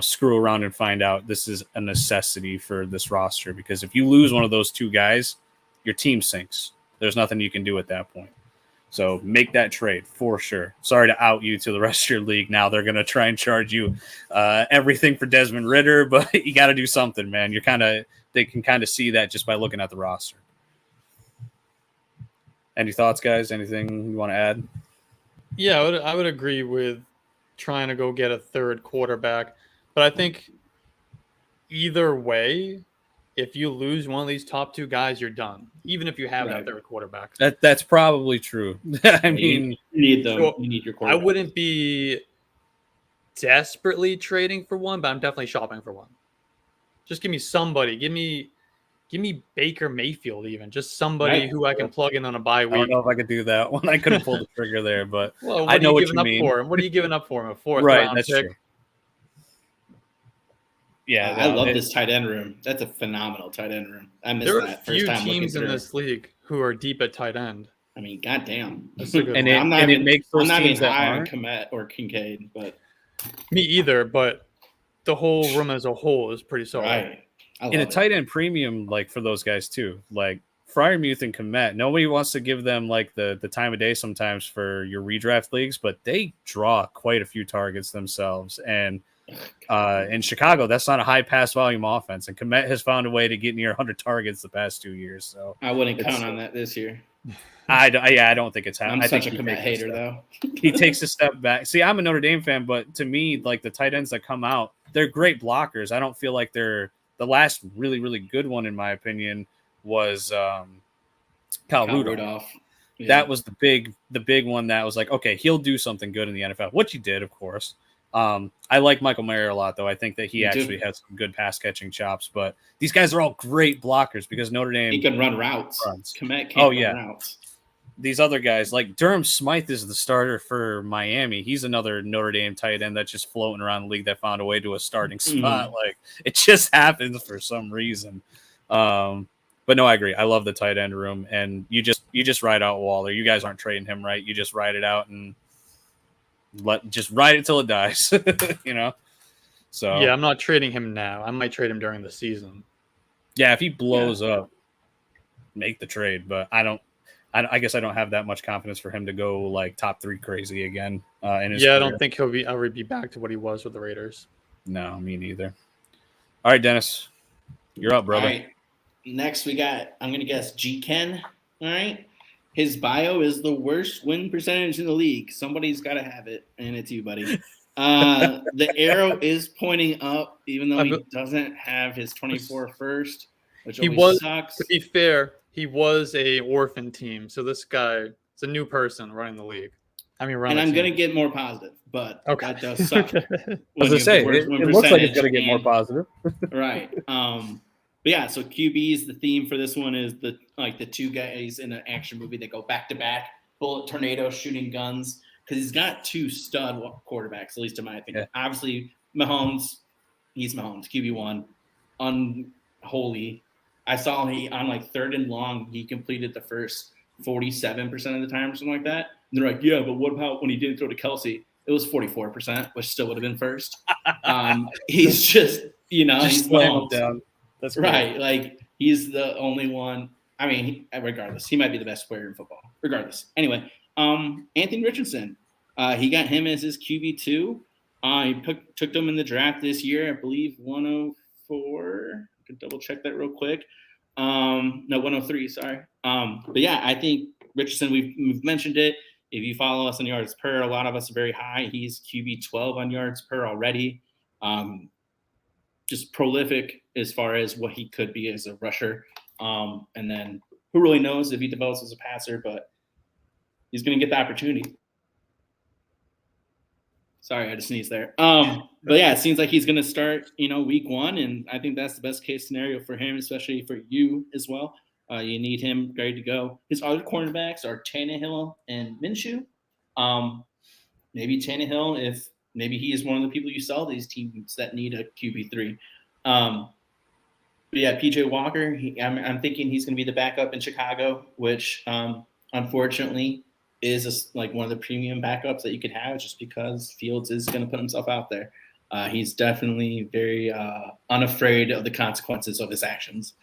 screw around and find out. This is a necessity for this roster because if you lose one of those 2 guys, your team sinks. There's nothing you can do at that point. So make that trade for sure. Sorry to out you to the rest of your league. Now they're going to try and charge you everything for Desmond Ridder, but you got to do something, man. They can kind of see that just by looking at the roster. Any thoughts, guys? Anything you want to add? Yeah, I would agree with trying to go get a 3rd quarterback, but I think either way, if you lose one of these top 2 guys, you're done. Even if you have that 3rd quarterback. That's probably true. I mean, you need them. So you need your quarterback. I wouldn't be desperately trading for one, but I'm definitely shopping for one. Just give me somebody. Give me Baker Mayfield, even just somebody who I can plug in on a bye week. I don't know if I could do that one. I couldn't pull the trigger there, but well, I know what you mean. What are you giving up for him? A 4th right, round that's pick? True. Yeah, I love this tight end room. That's a phenomenal tight end room. I missed there that are few first time teams looking in this league who are deep at tight end. I mean, goddamn. I'm not even high on Kmet or Kincaid, but me either. But the whole room as a whole is pretty solid. Right. In a tight end premium, like for those guys too, like Freiermuth and Kmet, nobody wants to give them like the time of day sometimes for your redraft leagues, but they draw quite a few targets themselves. And in Chicago, that's not a high pass volume offense, and Kmet has found a way to get near 100 targets the past 2 years. So I wouldn't count on that this year. I don't think it's happening. I'm such a Kmet hater, though. He takes a step back. See, I'm a Notre Dame fan, but to me, like the tight ends that come out, they're great blockers. I don't feel like they're the last really, really good one, in my opinion, was Kyle Rudolph. Yeah. That was the big one that was like, okay, he'll do something good in the NFL, which he did, of course. I like Michael Mayer a lot, though. I think that he actually has some good pass catching chops. But these guys are all great blockers because Notre Dame. He can run routes. Kmet can't run routes. These other guys, like Durham Smythe is the starter for Miami. He's another Notre Dame tight end that's just floating around the league that found a way to a starting spot. Like it just happens for some reason. But no, I agree. I love the tight end room, and you just ride out Waller. You guys aren't trading him, right? You just ride it out and just ride it till it dies. You know. So yeah, I'm not trading him now. I might trade him during the season. Yeah, if he blows up, make the trade. But I guess I don't have that much confidence for him to go like top 3 crazy again. In his career. I don't think he'll ever be back to what he was with the Raiders. No, me neither. All right, Dennis, you're up, brother. All right. Next, we got, I'm going to guess, G-Ken. All right. His bio is the worst win percentage in the league. Somebody's got to have it, and it's you, buddy. The arrow is pointing up, even though he doesn't have his 24 first, which always sucks. To be fair, he was a orphan team, so this guy is a new person running the league. I'm going to get more positive, but that does suck. As I say, it looks like it's going to get more positive. Right. But yeah, so QB is the theme for this one is the 2 guys in an action movie that go back to back, bullet tornado shooting guns, because he's got 2 stud quarterbacks, at least in my opinion. Yeah. Obviously, Mahomes, he's Mahomes, QB1, unholy. I saw he on like 3rd and long, he completed the first 47% of the time or something like that. And they're like, yeah, but what about when he didn't throw to Kelsey? It was 44%, which still would have been first. He's just, he's Mahomes. Down. That's right. Great. Like, he's the only one. I mean, regardless, he might be the best player in football. Regardless. Anyway, Anthony Richardson. He got him as his QB2. He took them in the draft this year, I believe 104. I could double check that real quick. No, 103, sorry. But yeah, I think Richardson, we've mentioned it. If you follow us on yards per, a lot of us are very high. He's QB 12 on yards per already. Just prolific as far as what he could be as a rusher. And then who really knows if he develops as a passer, but he's going to get the opportunity. Sorry, I had to sneeze there. But yeah, it seems like he's going to start, week 1. And I think that's the best case scenario for him, especially for you as well. You need him ready to go. His other cornerbacks are Tannehill and Minshew. Maybe Tannehill, if maybe he is one of the people you sell these teams that need a QB3. But yeah, PJ Walker, I'm thinking he's going to be the backup in Chicago, which unfortunately is like one of the premium backups that you could have just because Fields is going to put himself out there. He's definitely very unafraid of the consequences of his actions.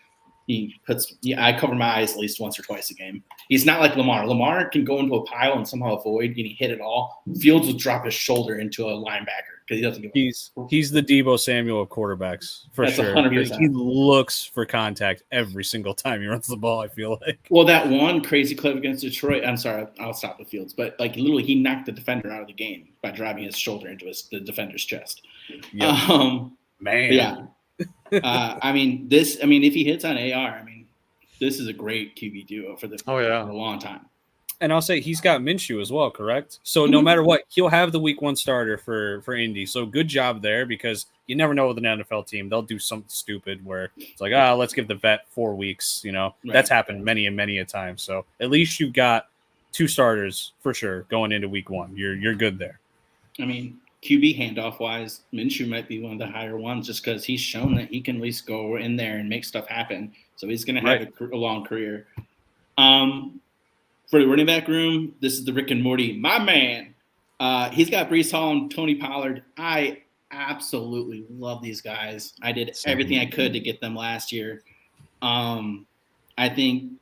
I cover my eyes at least once or twice a game. He's not like Lamar. Lamar can go into a pile and somehow avoid getting hit at all. Fields will drop his shoulder into a linebacker because he doesn't give a He's the Deebo Samuel of quarterbacks for That's sure. 100%. He looks for contact every single time he runs the ball, I feel like. Well, that one crazy clip against Detroit, I'm sorry, I'll stop with Fields, but like literally he knocked the defender out of the game by driving his shoulder into the defender's chest. Yep. Man. Yeah. If he hits on AR, this is a great QB duo for a long time. And I'll say he's got Minshew as well, correct? So no matter what, he'll have the week 1 starter for Indy. So good job there because you never know with an NFL team. They'll do something stupid where it's like, let's give the vet 4 weeks. Right. That's happened many and many a time. So at least you've got 2 starters for sure going into week 1. You're good there. QB handoff wise, Minshew might be one of the higher ones just because he's shown that he can at least go in there and make stuff happen. So he's going to have a long career. For the running back room, this is the Rick and Morty, my man. He's got Breece Hall and Tony Pollard. I absolutely love these guys. I did everything I could to get them last year. I think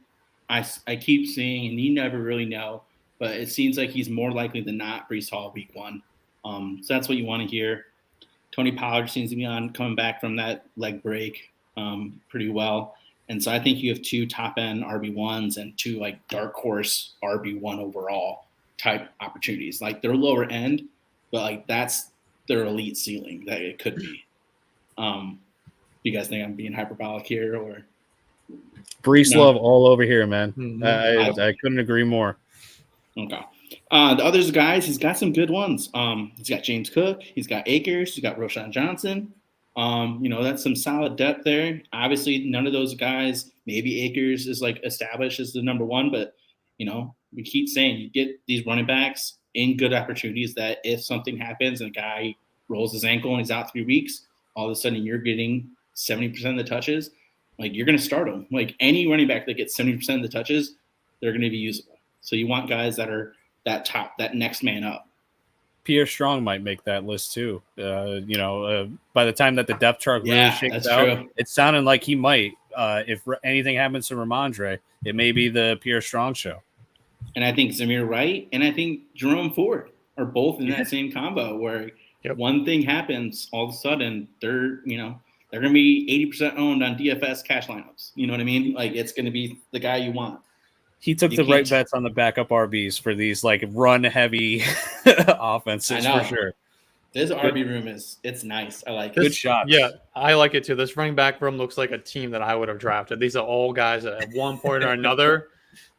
I keep seeing, and you never really know, but it seems like he's more likely than not Breece Hall week 1. So that's what you want to hear. Tony Pollard seems to be coming back from that leg break pretty well. And so I think you have 2 top-end RB1s and 2 like dark horse RB1 overall type opportunities. Like they're lower end, but like that's their elite ceiling that it could be. Do you guys think I'm being hyperbolic here or? Breece love all over here, man. Mm-hmm. I couldn't agree more. Okay. The others guys, he's got some good ones. He's got James Cook, he's got Akers, he's got Roshan Johnson. That's some solid depth there. Obviously, none of those guys, maybe Akers is like established as the number 1, but we keep saying you get these running backs in good opportunities that if something happens and a guy rolls his ankle and he's out 3 weeks, all of a sudden you're getting 70% of the touches. Like you're going to start them. Like any running back that gets 70% of the touches, they're going to be usable. So you want guys that are that next man up. Pierre Strong might make that list too. By the time that the depth chart really shakes out, true. It's sounding like he might. If anything happens to Ramondre, it may be the Pierre Strong show. And I think Zamir Wright and I think Jerome Ford are both in that same combo where one thing happens, all of a sudden they're going to be 80% owned on DFS cash lineups. You know what I mean? Like it's going to be the guy you want. He took the right bets on the backup RBs for these like run heavy offenses for sure. This RB room it's nice. I like it. Good shot. Yeah, I like it too. This running back room looks like a team that I would have drafted. These are all guys that at one point or another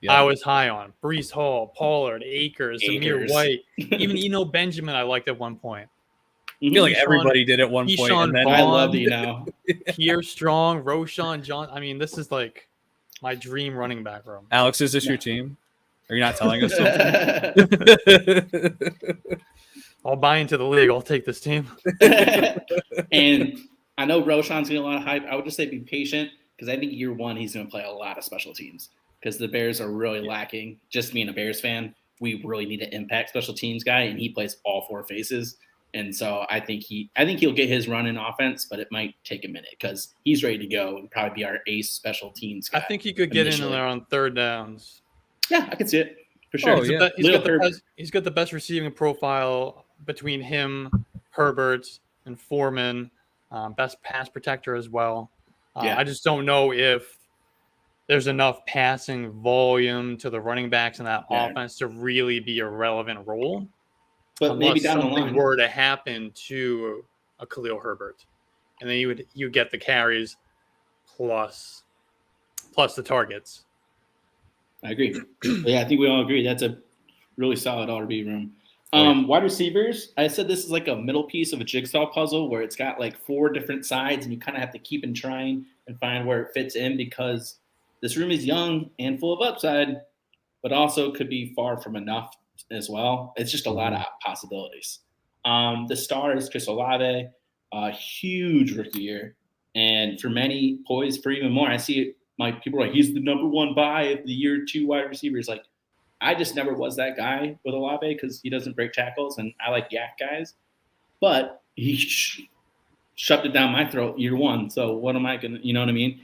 I was high on. Breece Hall, Pollard, Akers, Zamir White, even Eno Benjamin I liked at one point. I feel like everybody did at one point. And then I love Pierre Strong, Roshan John. This is like my dream running back room. Alex, is this your team? Are you not telling us something? I'll buy into the league. I'll take this team. And I know Roshan's getting a lot of hype. I would just say be patient because I think year one he's going to play a lot of special teams because the Bears are really lacking. Just being a Bears fan, we really need an impact special teams guy, and he plays all four faces. And so I think he'll get his run in offense, but it might take a minute because he's ready to go and probably be our ace special teams guy. I think he could get in there on third downs. Yeah, I can see it for sure. He's got the best receiving profile between him, Herbert, and Foreman. Best pass protector as well. I just don't know if there's enough passing volume to the running backs in that offense to really be a relevant role. But maybe down the line, something were to happen to a Khalil Herbert, and then you get the carries plus the targets. I agree. I think we all agree that's a really solid RB room. Wide receivers, I said this is like a middle piece of a jigsaw puzzle where it's got like 4 different sides, and you kind of have to keep on trying and find where it fits in because this room is young and full of upside, but also could be far from enough as well. It's just a lot of possibilities. The star is Chris Olave, a huge rookie year, and for many poised for even more. I see it. My people are like, he's the number 1 buy of the year 2 wide receivers. Like, I just never was that guy with Olave because he doesn't break tackles, and I like yak guys. But he shoved it down my throat year 1. So what am I gonna? You know what I mean?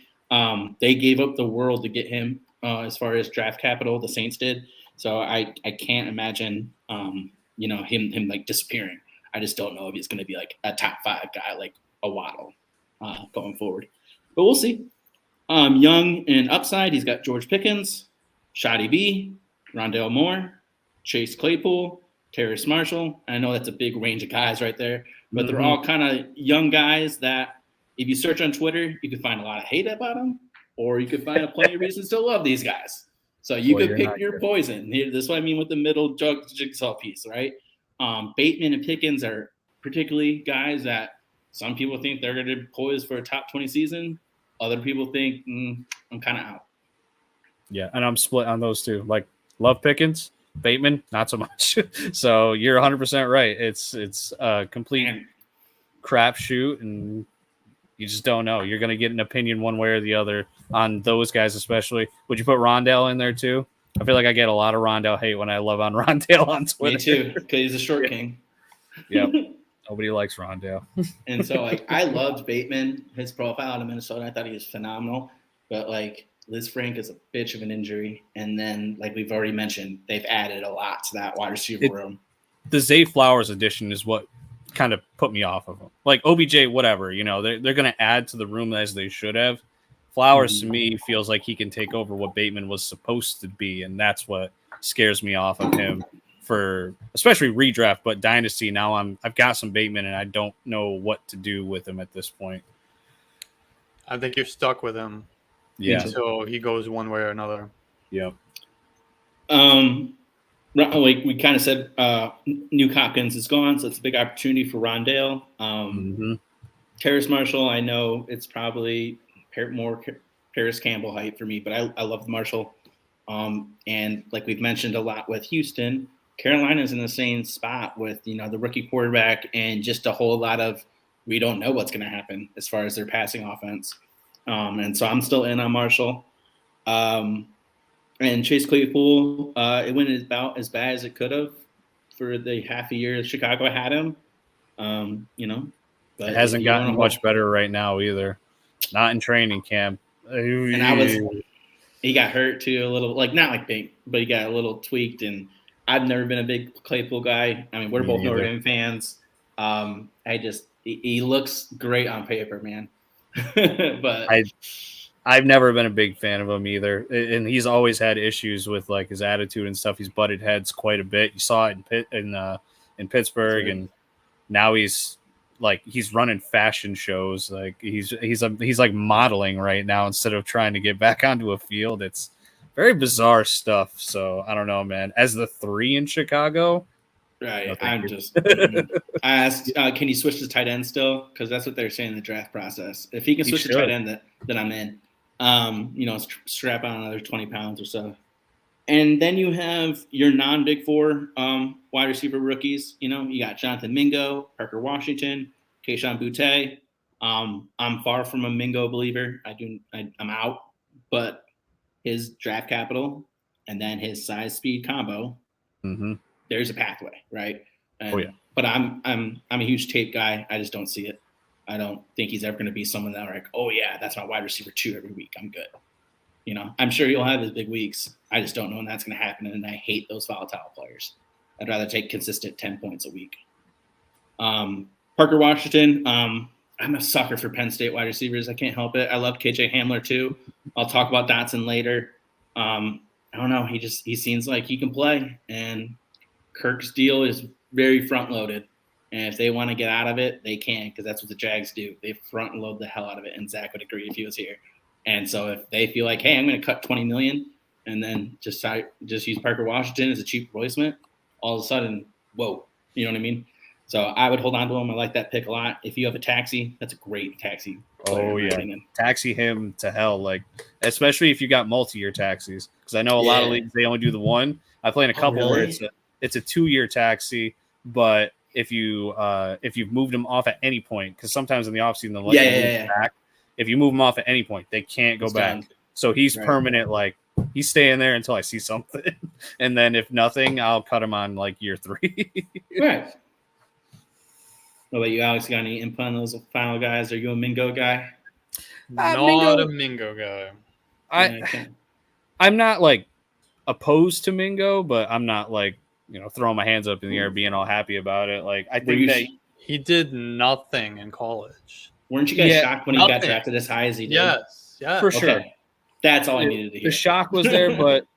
They gave up the world to get him as far as draft capital. The Saints did. So I can't imagine him like disappearing. I just don't know if he's going to be like a top 5 guy like a Waddle going forward. But we'll see. Young and upside, he's got George Pickens, Shoddy B, Rondale Moore, Chase Claypool, Terrace Marshall. I know that's a big range of guys right there, but they're all kind of young guys that if you search on Twitter, you can find a lot of hate about them, or you could find plenty of reasons to love these guys. So you could pick your poison. This is what I mean with the middle jigsaw piece, right? Bateman and Pickens are particularly guys that some people think they're going to poise for a top 20 season. Other people think I'm kind of out. Yeah, and I'm split on those two. Like, love Pickens, Bateman, not so much. So you're 100% right. It's a complete crapshoot, and you just don't know. You're going to get an opinion one way or the other on those guys, especially. Would you put Rondale in there too? I feel like I get a lot of Rondale hate when I love on Rondale on Twitter. Me too, because he's a short king. Yep. Nobody likes Rondale. And so, like, I loved Bateman, his profile out of Minnesota. I thought he was phenomenal. But, like, Liz Frank is a bitch of an injury. And then, like we've already mentioned, they've added a lot to that wide receiver room. The Zay Flowers addition is what kind of put me off of him. Like, OBJ, whatever, they're going to add to the room as they should have. Flowers, to me, feels like he can take over what Bateman was supposed to be, and that's what scares me off of him for especially redraft, but Dynasty. Now I've got some Bateman, and I don't know what to do with him at this point. I think you're stuck with him until he goes one way or another. Yep. Like we kind of said, Nuke Hopkins is gone, so it's a big opportunity for Rondale. Terrace Marshall, I know it's probably more Paris Campbell hype for me, but I love Marshall. And like we've mentioned a lot with Houston, Carolina's in the same spot with, the rookie quarterback and just a whole lot of we don't know what's going to happen as far as their passing offense. And so I'm still in on Marshall. And Chase Claypool, it went about as bad as it could have for the half a year Chicago had him. But it hasn't gotten much better right now either. Not in training camp. And he got hurt too a little, like not like big, but he got a little tweaked. And I've never been a big Claypool guy. I mean, we're both Notre Dame fans. He looks great on paper, man. But I've never been a big fan of him either, and he's always had issues with like his attitude and stuff. He's butted heads quite a bit. You saw it in Pittsburgh, and now he's running fashion shows. Like he's like modeling right now instead of trying to get back onto a field. It's very bizarre stuff. So I don't know, man. As the 3 in Chicago, right? I asked, can he switch to tight end still? Because that's what they're saying in the draft process. If he can switch to tight end, then I'm in. Strap on another 20 pounds or so. And then you have your non-Big Four wide receiver rookies. You know, you got Jonathan Mingo, Parker Washington, Kayshon Boutte. I'm far from a Mingo believer. I'm out, but his draft capital and then his size speed combo, there's a pathway, right? And, But I'm a huge tape guy. I just don't see it. I don't think he's ever going to be someone that like, oh yeah, that's my wide receiver 2 every week. I'm good. You know, I'm sure he'll have his big weeks. I just don't know when that's going to happen, and I hate those volatile players. I'd rather take consistent 10 points a week. Parker Washington, I'm a sucker for Penn State wide receivers. I can't help it. I love KJ Hamler too. I'll talk about Dotson later. I don't know. He seems like he can play, and Kirk's deal is very front loaded. And if they want to get out of it, they can, because that's what the Jags do. They front load the hell out of it. And Zach would agree if he was here. And so if they feel like, hey, I'm going to cut $20 million and then just use Parker Washington as a cheap replacement, all of a sudden, whoa, you know what I mean? So I would hold on to him. I like that pick a lot. If you have a taxi, that's a great taxi. Oh yeah, taxi him to hell, like especially if you got multi-year taxis, because I know a lot of leagues they only do the one. I play in a couple where it's a 2-year taxi, but if you've moved them off at any point, because sometimes in the offseason they'll let you move back. If you move them off at any point, they can't go back. Done. So he's permanent, like he's staying there until I see something, and then if nothing, I'll cut him on like year 3. Right. What about you, Alex? Got any input on those final guys? Are you a Mingo guy? Not a Mingo guy. I'm not like opposed to Mingo, but I'm not like, you know, throwing my hands up in the air, being all happy about it. Like I think that he did nothing in college. Weren't you guys shocked when he got drafted as high as he did? Yes, for sure. That's all I needed to hear. The shock was there, but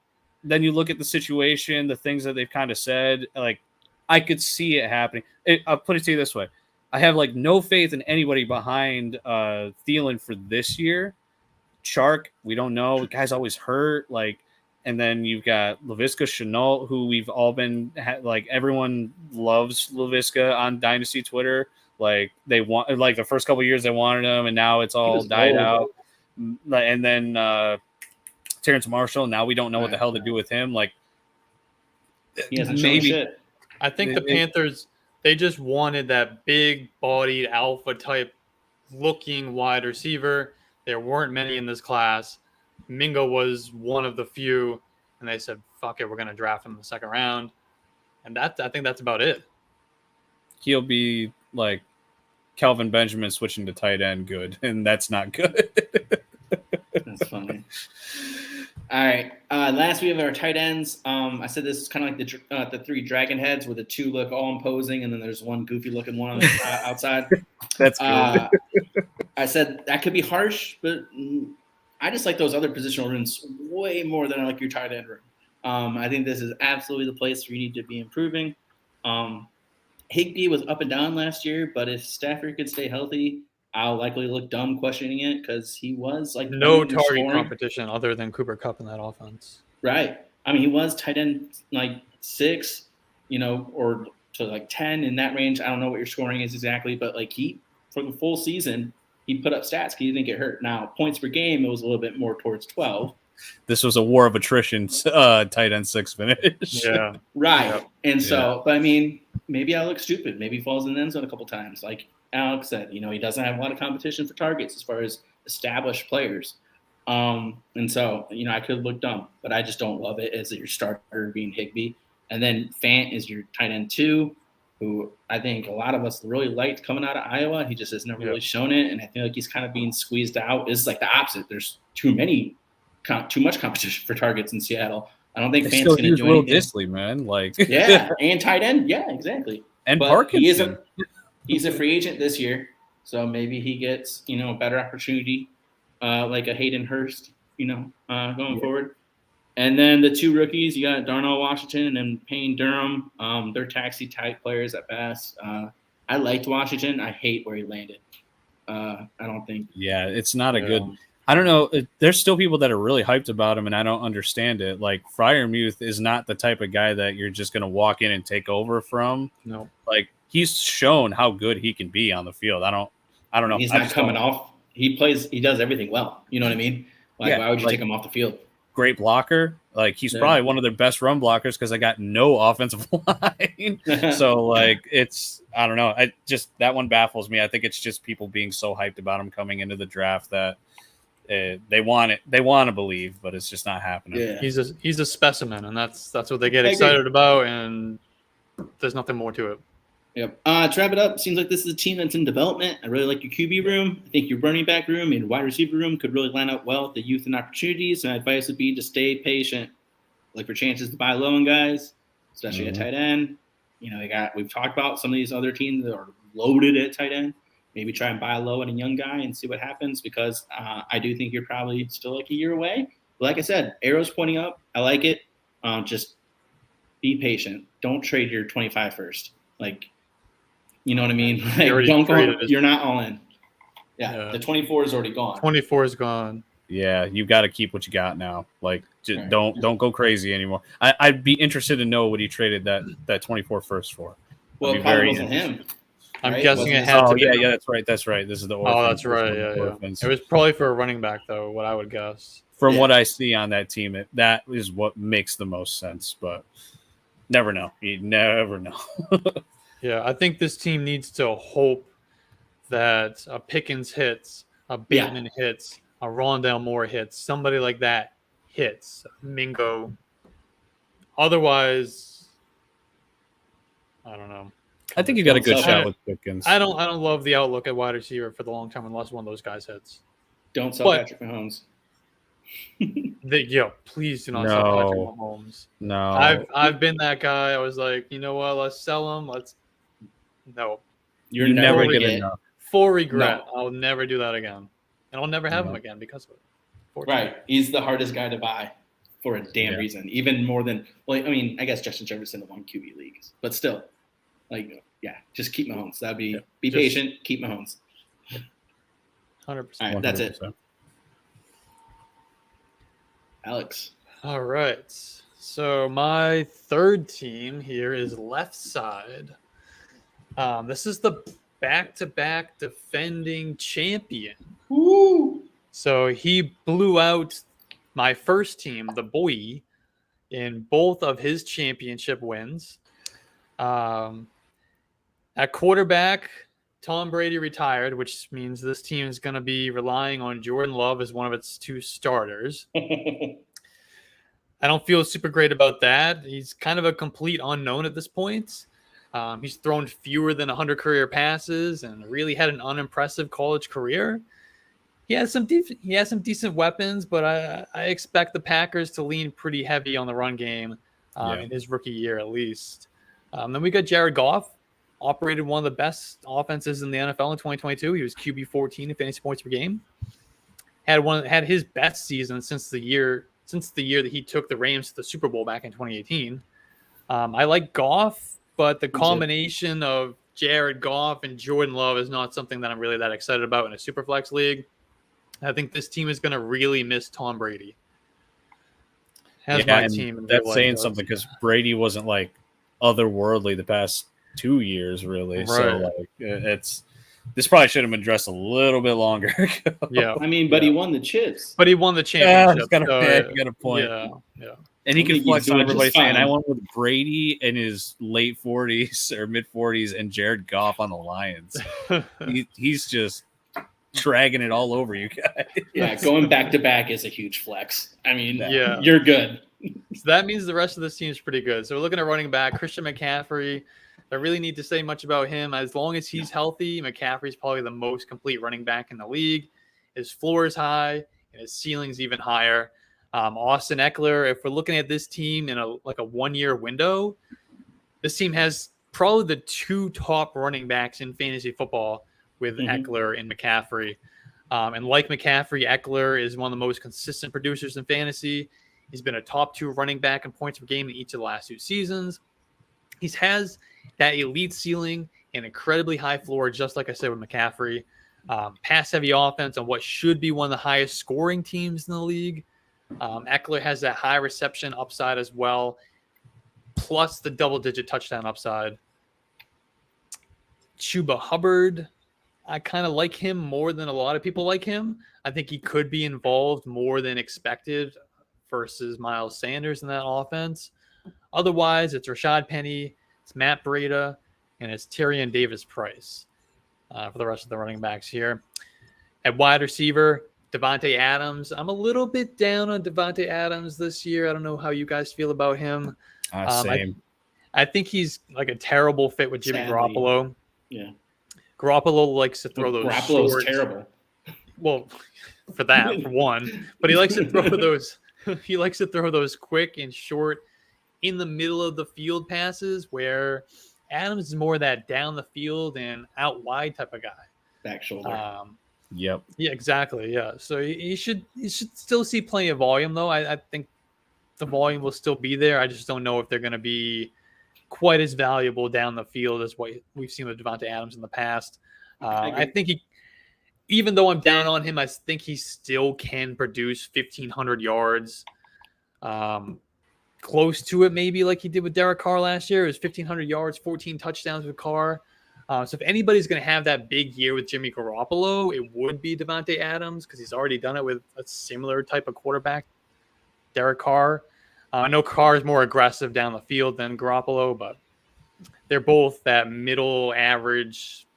then you look at the situation, the things that they've kind of said, like I could see it happening. I'll put it to you this way. I have like no faith in anybody behind Thielen for this year. Chark, we don't know. The guy's always hurt. Like, and then you've got Laviska Shenault, who we've all been like, everyone loves Laviska on Dynasty Twitter. Like they want, like the first couple of years they wanted him, and now it's all died out. And then Terrence Marshall. Now we don't know what the hell to do with him. Like he hasn't shown shit. I think the Panthers, they just wanted that big-bodied alpha type looking wide receiver. There weren't many in this class. Mingo was one of the few, and they said, "Fuck it, we're going to draft him in the second round." And I think that's about it. He'll be like Kelvin Benjamin switching to tight end good, and that's not good. That's funny. All right. Last we have our tight ends. I said this is kind of like the 3 dragon heads, where the 2 look all imposing, and then there's one goofy looking one on the outside. That's good. I said that could be harsh, but I just like those other positional rooms way more than I like your tight end room. I think this is absolutely the place where you need to be improving. Higbee was up and down last year, but if Stafford could stay healthy, I'll likely look dumb questioning it, because he was like no target competition other than Cooper Kupp in that offense. Right. I mean, he was tight end like 6, you know, or to like 10 in that range. I don't know what your scoring is exactly, but like for the full season, he put up stats. He didn't get hurt. Now, points per game, it was a little bit more towards 12. This was a war of attrition tight end 6 finish. Yeah. Right. Yep. And so, but I mean, maybe I look stupid. Maybe he falls in the end zone a couple times. Like Alex said, you know, he doesn't have a lot of competition for targets as far as established players. And so, you know, I could look dumb, but I just don't love it as your starter being Higbee. And then Fant is your tight end 2, who I think a lot of us really liked coming out of Iowa. He just has never really shown it. And I feel like he's kind of being squeezed out. It's like the opposite. There's too much competition for targets in Seattle. I don't think Fant's going to do Will anything. Disley, man. Like, yeah, and tight end. Yeah, exactly. And but Parkinson. He's a free agent this year, so maybe he gets, you know, a better opportunity, like a Hayden Hurst, you know, going forward. And then the 2 rookies, you got Darnell Washington and then Payne Durham. They're taxi-type players at best. I liked Washington. I hate where he landed. I don't think. Yeah, it's not a good – I don't know. There's still people that are really hyped about him, and I don't understand it. Like, Freiermuth is not the type of guy that you're just going to walk in and take over from. No. Like, he's shown how good he can be on the field. I don't know. He's not coming off. He does everything well. You know what I mean? Like, why would you take him off the field? great blocker. Like he's probably one of their best run blockers because I got no offensive line. So like I don't know. That one baffles me. I think it's just people being so hyped about him coming into the draft that they want it. They want to believe, but it's just not happening. Yeah. He's a specimen, and that's what they get excited about, and there's nothing more to it. Yep. To wrap it up, seems like this is a team that's in development. I really like your QB room. I think your running back room and wide receiver room could really line up well with the youth and opportunities. My advice would be to stay patient. Look for chances to buy low on guys, especially at tight end. You know, we've talked about some of these other teams that are loaded at tight end. Maybe try and buy low on a young guy and see what happens because I do think you're probably still like a year away. But like I said, arrows pointing up. I like it. Just be patient. Don't trade your 25 first. Like, you know what I mean? Like, don't go. You're not all in. Yeah, the 24 is already gone. 24 is gone. Yeah, you've got to keep what you got now. Like, just don't go crazy anymore. I'd be interested to know what he traded that 24 first for. Well, it probably wasn't him. I'm guessing it had to be. Yeah, that's right. This is the orphans. Oh, that's right. Yeah. It was probably for a running back, though, what I would guess. From what I see on that team, that is what makes the most sense. But never know. You never know. Yeah, I think this team needs to hope that a Pickens hits, a Bateman hits, a Rondale Moore hits, somebody like that hits, Mingo. Otherwise, I don't know. I think you got a good shot with Pickens. I don't love the outlook at wide receiver for the long term unless one of those guys hits. Don't sell Patrick Mahomes. Please do not sell Patrick Mahomes. No. I've been that guy. I was like, you know what? Let's sell him. No. You're never going to know. Full regret. No. I'll never do that again. And I'll never have him again because of it. Right. He's the hardest guy to buy for a damn reason. Even more than, I guess Justin Jefferson won QB leagues. But still, just keep Mahomes. That'd be patient, keep Mahomes. 100%. All right, that's it. Alex. All right. So my third team here is left side. This is the back-to-back defending champion. Woo! So he blew out my first team, the Boy, in both of his championship wins. At quarterback, Tom Brady retired, which means this team is going to be relying on Jordan Love as one of its two starters. I don't feel super great about that. He's kind of a complete unknown at this point. He's thrown fewer than 100 career passes and really had an unimpressive college career. He has some decent weapons, but I expect the Packers to lean pretty heavy on the run game in his rookie year at least. Then we got Jared Goff, operated one of the best offenses in the NFL in 2022. He was QB 14 in fantasy points per game. Had his best season since the year that he took the Rams to the Super Bowl back in 2018. I like Goff, but the combination of Jared Goff and Jordan Love is not something that I'm really that excited about in a Superflex league. I think this team is going to really miss Tom Brady. That's saying something because Brady wasn't like otherworldly the past 2 years, really. Right. So this probably should have been dressed a little bit longer ago. Yeah, but he won the chips. But he won the championship. You got a point. Yeah. And he can flex on everybody saying, I went with Brady in his late 40s or mid 40s and Jared Goff on the Lions. He's just dragging it all over you guys. Yeah, going back to back is a huge flex. You're good. So that means the rest of this team is pretty good. So we're looking at running back Christian McCaffrey. I really need to say much about him. As long as he's healthy, McCaffrey's probably the most complete running back in the league. His floor is high and his ceiling's even higher. Austin Eckler, if we're looking at this team in a 1 year window, this team has probably the two top running backs in fantasy football with Eckler and McCaffrey. And like McCaffrey, Eckler is one of the most consistent producers in fantasy. He's been a top 2 running back in points per game in each of the last 2 seasons. He has that elite ceiling and incredibly high floor, just like I said with McCaffrey. Pass-heavy offense on what should be one of the highest scoring teams in the league. Eckler has that high reception upside as well, plus the double-digit touchdown upside. Chuba Hubbard, I kind of like him more than a lot of people like him. I think he could be involved more than expected versus Miles Sanders in that offense. Otherwise, it's Rashad Penny, it's Matt Breida, and it's Tyrion Davis-Price for the rest of the running backs here. At wide receiver, Devontae Adams. I'm a little bit down on Devontae Adams this year. I don't know how you guys feel about him. Same. I think he's like a terrible fit with Jimmy Garoppolo. Yeah. Garoppolo likes to throw those Garoppolo's short. terrible. Well, for one, but he likes to throw those. He likes to throw those quick and short in the middle of the field passes, where Adams is more that down the field and out wide type of guy. Back shoulder. Yep. Yeah, exactly. Yeah. So he should still see plenty of volume, though. I think the volume will still be there. I just don't know if they're going to be quite as valuable down the field as what we've seen with Devontae Adams in the past. I think even though I'm down on him, I think he still can produce 1,500 yards, close to it, maybe like he did with Derek Carr last year. It was 1,500 yards, 14 touchdowns with Carr. So if anybody's going to have that big year with Jimmy Garoppolo, it would be Devontae Adams because he's already done it with a similar type of quarterback, Derek Carr. I know Carr is more aggressive down the field than Garoppolo, but they're both that middle average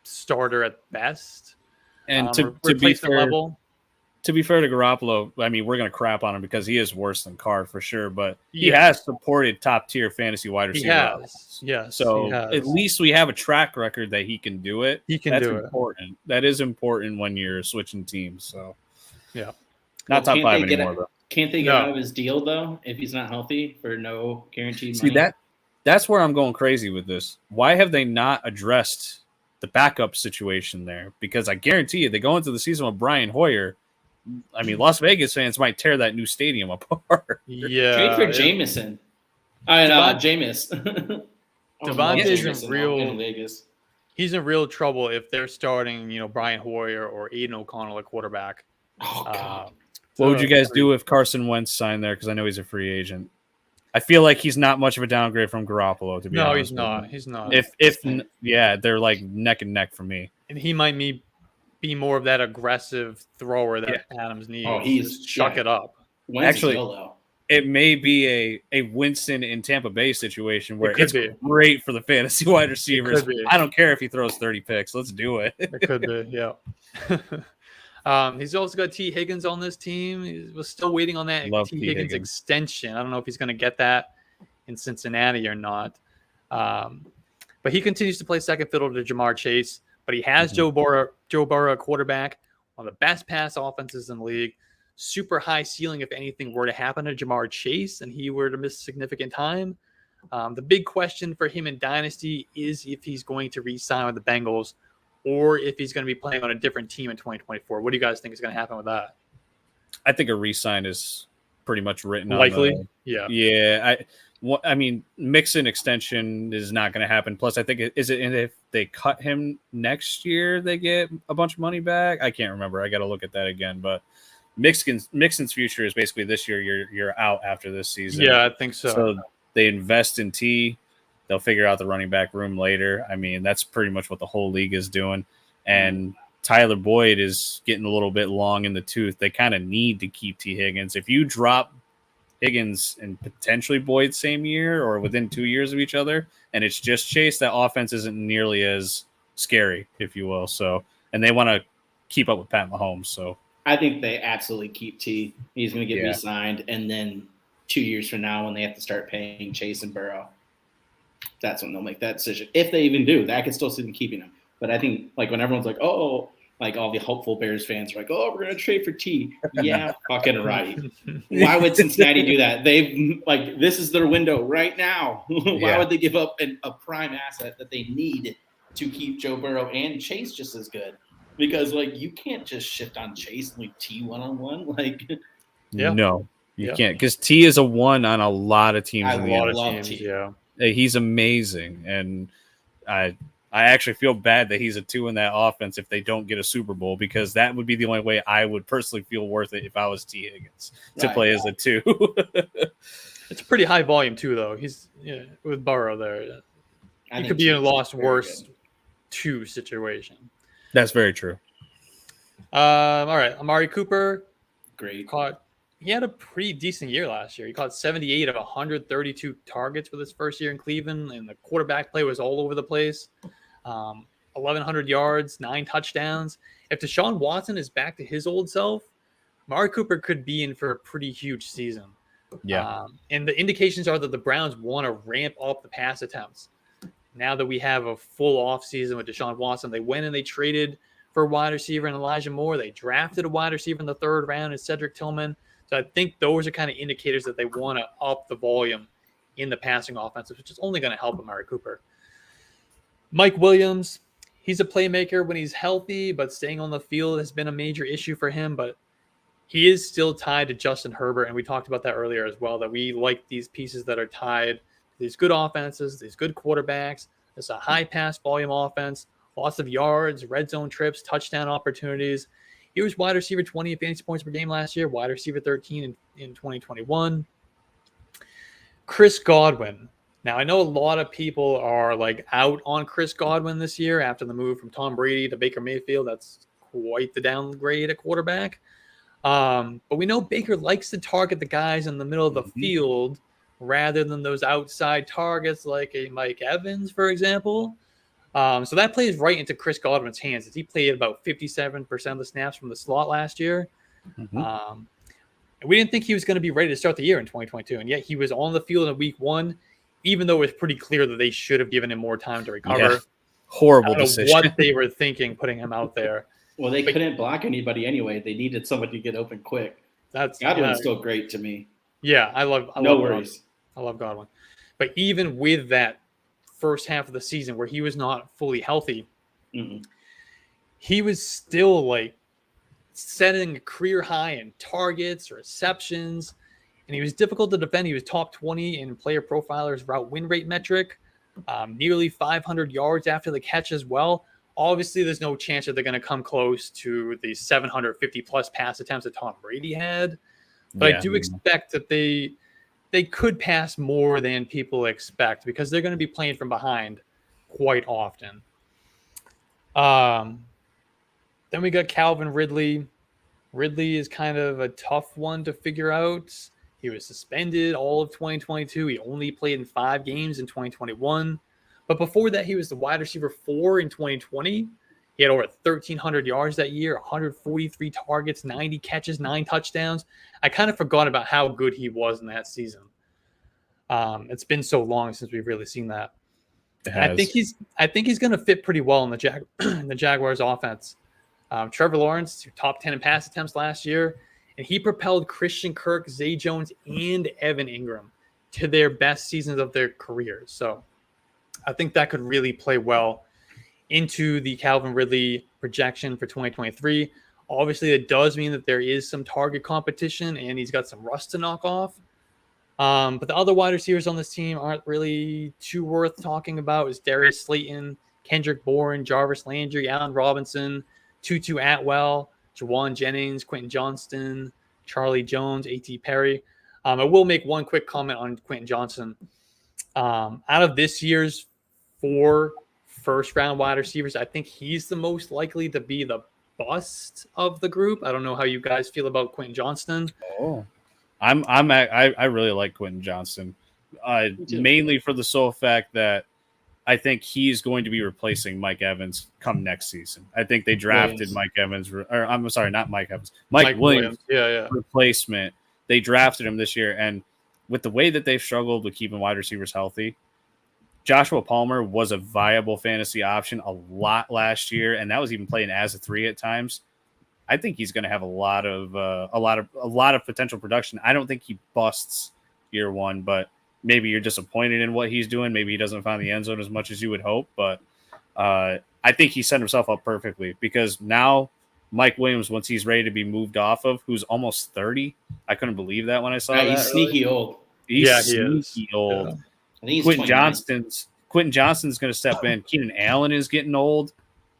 starter at best. And to be fair, to Garoppolo, I mean, we're going to crap on him because he is worse than Carr for sure, but he has supported top-tier fantasy wide receiver. He has, yes. So at least we have a track record that he can do it. That's important. That is important when you're switching teams. So, yeah. Not top 5 anymore, though. Can't they get out of his deal, though, if he's not healthy for no guaranteed money? See, that's where I'm going crazy with this. Why have they not addressed the backup situation there? Because I guarantee you, they go into the season with Brian Hoyer. I mean, Las Vegas fans might tear that new stadium apart. Yeah. Trade for Jameson. Jameis. Devontae's in real Vegas. He's in real trouble if they're starting, Brian Hoyer or Aiden O'Connell at quarterback. Oh, God. What would you guys do if Carson Wentz signed there? Because I know he's a free agent. I feel like he's not much of a downgrade from Garoppolo, to be honest. No, he's not. They're like neck and neck for me. And he might be more of that aggressive thrower that Adams needs. Oh, he's chuck it up. Actually, it may be a Winston in Tampa Bay situation where it's great for the fantasy wide receivers. I don't care if he throws 30 picks. Let's do it. It could be, yeah. He's also got T. Higgins on this team. He was still waiting on that T. Higgins extension. I don't know if he's going to get that in Cincinnati or not. But he continues to play second fiddle to Jamar Chase. But he has Joe Burrow at quarterback, one of the best pass offenses in the league. Super high ceiling if anything were to happen to Jamar Chase and he were to miss significant time. The big question for him in Dynasty is if he's going to re-sign with the Bengals or if he's going to be playing on a different team in 2024. What do you guys think is going to happen with that? I think a re-sign is pretty much written. Likely, yeah. I mean, Mixon extension is not going to happen. Plus, I think if they cut him next year, they get a bunch of money back. I can't remember. I got to look at that again. But Mixon's future is basically this year. You're out after this season. Yeah, I think so. So they invest in T. They'll figure out the running back room later. I mean, that's pretty much what the whole league is doing. And Tyler Boyd is getting a little bit long in the tooth. They kind of need to keep T. Higgins. If you drop Higgins and potentially Boyd same year or within 2 years of each other, and it's just Chase, that offense isn't nearly as scary, if you will. So, and they want to keep up with Pat Mahomes. So I think they absolutely keep T. He's going to get re-signed, and then 2 years from now, when they have to start paying Chase and Burrow, that's when they'll make that decision. If they even do, I could still see them keeping him. But I think, like, when everyone's like, oh, like all the hopeful Bears fans are like, oh, we're going to trade for T. Yeah, fucking right. Why would Cincinnati do that? This is their window right now. Why would they give up a prime asset that they need to keep Joe Burrow and Chase just as good? Because, you can't just shift on Chase and leave T one-on-one. No, you can't. Because T is a one on a lot of teams. I love T. Yeah. He's amazing. And I actually feel bad that he's a 2 in that offense if they don't get a Super Bowl, because that would be the only way I would personally feel worth it if I was T. Higgins to play as a 2. It's a pretty high volume too, though. He's with Burrow there. He could be in a lost worse 2 situation. That's very true. All right, Amari Cooper, great. Caught he had a pretty decent year last year. He caught 78 of 132 targets for his first year in Cleveland, and the quarterback play was all over the place. 1,100 yards, 9 touchdowns. If Deshaun Watson is back to his old self, Amari Cooper could be in for a pretty huge season. Yeah. And the indications are that the Browns want to ramp up the pass attempts. Now that we have a full offseason with Deshaun Watson, they went and they traded for a wide receiver and Elijah Moore. They drafted a wide receiver in the 3rd round and Cedric Tillman. So I think those are kind of indicators that they want to up the volume in the passing offense, which is only going to help Amari Cooper. Mike Williams, he's a playmaker when he's healthy, but staying on the field has been a major issue for him. But he is still tied to Justin Herbert, and we talked about that earlier as well, that we like these pieces that are tied to these good offenses, these good quarterbacks. It's a high pass volume offense, lots of yards, red zone trips, touchdown opportunities. He was wide receiver 20 in fantasy points per game last year, wide receiver 13 in 2021. Chris Godwin. Now, I know a lot of people are like out on Chris Godwin this year after the move from Tom Brady to Baker Mayfield. That's quite the downgrade at quarterback. But we know Baker likes to target the guys in the middle of the field rather than those outside targets like a Mike Evans, for example. So that plays right into Chris Godwin's hands, as he played about 57% of the snaps from the slot last year. And we didn't think he was going to be ready to start the year in 2022, and yet he was on the field in week 1, even though it was pretty clear that they should have given him more time to recover. Yeah. Horrible I don't know decision. what they were thinking putting him out there. Well, they couldn't block anybody anyway. They needed somebody to get open quick. Godwin's still great to me. Yeah, I love worries. Godwin. I love Godwin. But even with that first half of the season where he was not fully healthy, he was still like setting a career high in targets, receptions, and he was difficult to defend. He was top 20 in Player Profiler's route win rate metric, nearly 500 yards after the catch as well. Obviously, there's no chance that they're going to come close to the 750 plus pass attempts that Tom Brady had, but I do expect that they could pass more than people expect because they're going to be playing from behind quite often. Then we got Calvin Ridley. Ridley is kind of a tough one to figure out. He was suspended all of 2022. He only played in 5 games in 2021. But before that, he was the wide receiver 4 in 2020. He had over 1,300 yards that year, 143 targets, 90 catches, 9 touchdowns. I kind of forgot about how good he was in that season. It's been so long since we've really seen that. I think he's going to fit pretty well in the Jaguars offense. Trevor Lawrence, top 10 in pass attempts last year, and he propelled Christian Kirk, Zay Jones, and Evan Ingram to their best seasons of their careers. So I think that could really play well into the Calvin Ridley projection for 2023. Obviously, it does mean that there is some target competition, and he's got some rust to knock off. But the other wide receivers on this team aren't really too worth talking about. Is Darius Slayton, Kendrick Bourne, Jarvis Landry, Allen Robinson, Tutu Atwell, Jawan Jennings, Quentin Johnston, Charlie Jones, A.T. Perry. I will make one quick comment on Quentin Johnston. Out of this year's 4 first-round wide receivers, I think he's the most likely to be the bust of the group. I don't know how you guys feel about Quentin Johnston. I really like Quentin Johnston, mainly for the sole fact that I think he's going to be replacing Mike Evans come next season. I think they drafted Mike Evans, or I'm sorry, not Mike Evans, Mike Williams. Replacement. They drafted him this year, and with the way that they've struggled with keeping wide receivers healthy, Joshua Palmer was a viable fantasy option a lot last year, and that was even playing as a 3 at times. I think he's going to have a lot of potential production. I don't think he busts year 1, but maybe you're disappointed in what he's doing. Maybe he doesn't find the end zone as much as you would hope, but I think he set himself up perfectly because now Mike Williams, once he's ready to be moved off of, who's almost 30, I couldn't believe that when I saw that. He's sneaky old. He is old. Yeah. I think he's Quentin Johnston's going to step in. Keenan Allen is getting old.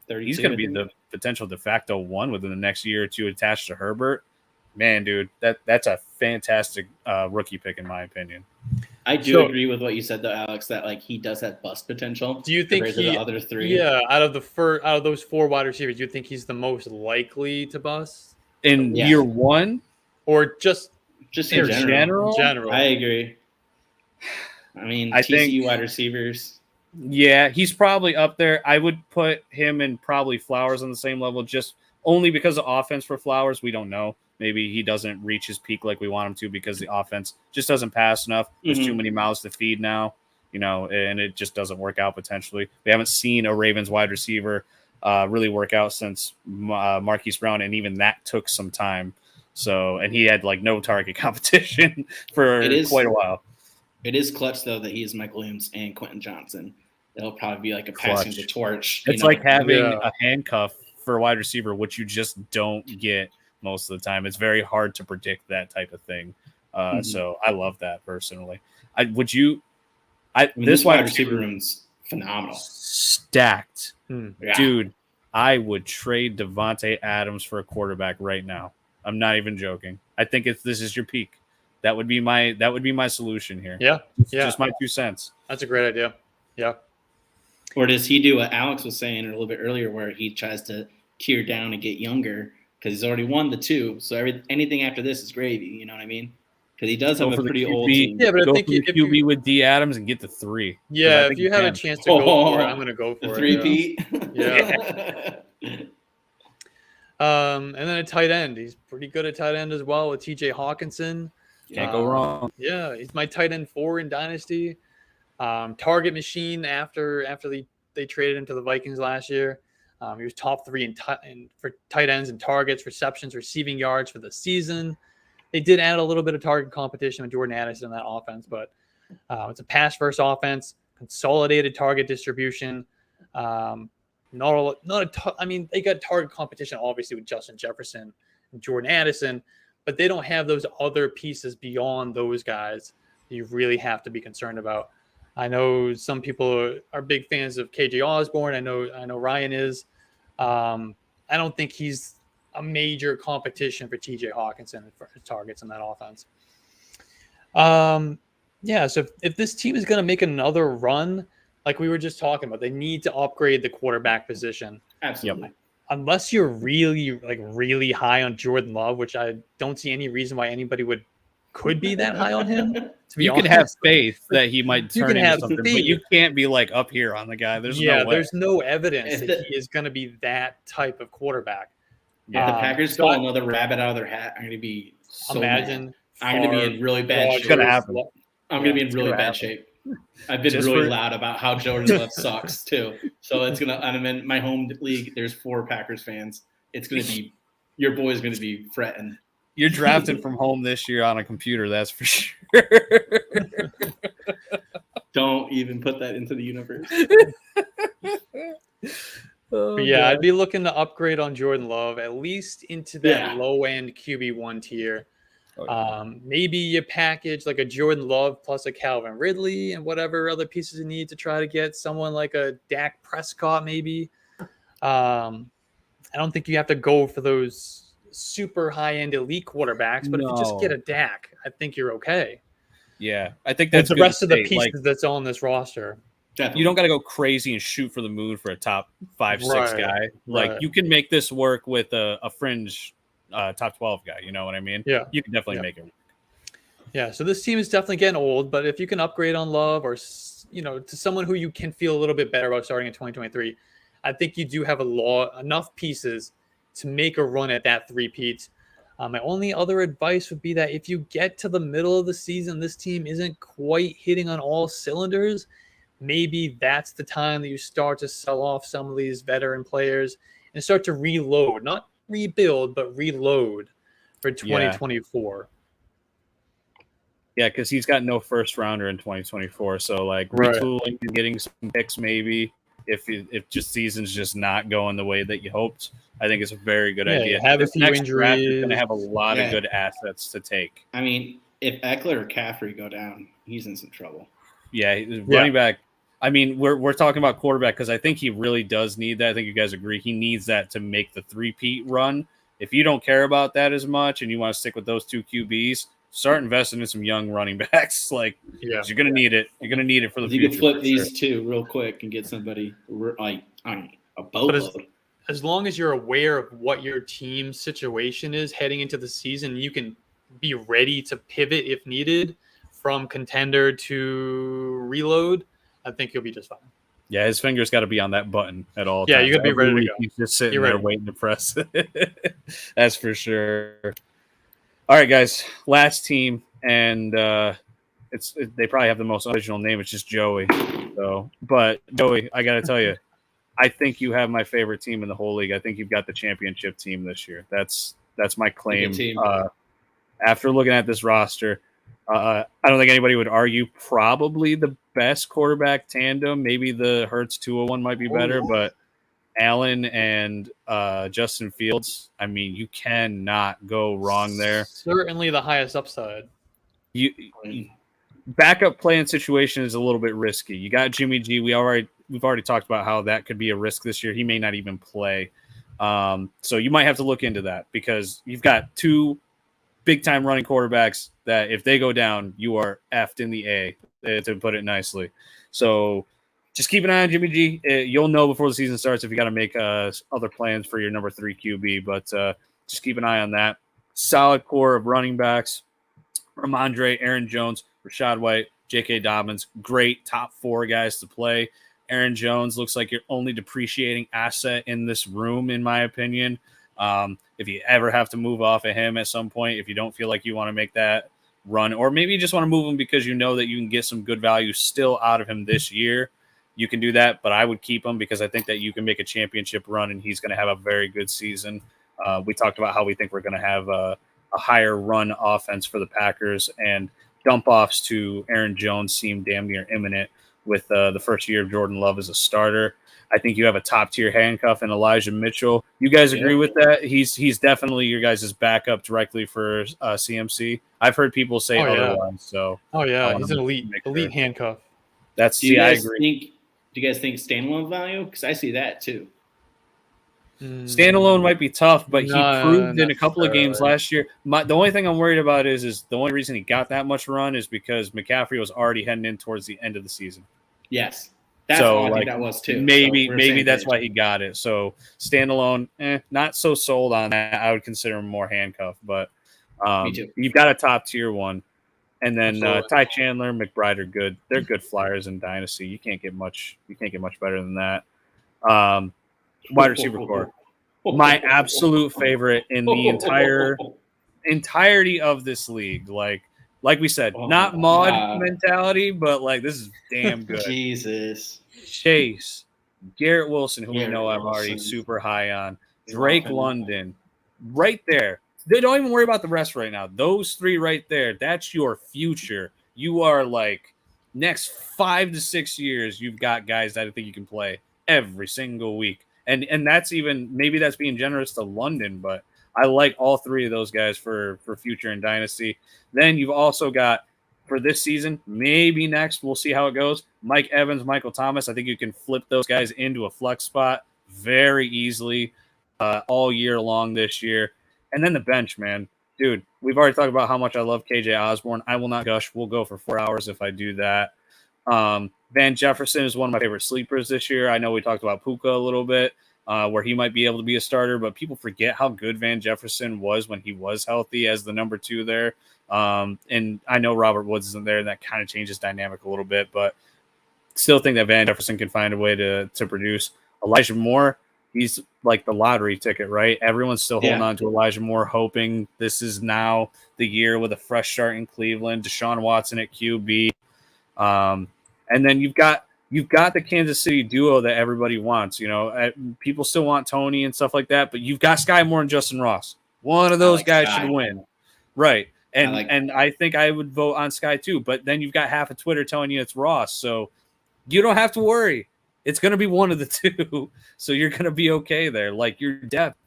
He's going to be the potential de facto 1 within the next year or 2 attached to Herbert. Man, dude, that's a fantastic rookie pick in my opinion. I do agree with what you said though, Alex, that like he does have bust potential. Do you think the other 3? Yeah, out of those 4 wide receivers, do you think he's the most likely to bust in year 1, or just Just in general. I agree. I mean, I TCU think wide receivers. Yeah, he's probably up there. I would put him and probably Flowers on the same level, just only because of offense for Flowers. We don't know. Maybe he doesn't reach his peak like we want him to because the offense just doesn't pass enough. There's too many mouths to feed now, and it just doesn't work out potentially. We haven't seen a Ravens wide receiver really work out since Marquise Brown, and even that took some time. So, and he had like no target competition for quite a while. It is clutch, though, that he is Mike Williams and Quentin Johnson. It'll probably be like a passing the torch. It's like having a handcuff for a wide receiver, which you just don't get most of the time. It's very hard to predict that type of thing. So I love that personally. This wide receiver room's phenomenal. Stacked. Dude, I would trade Devontae Adams for a quarterback right now. I'm not even joking. I think this is your peak. That would be my solution here. Yeah. Just my 2 cents. That's a great idea. Yeah. Or does he do what Alex was saying a little bit earlier, where he tries to tear down and get younger because he's already won the 2, so anything after this is gravy. You know what I mean? Because he does have a pretty old team. Yeah, but I think if QB with D Adams and get the 3. Yeah, if you have a chance to go for it, I'm going to go for the 3-peat. Yeah. And then a tight end. He's pretty good at tight end as well with TJ Hawkinson. Can't go wrong. Yeah, he's my tight end 4 in Dynasty. Target machine after they traded him to the Vikings last year. He was top 3 for tight ends and targets, receptions, receiving yards for the season. They did add a little bit of target competition with Jordan Addison in that offense, but it's a pass-first offense, consolidated target distribution. I mean, they got target competition obviously with Justin Jefferson and Jordan Addison, but they don't have those other pieces beyond those guys that you really have to be concerned about. I know some people are big fans of KJ Osborne. I know Ryan is. I don't think he's a major competition for TJ Hawkinson for targets in that offense. So if this team is going to make another run, like we were just talking about, they need to upgrade the quarterback position. Absolutely. Unless you're really high on Jordan Love, which I don't see any reason why anybody could be that high on him. You can have faith that he might turn into something, but you can't be like up here on the guy. There's no evidence that he is going to be that type of quarterback. Yeah, the Packers pull another rabbit out of their hat. I'm going to be so mad. I'm going to be in really bad shape. It's going to happen. I'm going to be in really bad shape. I've been really loud about how Jordan Love sucks too. So it's gonna. I'm in my home league. There's 4 Packers fans. It's gonna be your boy's gonna be fretting. You're drafted from home this year on a computer. That's for sure. Don't even put that into the universe. I'd be looking to upgrade on Jordan Love at least into that low end QB1 tier. Maybe you package like a Jordan Love plus a Calvin Ridley and whatever other pieces you need to try to get someone like a Dak Prescott maybe. I don't think you have to go for those super high-end elite quarterbacks, but if you just get a Dak, I think you're okay. Yeah, I think that's the rest of the pieces that's on this roster. Definitely. You don't got to go crazy and shoot for the moon for a top 5-6 guy. Like you can make this work with a fringe top 12 guy, you know what I mean? Yeah. You can definitely make it work. Yeah, so this team is definitely getting old, but if you can upgrade on Love or, to someone who you can feel a little bit better about starting in 2023, I think you do have enough pieces to make a run at that 3-peat. My only other advice would be that if you get to the middle of the season, this team isn't quite hitting on all cylinders, maybe that's the time that you start to sell off some of these veteran players and start to reload, not rebuild, but reload for 2024. Yeah, because he's got no first rounder in 2024. So retooling and getting some picks maybe if just season's just not going the way that you hoped. I think it's a very good idea. Have a few injuries. You're going to have a lot of good assets to take. I mean, if Eckler or Caffrey go down, he's in some trouble. Yeah, running back. I mean, we're talking about quarterback because I think he really does need that. I think you guys agree. He needs that to make the 3-peat run. If you don't care about that as much and you want to stick with those 2 QBs, start investing in some young running backs. You're going to need it. You're going to need it for the future. You can flip these 2 real quick and get somebody like a boatload. As long as you're aware of what your team's situation is heading into the season, you can be ready to pivot if needed from contender to reload, I think he'll be just fine. Yeah, his fingers got to be on that button at all Yeah, times. you got to be Every ready to week go. He's just sitting Be there ready. waiting to press. That's for sure. All right, guys. Last team, and they probably have the most original name. It's just Joey. So, but Joey, I got to tell you, I think you have my favorite team in the whole league. I think you've got the championship team this year. That's my claim. After looking at this roster, I don't think anybody would argue probably the best quarterback tandem. Maybe the Hurts 201 might be better, but Allen and Justin Fields, I mean, you cannot go wrong there. Certainly the highest upside. You backup playing situation is a little bit risky. You got Jimmy G. We've already talked about how that could be a risk this year. He may not even play. So you might have to look into that because you've got two big-time running quarterbacks that if they go down, you are effed in the A, to put it nicely. So just keep an eye on Jimmy G. You'll know before the season starts if you got to make other plans for your number 3 QB, but just keep an eye on that. Solid core of running backs. Ramondre, Aaron Jones, Rashad White, J.K. Dobbins, great top 4 guys to play. Aaron Jones looks like your only depreciating asset in this room, in my opinion. If you ever have to move off of him at some point, if you don't feel like you want to make that run, or maybe you just want to move him because you know that you can get some good value still out of him this year, you can do that. But I would keep him because I think that you can make a championship run and he's going to have a very good season. We talked about how we think we're going to have a higher run offense for the Packers, and dump offs to Aaron Jones seem damn near imminent with the first year of Jordan Love as a starter. I think you have a top-tier handcuff in Elijah Mitchell. You guys agree with that? He's definitely your guys' backup directly for CMC. I've heard people say otherwise. So, he's an elite handcuff. I agree. Do you guys think standalone value? Because I see that too. Standalone might be tough, but he proved in a couple of games last year. The only thing I'm worried about is the only reason he got that much run is because McCaffrey was already heading in towards the end of the season. Yes. That's all I think that was too. Maybe that's why he got it. So standalone, not so sold on that. I would consider him more handcuffed, but Me too. You've got a top tier one. And then Ty Chandler, McBride are good. They're good flyers in Dynasty. You can't get much better than that. Wide receiver core. My absolute favorite in the entirety of this league. Like we said, not mod mentality, but this is damn good. Jesus. Chase, Garrett Wilson, who we know I'm already super high on. Drake London, right there. They don't even worry about the rest right now. Those 3 right there, that's your future. You are next 5 to 6 years, you've got guys that I think you can play every single week. And that's maybe that's being generous to London, but I like all 3 of those guys for future in Dynasty. Then you've also got, for this season, maybe next, we'll see how it goes, Mike Evans, Michael Thomas. I think you can flip those guys into a flex spot very easily all year long this year. And then the bench, man. Dude, we've already talked about how much I love KJ Osborne. I will not gush. We'll go for 4 hours if I do that. Van Jefferson is one of my favorite sleepers this year. I know we talked about Puka a little bit, where he might be able to be a starter, but people forget how good Van Jefferson was when he was healthy as the number 2 there. And I know Robert Woods isn't there, and that kind of changes dynamic a little bit, but still think that Van Jefferson can find a way to produce. Elijah Moore, he's like the lottery ticket, right? Everyone's still holding on to Elijah Moore, hoping this is now the year with a fresh start in Cleveland. Deshaun Watson at QB. And then you've got the Kansas City duo that everybody wants. People still want Tony and stuff like that, but you've got Sky Moore and Justin Ross. One of those guys should win. Right. And I think I would vote on Sky too, but then you've got half of Twitter telling you it's Ross. So you don't have to worry. It's going to be one of the 2. So you're going to be okay there. Your depth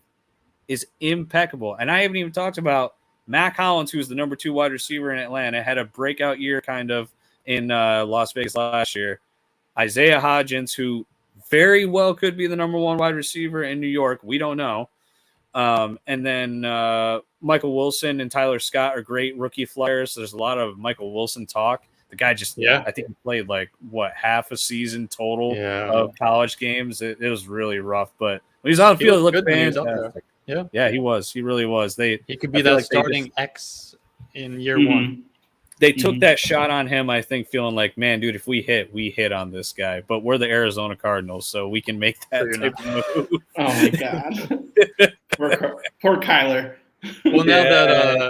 is impeccable. And I haven't even talked about Mac Hollins, who's the number 2 wide receiver in Atlanta, had a breakout year kind of in Las Vegas last year. Isaiah Hodgins, who very well could be the number 1 wide receiver in New York. We don't know. And then Michael Wilson and Tyler Scott are great rookie flyers. There's a lot of Michael Wilson talk. The guy I think he played half a season total of college games. It was really rough, but when he's on the field, it looked fantastic. Yeah, he was. He really was. He could be that starting X in year one. They took that shot on him, I think, feeling like, man, dude, if we hit on this guy. But we're the Arizona Cardinals, so we can make that type of move. Oh, my God. Poor Kyler. Well,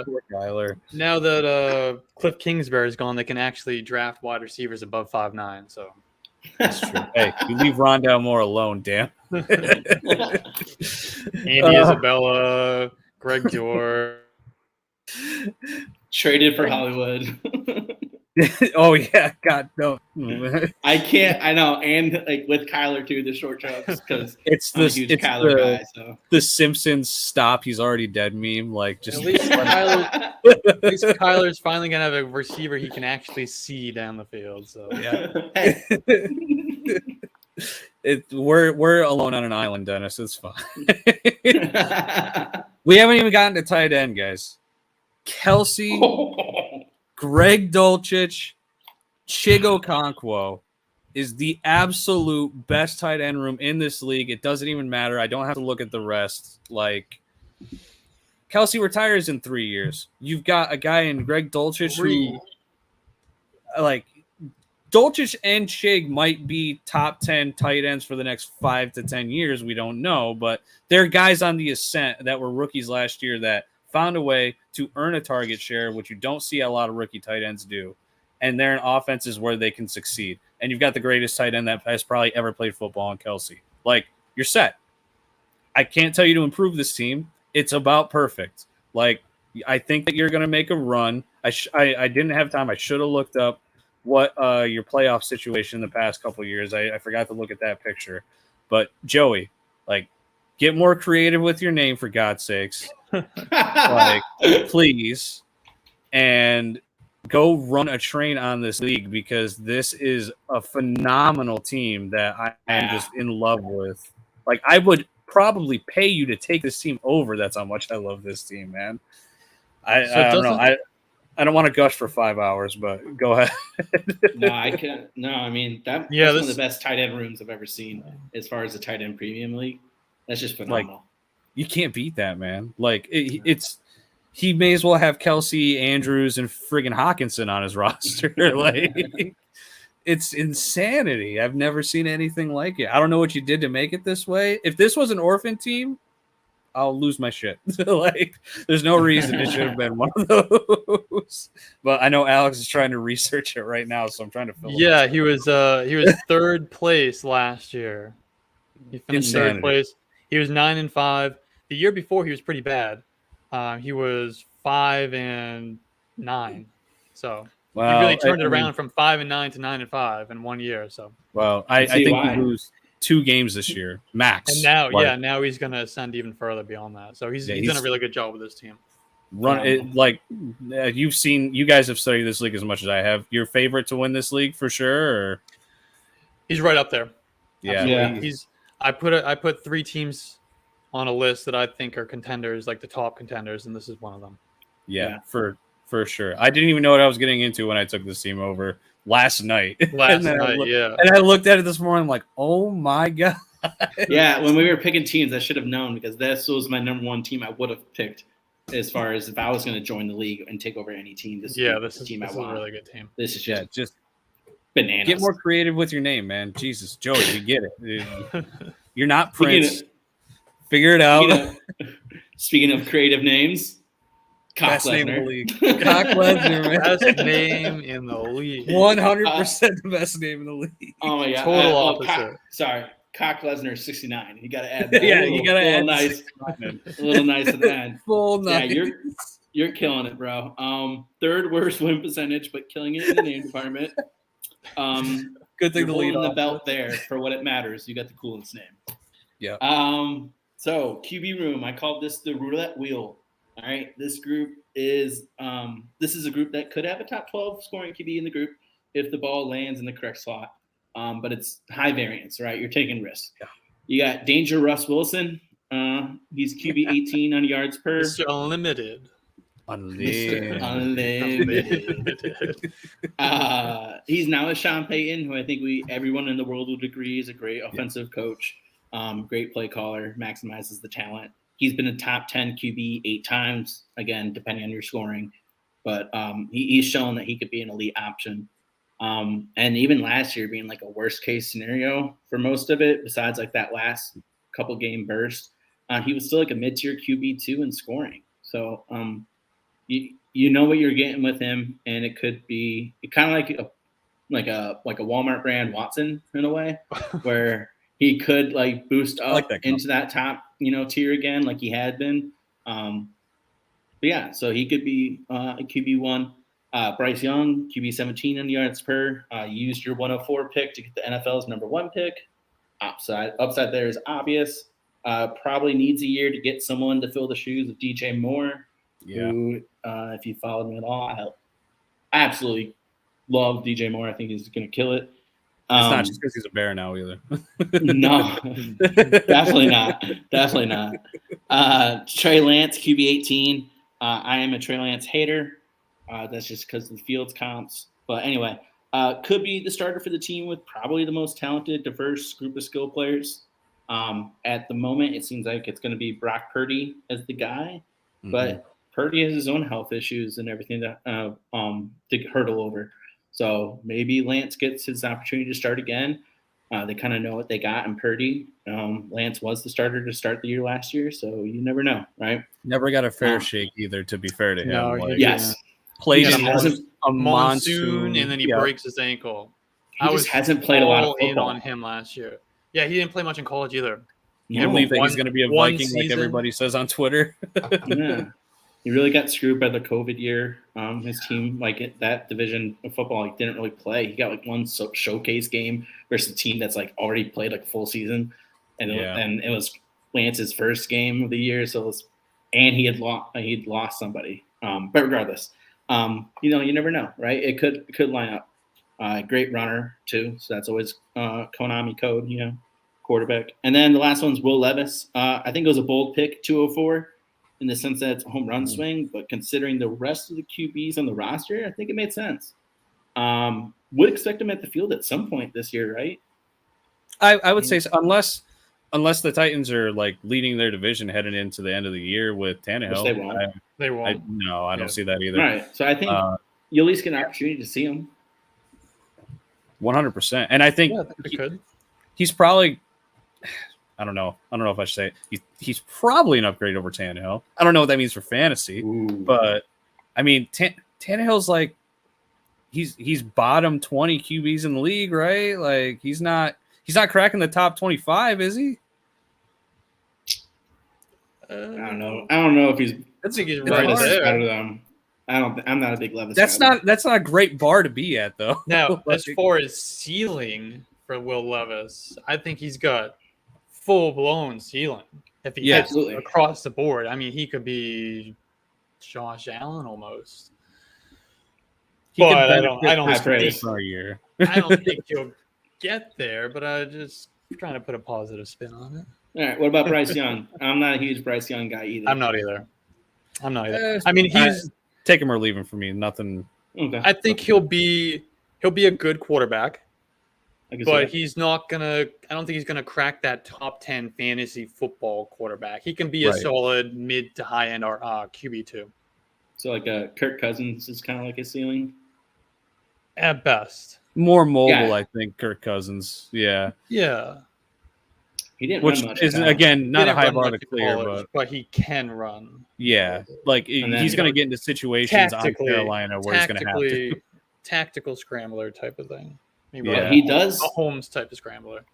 poor Kyler. now that Cliff Kingsbury's gone, they can actually draft wide receivers above 5'9". So that's true. Hey, you leave Rondell Moore alone, damn. Andy Isabella, Greg Dior. Traded for Hollywood. Oh yeah, God no. I can't. I know, and like with Kyler too, the short jumps because it's I'm a huge Kyler guy. So the Simpsons stop, he's already dead meme. Like just At least Kyler's finally gonna have a receiver he can actually see down the field. So yeah. We're alone on an island, Dennis. It's fine. We haven't even gotten to tight end, guys. Kelsey, Greg Dulcich, Chigo Okonkwo is the absolute best tight end room in this league. It doesn't even matter. I don't have to look at the rest. like Kelsey retires in 3 years. You've got a guy in Greg Dulcich who, like, Dulcich and Chig might be top 10 tight ends for the next 5 to 10 years. We don't know, but they're guys on the ascent that were rookies last year that found a way to earn a target share, which you don't see a lot of rookie tight ends do. And they're in offenses where they can succeed. And you've got the greatest tight end that has probably ever played football in Kelsey. Like, you're set. I can't tell you to improve this team. It's about perfect. Like, I think that you're going to make a run. I didn't have time. I should have looked up what your playoff situation in the past couple of years. I forgot to look at that picture. But, Joey, like, get more creative with your name, for God's sakes. Like, please. And go run a train on this league, because this is a phenomenal team that I am just in love with. Like, I would probably pay you to take this team over. That's how much I love this team, man. I don't know. I don't want to gush for 5 hours, but go ahead. No, I can't. No, I mean that's one of the best tight end rooms I've ever seen as far as the tight end premium league. That's just phenomenal. Like, you can't beat that, man. Like, he may as well have Kelsey, Andrews, and friggin' Hawkinson on his roster. Like, it's insanity. I've never seen anything like it. I don't know what you did to make it this way. If this was an orphan team, I'll lose my shit. Like, there's no reason it should have been one of those. But I know Alex is trying to research it right now, so I'm trying to fill it. He was third place last year. He finished third place. He was 9-5. The year before, he was pretty bad. He was 5-9. So he really turned it around from 5-9 to 9-5 in 1 year. So I think he lose 2 games this year max. And now he's going to ascend even further beyond that. So he's done a really good job with this team. You guys have studied this league as much as I have. Your favorite to win this league for sure? Or? He's right up there. Yeah. I put 3 teams on a list that I think are contenders, like the top contenders, and this is one of them. Yeah. For sure. I didn't even know what I was getting into when I took this team over last night. And I looked at it this morning, I'm like, oh my God. Yeah, when we were picking teams, I should have known, because this was my number 1 team I would have picked as far as if I was going to join the league and take over any team. This is a really good team. This is just bananas. Get more creative with your name, man. Jesus, Joey, we get it. You're not Prince. Figure it out. Speaking of creative names, best name in the league. Cock Lesnar, man. Best name in the league. 100% the best name in the league. Oh my God. Total opposite. Cock Lesnar 69. You got to add that. You got to add nice. A little nice at the end. Full nice. Yeah, you're killing it, bro. Third worst win percentage, but killing it in the name department. Good thing to lead on the off belt there for what it matters. You got the coolest name. Yeah. So QB room, I called this the roulette wheel. All right. This group is this is a group that could have a top 12 scoring QB in the group if the ball lands in the correct slot. But it's high variance, right? You're taking risks. Yeah. You got Danger Russ Wilson. He's QB 18 on yards per. Mr. Unlimited. Unlimited. He's now with Sean Payton, who I think everyone in the world would agree is a great offensive coach. Great play caller, maximizes the talent. He's been a top 10 QB 8 times, again, depending on your scoring. but he's shown that he could be an elite option. And even last year being like a worst case scenario for most of it, besides like that last couple game burst, he was still like a mid-tier QB2 in scoring. So you know what you're getting with him, and it could be kind of like a Walmart brand Watson in a way, where he could like boost up into that top tier again, like he had been. But yeah, so he could be a QB1. Bryce Young, QB 17 in yards per. Used your 104 pick to get the NFL's number 1 pick. Upside there is obvious. Probably needs a year to get someone to fill the shoes of DJ Moore. Yeah. Who, if you followed me at all, I absolutely love DJ Moore. I think he's going to kill it. It's not just because he's a Bear now either. No, definitely not. Definitely not. Trey Lance, QB 18. I am a Trey Lance hater. That's just because of the Fields comps. But anyway, could be the starter for the team with probably the most talented, diverse group of skill players. At the moment, it seems like it's going to be Brock Purdy as the guy. Mm-hmm. But Purdy has his own health issues and everything to hurdle over. So maybe Lance gets his opportunity to start again. They kind of know what they got in Purdy. Lance was the starter to start the year last year, so you never know, right? Never got a fair shake either, to be fair to him. No, yes. Played in a monsoon, and then he breaks his ankle. He just hasn't played a lot of football. In on him last year. Yeah, he didn't play much in college either. You believe that he's going to be a Viking like everybody says on Twitter? Yeah. He really got screwed by the COVID year. His team, like that division of football, he didn't really play. He got like one showcase game versus a team that's like already played like full season, and it was Lance's first game of the year. So he'd lost somebody. But regardless, you never know, right? It could line up. Great runner too, so that's always Konami code, quarterback. And then the last one's Will Levis. I think it was a bold pick, 204. In the sense that it's a home run swing, but considering the rest of the QBs on the roster, I think it made sense. Would expect him at the field at some point this year, right? I would say so, unless the Titans are like leading their division heading into the end of the year with Tannehill. Which they won't. I don't see that either. All right, so I think you at least get an opportunity to see him. 100%, and I think he's probably. I don't know if I should say it. He's probably an upgrade over Tannehill. I don't know what that means for fantasy, but I mean, Tannehill's like he's bottom 20 QBs in the league, right? Like he's not cracking the top 25, is he? I don't know if he's. I think he's right there. Better than I'm not a big Levis. That's not a great bar to be at, though. Now, as far as ceiling for Will Levis, I think he's got full-blown ceiling. If he hits across the board, I mean, he could be Josh Allen almost. But I don't think he'll get there, but I just trying to put a positive spin on it. All right, what about Bryce Young? I'm not a huge Bryce Young guy either. I'm not either. I mean, he's take him or leave him for me. Nothing. Okay. I think he'll be a good quarterback. But he's not gonna. I don't think he's gonna crack that top 10 fantasy football quarterback. He can be a solid mid to high end or QB2. So like Kirk Cousins is kind of like his ceiling. At best, more mobile, I think. Kirk Cousins, yeah. He didn't Which run much. Is again not a high bar to clear, but he can run. Yeah, like he's gonna get into situations on Carolina where he's gonna have to tactical scrambler type of thing. He does a Holmes type of scrambler.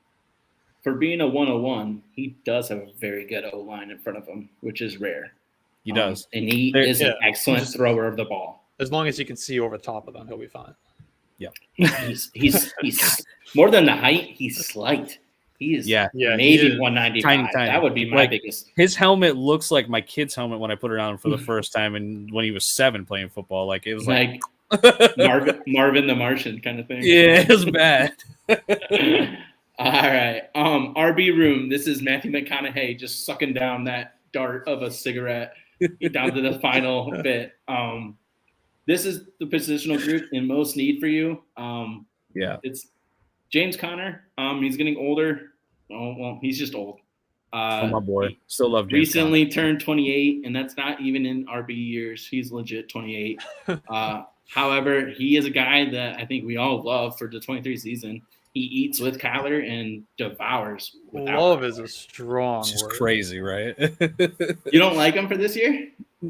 For being a 101, he does have a very good O-line in front of him, which is rare. He does. And he is an excellent thrower of the ball. As long as he can see over the top of them, he'll be fine. Yeah. He's more than the height, he's slight. He is maybe 195. Tiny. That would be my biggest. His helmet looks like my kid's helmet when I put it on for the first time and when he was 7 playing football. Like it was like Marvin the Martian kind of thing. Yeah, it was bad. All right. RB room. This is Matthew McConaughey just sucking down that dart of a cigarette down to the final bit. This is the positional group in most need for you. It's James Conner. He's getting older. Oh, well, he's just old. Oh, my boy. Still love James recently turned 28, and that's not even in RB years. He's legit 28. However, he is a guy that I think we all love for the 23 season. He eats with Kyler and devours without Love Kyler. is a strong It's just word. crazy, right? You don't like him for this year?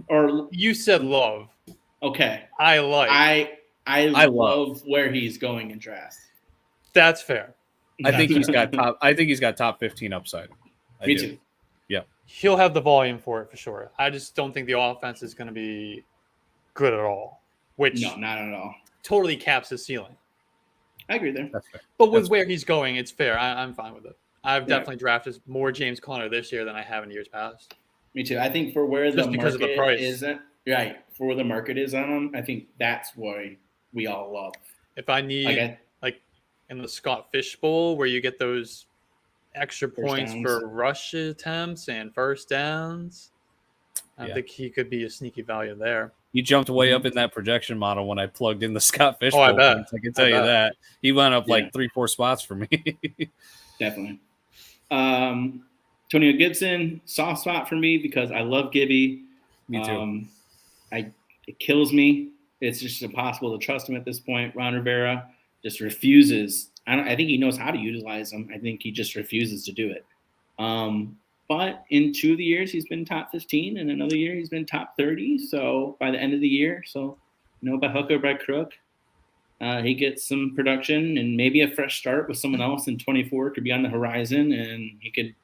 Or You said love. okay. I like. I love where he's going in drafts. That's fair. I think he's got top 15 upside. Me too. Yeah. He'll have the volume for it for sure. I just don't think the offense is going to be good at all, which No, not at all. totally caps his ceiling. I agree there. That's fair. But with where he's going, it's fair. I'm fine with it. I've definitely drafted more James Conner this year than I have in years past. Me too. I think for where Just the because of the market price. isn't right, for where the market is on him, I think that's why we all love. If I need, like in the Scott Fish Bowl, where you get those extra points for rush attempts and first downs, I think he could be a sneaky value there. He jumped way up in that projection model when I plugged in the Scott Fish. I bet. Points. I can tell you that. He went up like 3-4 spots for me. Definitely. Antonio Gibson, soft spot for me because I love Gibby. Me too. It kills me. It's just impossible to trust him at this point. Ron Rivera just refuses. I think he knows how to utilize him. I think he just refuses to do it. But in 2 of the years, he's been top 15, and another year he's been top 30. So by the end of the year, by hook or by crook, he gets some production and maybe a fresh start with someone else in 24 could be on the horizon, and he could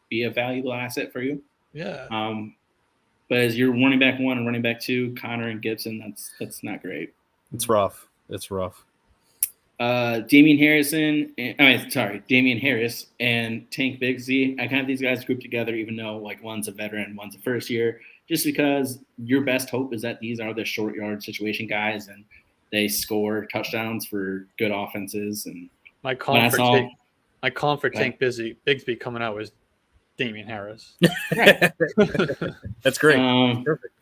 be a valuable asset for you. Yeah. But as your running back 1 and running back 2, Connor and Gibson, that's not great. It's rough. Damian Harris and Tank Bigsby. I kind of have these guys grouped together, even though like one's a veteran, one's a first year, just because your best hope is that these are the short yard situation guys and they score touchdowns for good offenses. And my comfort Tank Bigsby coming out was Damian Harris. Right. That's great. Perfect.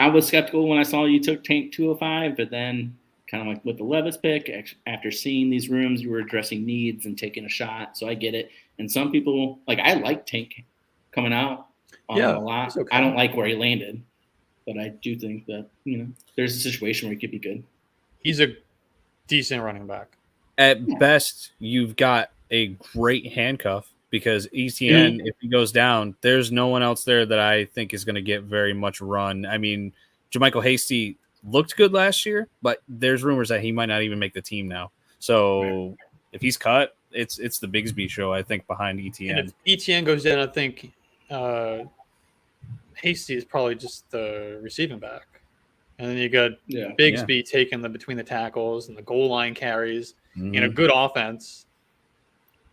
I was skeptical when I saw you took Tank 205, but then kind of like with the Levis pick, after seeing these rooms, you were addressing needs and taking a shot. So I get it. And some people, like I like Tank coming out a lot. Okay. I don't like where he landed, but I do think that, there's a situation where he could be good. He's a decent running back. At best, you've got a great handcuff because ETN, if he goes down, there's no one else there that I think is going to get very much run. I mean, Jermichael Hasty looked good last year, but there's rumors that he might not even make the team now. So if he's cut, it's the Bigsby show, I think, behind ETN. And if ETN goes in, I think Hasty is probably just the receiving back. And then you got Bigsby taking the between the tackles and the goal line carries in a good offense.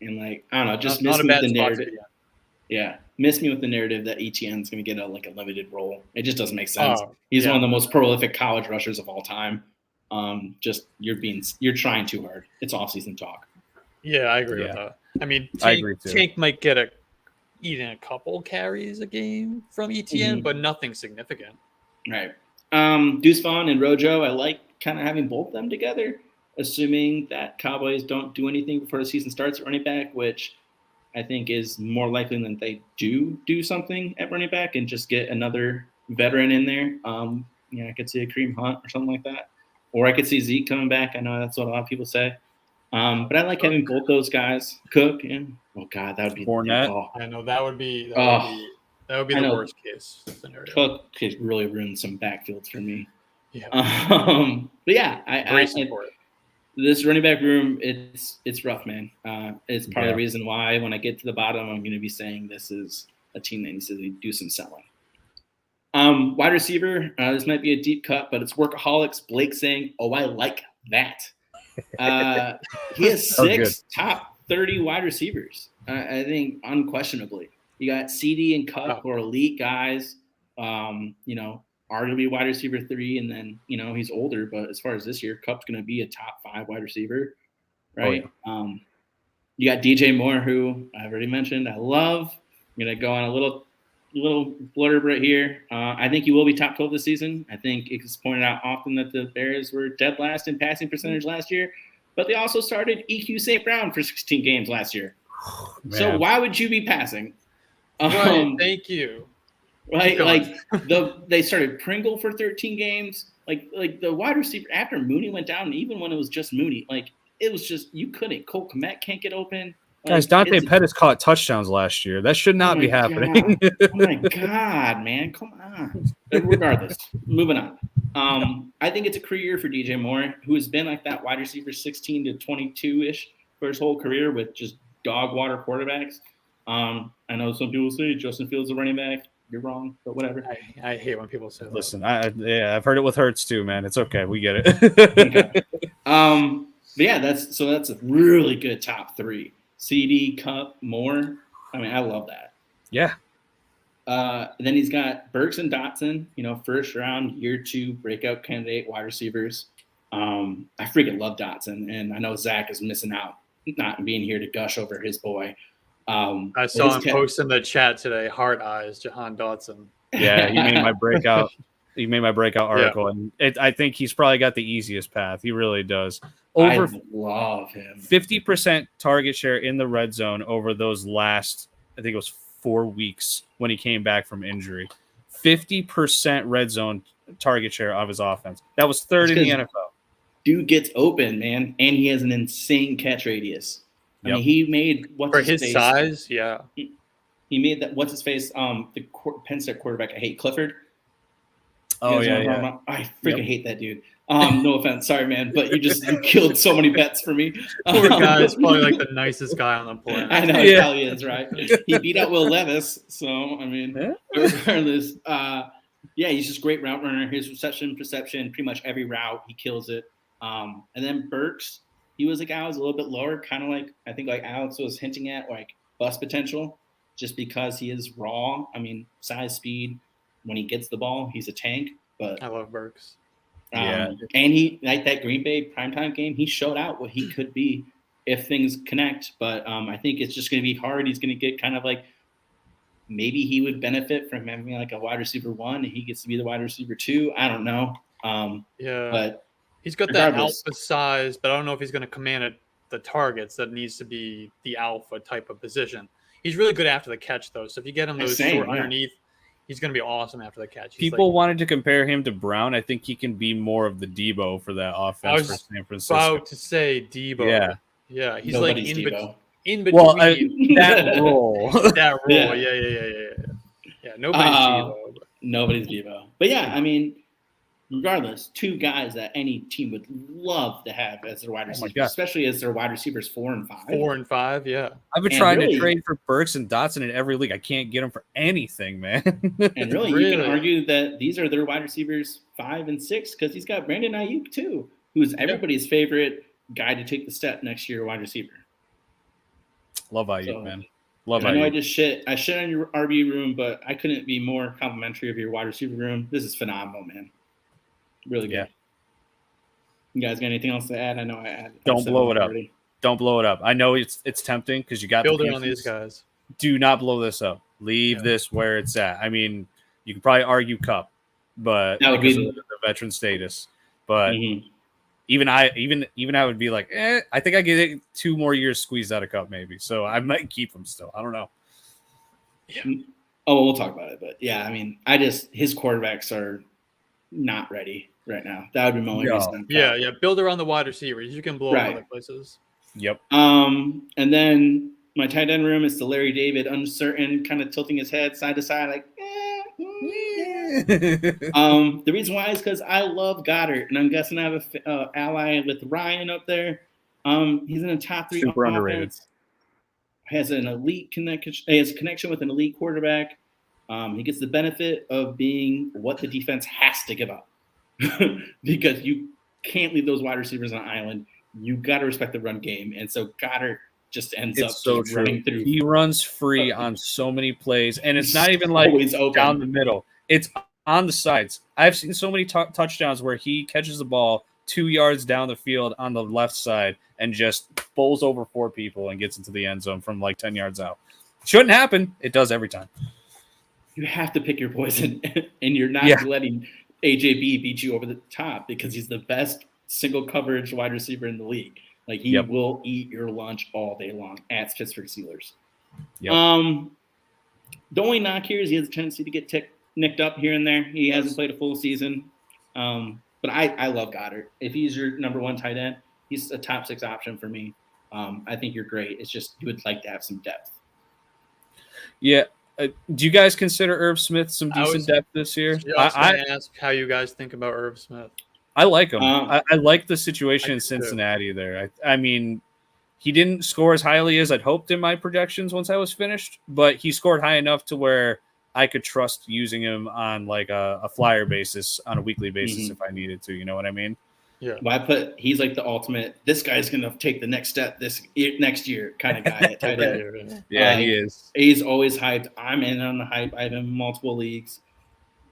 And like, I don't know, just miss me with the narrative. Yeah, miss me with the narrative that ETN's going to get a limited role. It just doesn't make sense. He's one of the most prolific college rushers of all time. You're trying too hard. It's off-season talk. Yeah, I agree with that. I mean, Tank might get even a couple carries a game from ETN, but nothing significant. Right. Deuce Vaughn and Rojo, I like kind of having both of them together, assuming that Cowboys don't do anything before the season starts at running back, which I think is more likely than they do something at running back and just get another veteran in there. I could see a Kareem Hunt or something like that. Or I could see Zeke coming back. I know that's what a lot of people say. But I like having both those guys. Cook and that would be Fournette. I know that would be the worst case scenario. Cook could really ruin some backfields for me. Yeah. But yeah, I this running back room, it's rough, man. It's part of the reason why when I get to the bottom, I'm going to be saying this is a team that needs to do some selling. Wide receiver, this might be a deep cut, but it's workaholics. Blake saying, "Oh, I like that." He has 6 top 30 wide receivers. I think unquestionably, you got CD and Cup who are elite guys. Arguably wide receiver 3, and then he's older, but as far as this year, Cup's going to be a top 5 wide receiver, right? You got DJ Moore, who I've already mentioned. I love. I'm going to go on a little blurb right here. I think he will be top 12 this season. I think it's pointed out often that the Bears were dead last in passing percentage last year, but they also started EQ St. Brown for 16 games last year. So why would you be passing? Right, thank you. Right, like they started Pringle for 13 games. Like the wide receiver after Mooney went down, and even when it was just Mooney, like it was just you couldn't. Cole Kmet can't get open. Guys, Dante Pettis caught touchdowns last year. That should not be happening. Oh my God, man. Come on. But regardless, moving on. I think it's a career for DJ Moore, who has been like that wide receiver 16 to 22-ish for his whole career with just dog water quarterbacks. I know some people say Justin Fields is a running back. You're wrong, but whatever. I hate when people say that. Listen, I've heard it with Hurts too, man. It's okay. We get it. Okay. But yeah, that's a really good top three. CD, Cup, Moore. I mean, I love that. Yeah. Then he's got Burks and Dotson, first round, year 2 breakout candidate wide receivers. I freaking love Dotson, and I know Zach is missing out not being here to gush over his boy. I saw him post in the chat today, heart eyes, Jahan Dotson. Yeah, he made my breakout. He made my breakout article, and I think he's probably got the easiest path. He really does. I love him. 50% target share in the red zone over those last, I think it was 4 weeks when he came back from injury. 50% red zone target share of his offense. That was third in the NFL. Dude gets open, man, and he has an insane catch radius. I mean, he made for his size, yeah. He made that. What's his face? The Penn State quarterback. I hate Clifford. Oh yeah. I freaking hate that dude. No offense, sorry man, but you killed so many bets for me. Poor guy is probably like the nicest guy on the planet. I know, he probably is, right? He beat out Will Levis, so I mean, regardless, he's just a great route runner. His reception, perception, pretty much every route he kills it. And then Burks. He was a guy who was a little bit lower, kind of like I think like Alex was hinting at, like bust potential, just because he is raw. I mean, size, speed. When he gets the ball, he's a tank. But I love Burks. And he like that Green Bay primetime game, he showed out what he could be if things connect. But I think it's just going to be hard. He's going to get kind of like maybe he would benefit from having like a wide receiver 1, and he gets to be the wide receiver 2. I don't know. But. He's got that alpha size, but I don't know if he's going to command the targets that needs to be the alpha type of position. He's really good after the catch, though. So if you get him those short underneath, he's going to be awesome after the catch. People wanted to compare him to Brown. I think he can be more of the Debo for that offense for San Francisco. I was about to say Debo. Yeah. He's Nobody's like Debo. In between. Well, that role. That role. Yeah. Nobody's Debo. Nobody's Debo. But yeah, I mean. Regardless, 2 guys that any team would love to have as their wide receivers, especially as their wide receivers 4 and 5. 4 and 5, yeah. I've been trying to trade for Burks and Dotson in every league. I can't get them for anything, man. And really, you can argue that these are their wide receivers 5 and 6 because he's got Brandon Ayuk too, who's everybody's favorite guy to take the step next year, wide receiver. Love Ayuk, man. Love Ayuk. I know I shit on your RB room, but I couldn't be more complimentary of your wide receiver room. This is phenomenal, man. Really good. Yeah. You guys got anything else to add? I know I add. Don't blow it up. Don't blow it up. I know it's tempting because you got building on these guys. Do not blow this up. Leave this where it's at. I mean, you could probably argue Cup, but that would be the veteran status. But even I would be like, I think I get 2 more years squeezed out of Cup maybe. So I might keep him still. I don't know. Yeah. Oh, we'll talk about it. But yeah, I mean, his quarterbacks are not ready right now. That would be my only reason. Yeah. Build around the wide receivers. You can blow up other places. Yep. And then my tight end room is the Larry David, uncertain, kind of tilting his head side to side, like. The reason why is because I love Goddard, and I'm guessing I have a ally with Ryan up there. He's in the top 3. Super underrated. Has an elite connection. He has a connection with an elite quarterback. He gets the benefit of being what the defense has to give up because you can't leave those wide receivers on an island. You got to respect the run game. And so Goddard just ends up running through. He runs free on so many plays, and it's not even like down the middle. It's on the sides. I've seen so many touchdowns where he catches the ball 2 yards down the field on the left side and just bowls over 4 people and gets into the end zone from like 10 yards out. Shouldn't happen. It does every time. You have to pick your poison, and you're not letting AJB beat you over the top because he's the best single coverage wide receiver in the league. Like he will eat your lunch all day long at Pittsburgh Steelers. Yep. The only knock here is he has a tendency to get nicked up here and there. He hasn't played a full season. But I love Goddard. If he's your number one tight end, he's a top 6 option for me. I think you're great. It's just you would like to have some depth. Yeah. Do you guys consider Irv Smith some decent depth this year? I ask how you guys think about Irv Smith. I like him. I like the situation in Cincinnati there. I mean, he didn't score as highly as I'd hoped in my projections once I was finished, but he scored high enough to where I could trust using him on like a flyer basis on a weekly basis if I needed to. You know what I mean? Yeah. Well, he's like the ultimate. This guy's gonna take the next step next year kind of guy at tight end. Yeah, he is. He's always hyped. I'm in on the hype. I have him in multiple leagues.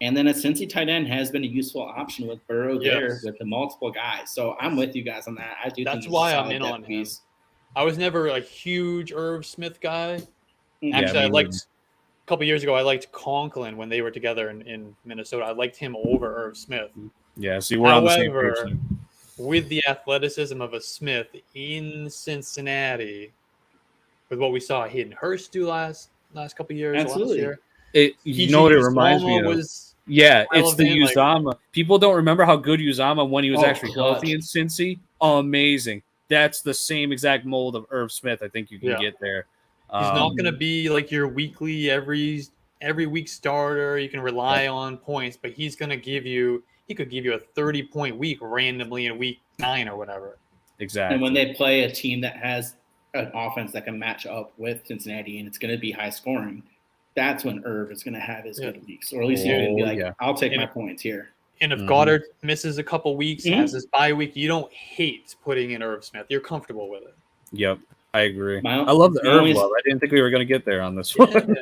And then a Cincy tight end has been a useful option with Burrow there with the multiple guys. So I'm with you guys on that. I do. That's think why I'm in on him. I was never a huge Irv Smith guy. Actually, I liked a couple years ago. I liked Conklin when they were together in Minnesota. I liked him over Irv Smith. Yeah, so we're on the same page. With the athleticism of a Smith in Cincinnati, with what we saw Hayden Hurst do last couple years, absolutely. Last year. You know what it reminds me of? Yeah, it's the Uzama. People don't remember how good Uzama when he was actually healthy in Cincy. Amazing. That's the same exact mold of Irv Smith. I think you can get there. He's not going to be like your weekly, every week starter. You can rely on points, but he's going to give you. He could give you a 30-point week randomly in week 9 or whatever. Exactly. And when they play a team that has an offense that can match up with Cincinnati and it's going to be high scoring, that's when Irv is going to have his good weeks. Or at least he's going to be like, I'll take my points here. And if Goddard misses a couple weeks, has his bye week, you don't hate putting in Irv Smith. You're comfortable with it. Yep. I agree. I love the Irv love. I didn't think we were going to get there on this one.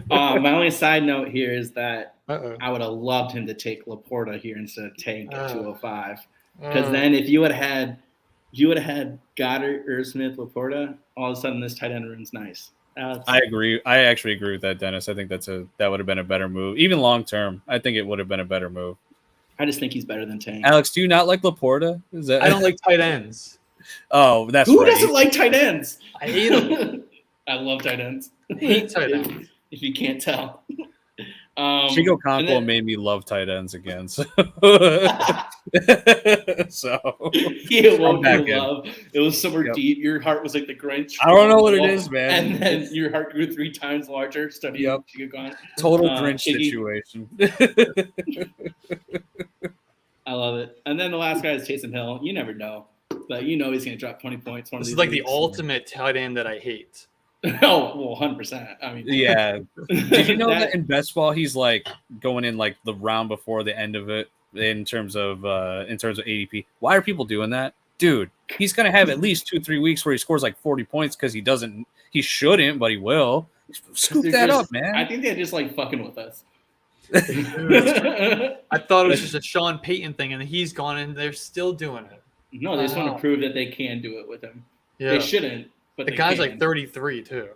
My only side note here is that I would have loved him to take Laporta here instead of Tank at 205. Because then if you would have had Goddard, Irv Smith, Laporta, all of a sudden this tight end room's nice. I agree. I actually agree with that, Dennis. I think that would have been a better move. Even long term, I think it would have been a better move. I just think he's better than Tank. Alex, do you not like Laporta? I don't like tight ends. Oh, that's Who doesn't like tight ends? I hate them. I love tight ends. I hate tight ends. If you can't tell. Chico Conquo made me love tight ends again. So, it was somewhere deep. Your heart was like the Grinch. I don't know what it is, man. And then your heart grew 3 times larger. Studying Chico Conquo. Total Grinch situation. I love it. And then the last guy is Taysom Hill. You never know, but you know he's going to drop 20 points. This is like the ultimate tight end that I hate. Oh, well, 100%. I mean, yeah. Did you know that in best ball he's like going in like the round before the end of it in terms of ADP? Why are people doing that, dude? He's gonna have at least 2-3 weeks where he scores like 40 points because he shouldn't, but he will. Scoop that up, man. I think they're just like fucking with us. I thought it was just a Sean Payton thing, and he's gone, and they're still doing it. No, they just want to prove that they can do it with him. Yeah. They shouldn't. But the guy's like 33 too.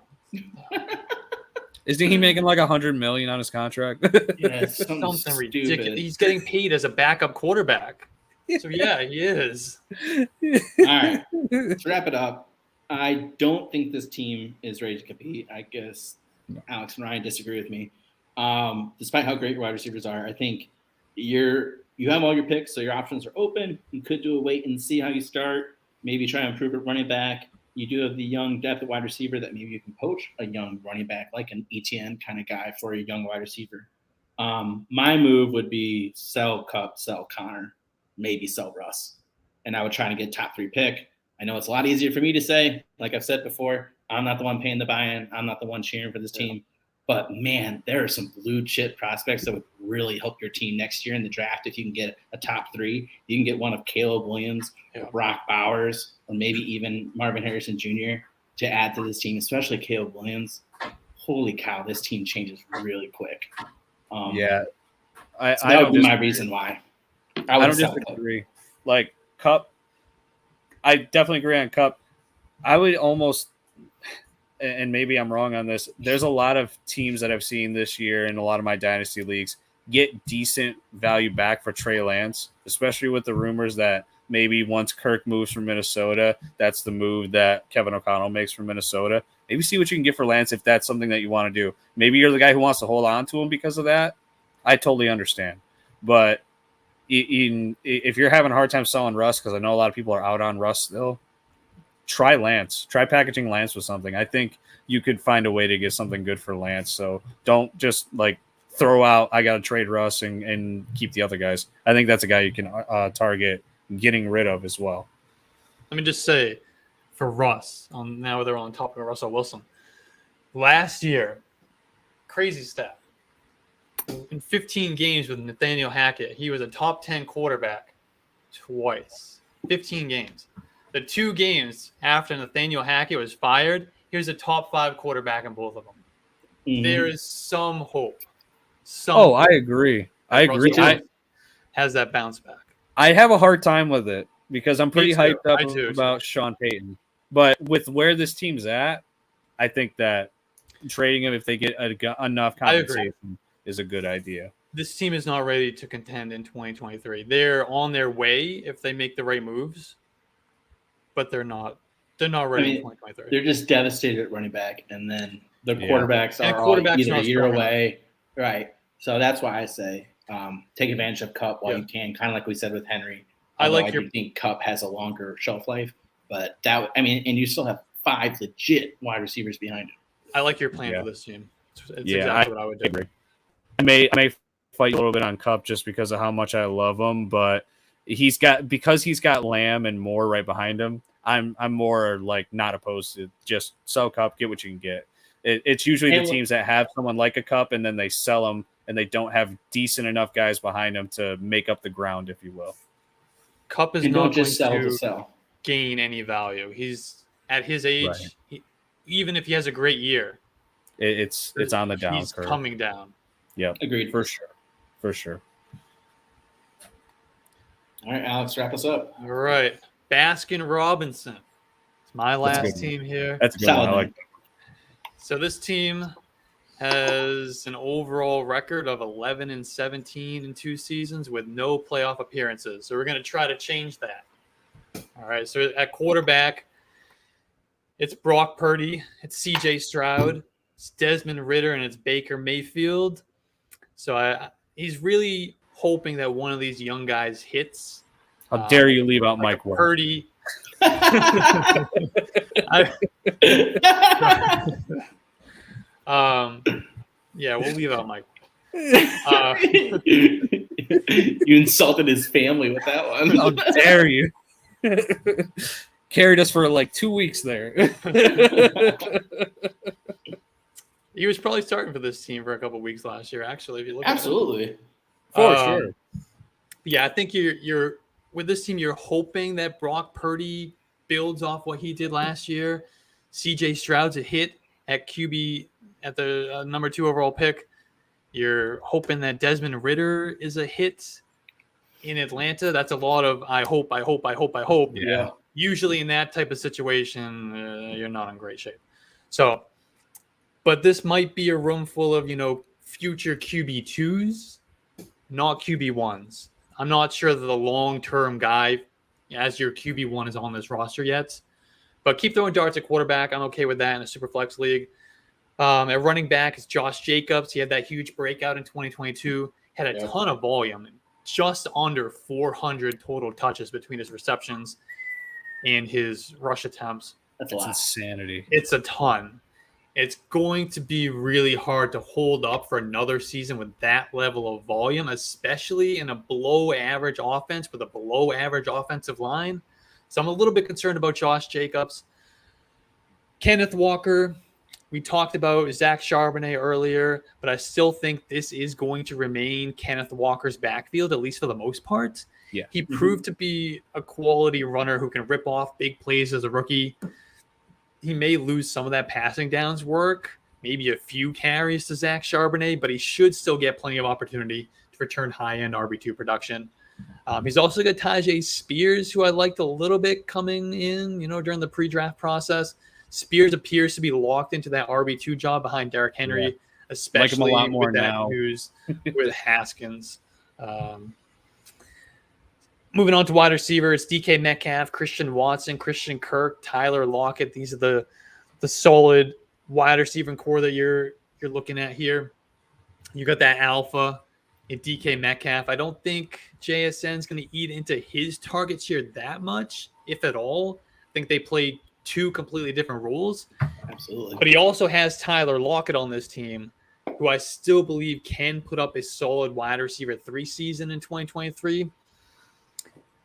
Isn't he making like $100 million on his contract? Yeah, something ridiculous. He's getting paid as a backup quarterback. So yeah, he is. All right, let's wrap it up. I don't think this team is ready to compete. I guess Alex and Ryan disagree with me. Despite how great your wide receivers are, I think you have all your picks, so your options are open. You could do a wait and see how you start. Maybe try to improve at running back. You do have the young depth at wide receiver that maybe you can poach a young running back, like an ETN kind of guy for a young wide receiver. My move would be sell Kupp, sell Connor, maybe sell Russ. And I would try to get top 3 pick. I know it's a lot easier for me to say. Like I've said before, I'm not the one paying the buy-in. I'm not the one cheering for this team. But, man, there are some blue chip prospects that would really help your team next year in the draft. If you can get a top 3, you can get one of Caleb Williams, Brock Bowers, or maybe even Marvin Harrison Jr. to add to this team, especially Caleb Williams. Holy cow, this team changes really quick. That would be my reason why. I don't disagree. Like, Kupp, I definitely agree on Kupp. I would almost – and maybe I'm wrong on this, there's a lot of teams that I've seen this year in a lot of my dynasty leagues get decent value back for Trey Lance, especially with the rumors that maybe once Kirk moves from Minnesota, that's the move that Kevin O'Connell makes from Minnesota. maybe see what you can get for Lance if that's something that you want to do. Maybe you're the guy who wants to hold on to him because of that. I totally understand. But if you're having a hard time selling Russ, because I know a lot of people are out on Russ still, try Lance. Try packaging Lance with something. I think you could find a way to get something good for Lance. So don't just like throw out, I got to trade Russ and keep the other guys. I think that's a guy you can target getting rid of as well. Let me just say, for Russ, now they're on top of Russell Wilson. Last year, crazy stat. In 15 games with Nathaniel Hackett, he was a top 10 quarterback twice. 15 games. The 2 games after Nathaniel Hackett was fired, he was a top 5 quarterback in both of them. Mm-hmm. There is some hope. I agree. I agree. Has that bounce back. I have a hard time with it because I'm pretty hyped up about Sean Payton. But with where this team's at, I think that trading him if they get enough compensation is a good idea. This team is not ready to contend in 2023. They're on their way if they make the right moves, but they're not ready in 2023. They're just devastated at running back, and then the quarterbacks are all either a year away. Right. So that's why I say take advantage of Kupp while you can, kind of like we said with Henry. I think Kupp has a longer shelf life, but and you still have 5 legit wide receivers behind him. I like your plan for this team. It's exactly what I would do. Agree. I may fight a little bit on Kupp just because of how much I love him, but he's got Lamb and Moore right behind him. I'm more like not opposed to just sell Kupp, get what you can get. It's usually the teams that have someone like a Kupp and then they sell them and they don't have decent enough guys behind them to make up the ground, if you will. Kupp is not going to gain any value. He's at his age, even if he has a great year, it's on the down. He's coming down. Yeah, agreed for sure. All right, Alex, wrap us up. All right, Baskin Robinson. It's my last team here. That's a good one. I like that. So this team has an overall record of 11-17 in 2 seasons with no playoff appearances. So we're going to try to change that. All right, so at quarterback, it's Brock Purdy, it's C.J. Stroud, it's Desmond Ridder, and it's Baker Mayfield. So he's really hoping that one of these young guys hits. How dare you leave out Mike Ward? Purdy. We'll leave out Mike. You insulted his family with that one. How dare you? Carried us for like 2 weeks there. He was probably starting for this team for a couple of weeks last year, actually. If you look absolutely, for sure. Yeah, I think you're with this team. You're hoping that Brock Purdy builds off what he did last year. C.J. Stroud's a hit at QB at the number 2 overall pick. You're hoping that Desmond Ridder is a hit in Atlanta. That's a lot of I hope. Yeah. Usually in that type of situation, you're not in great shape. So, but this might be a room full of, future QB2s, not QB1s. I'm not sure that the long-term guy as your QB1 is on this roster yet. But keep throwing darts at quarterback. I'm okay with that in a super flex league. At running back, it's Josh Jacobs. He had that huge breakout in 2022. Had a ton of volume. Just under 400 total touches between his receptions and his rush attempts. That's insanity. It's a ton. It's going to be really hard to hold up for another season with that level of volume, especially in a below-average offense with a below-average offensive line. So I'm a little bit concerned about Josh Jacobs. Kenneth Walker, we talked about Zach Charbonnet earlier, but I still think this is going to remain Kenneth Walker's backfield, at least for the most part. Yeah. He proved to be a quality runner who can rip off big plays as a rookie. He may lose some of that passing downs work, maybe a few carries to Zach Charbonnet, but he should still get plenty of opportunity to return high-end RB2 production. He's also got Tajay Spears, who I liked a little bit coming in, during the pre-draft process. Spears appears to be locked into that RB2 job behind Derrick Henry, especially like him a lot more with that now. news with Haskins. Moving on to wide receivers, DK Metcalf, Christian Watson, Christian Kirk, Tyler Lockett. These are the the solid wide receiver core that you're looking at here. You got that alpha in DK Metcalf. I don't think JSN is going to eat into his target share that much, if at all. I think they play two completely different roles. Absolutely. But he also has Tyler Lockett on this team, who I still believe can put up a solid wide receiver 3 season in 2023.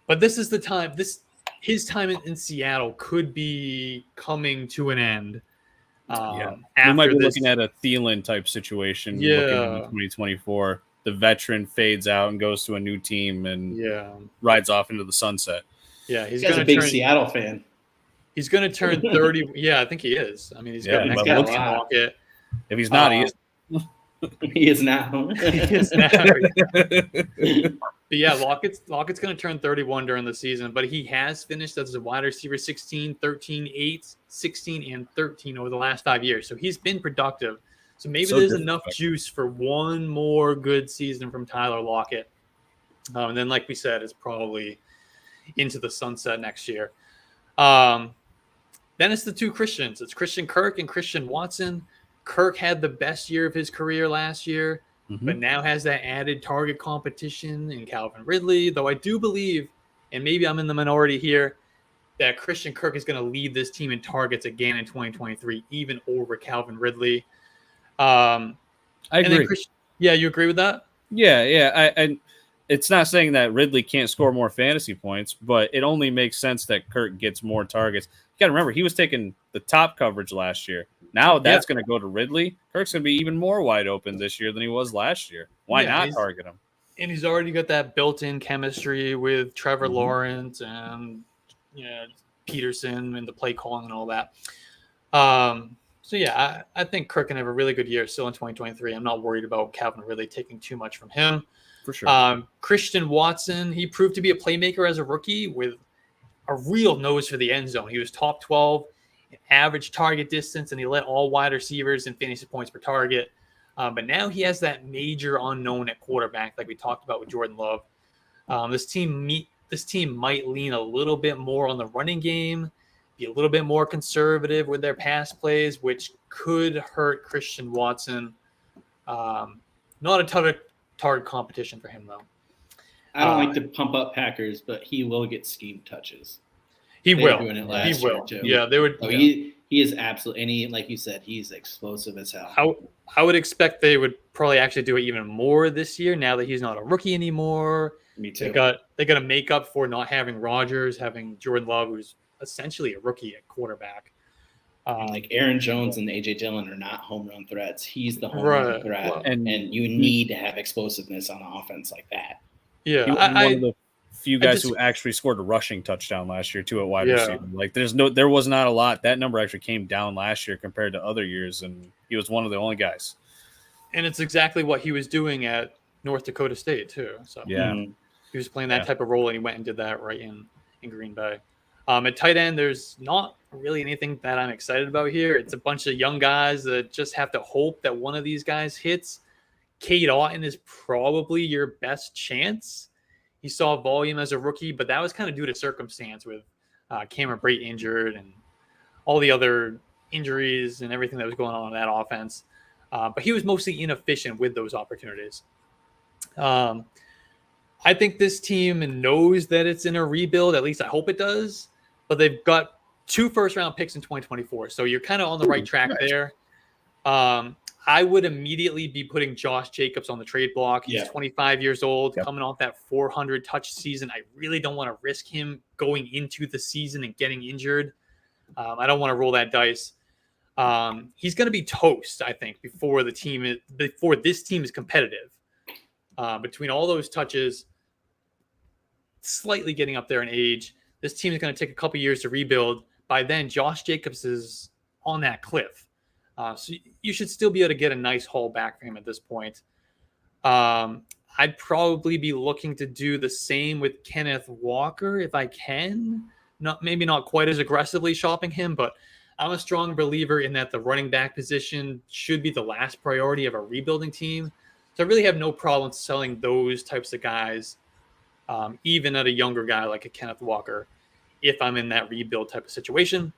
But this is the time. His time in Seattle could be coming to an end. We might be looking at a Thielen type situation. Looking into 2024, the veteran fades out and goes to a new team and rides off into the sunset. Yeah, he's a big Seattle fan. He's going to turn 30. Yeah, I think he is. I mean, he's got next to Lockett. If he's not, he is. He is now. He is now. But yeah, Lockett's going to turn 31 during the season, but he has finished as a wide receiver 16, 13, 8, 16, and 13 over the last 5 years. So he's been productive. So maybe there's enough juice for one more good season from Tyler Lockett. And then, like we said, it's probably into the sunset next year. Then it's the two Christians. It's Christian Kirk and Christian Watson. Kirk had the best year of his career last year, but now has that added target competition in Calvin Ridley, though I do believe, and maybe I'm in the minority here, that Christian Kirk is going to lead this team in targets again in 2023, even over Calvin Ridley. I agree. You agree with that? Yeah. I it's not saying that Ridley can't score more fantasy points, but it only makes sense that Kirk gets more targets. You got to remember, he was taking the top coverage last year. Now that's going to go to Ridley. Kirk's going to be even more wide open this year than he was last year. Why not target him? And he's already got that built-in chemistry with Trevor Lawrence and Peterson and the play calling and all that. So yeah, I think Kirk can have a really good year still in 2023. I'm not worried about Calvin Ridley taking too much from him. For sure. Christian Watson, he proved to be a playmaker as a rookie with a real nose for the end zone. He was top 12 in average target distance, and he led all wide receivers in fantasy points per target. But now he has that major unknown at quarterback, like we talked about with Jordan Love. This team might lean a little bit more on the running game, be a little bit more conservative with their pass plays, which could hurt Christian Watson. Not a ton of target competition for him, though. I don't like to pump up Packers, but he will get scheme touches. He will. Too. Yeah, they would. So he is absolutely, and he, like you said, he's explosive as hell. I would expect they would probably actually do it even more this year now that he's not a rookie anymore. Me too. They got to make up for not having Rodgers, having Jordan Love, who's essentially a rookie at quarterback. Like Aaron Jones and AJ Dillon are not home run threats. He's the home run threat, and you need to have explosiveness on an offense like that. Yeah, he was one of the few guys who actually scored a rushing touchdown last year too at wide receiver. Like there was not a lot. That number actually came down last year compared to other years, and he was one of the only guys. And it's exactly what he was doing at North Dakota State too. So he was playing that type of role, and he went and did that right in Green Bay. At tight end, there's not really anything that I'm excited about here. It's a bunch of young guys that just have to hope that one of these guys hits. Cade Otton is probably your best chance. He saw volume as a rookie, but that was kind of due to circumstance with Cameron Brate injured and all the other injuries and everything that was going on in that offense. But he was mostly inefficient with those opportunities. I think this team knows that it's in a rebuild. At least I hope it does. But they've got 2 first-round picks in 2024. So you're kind of on the right track there. I would immediately be putting Josh Jacobs on the trade block. He's 25 years old, coming off that 400-touch season. I really don't want to risk him going into the season and getting injured. I don't want to roll that dice. He's going to be toast, I think, before this team is competitive. Between all those touches, slightly getting up there in age, this team is going to take a couple years to rebuild. By then, Josh Jacobs is on that cliff. So you should still be able to get a nice haul back for him at this point. I'd probably be looking to do the same with Kenneth Walker if I can. Maybe not quite as aggressively shopping him, but I'm a strong believer in that the running back position should be the last priority of a rebuilding team. So I really have no problem selling those types of guys, even at a younger guy like a Kenneth Walker, if I'm in that rebuild type of situation.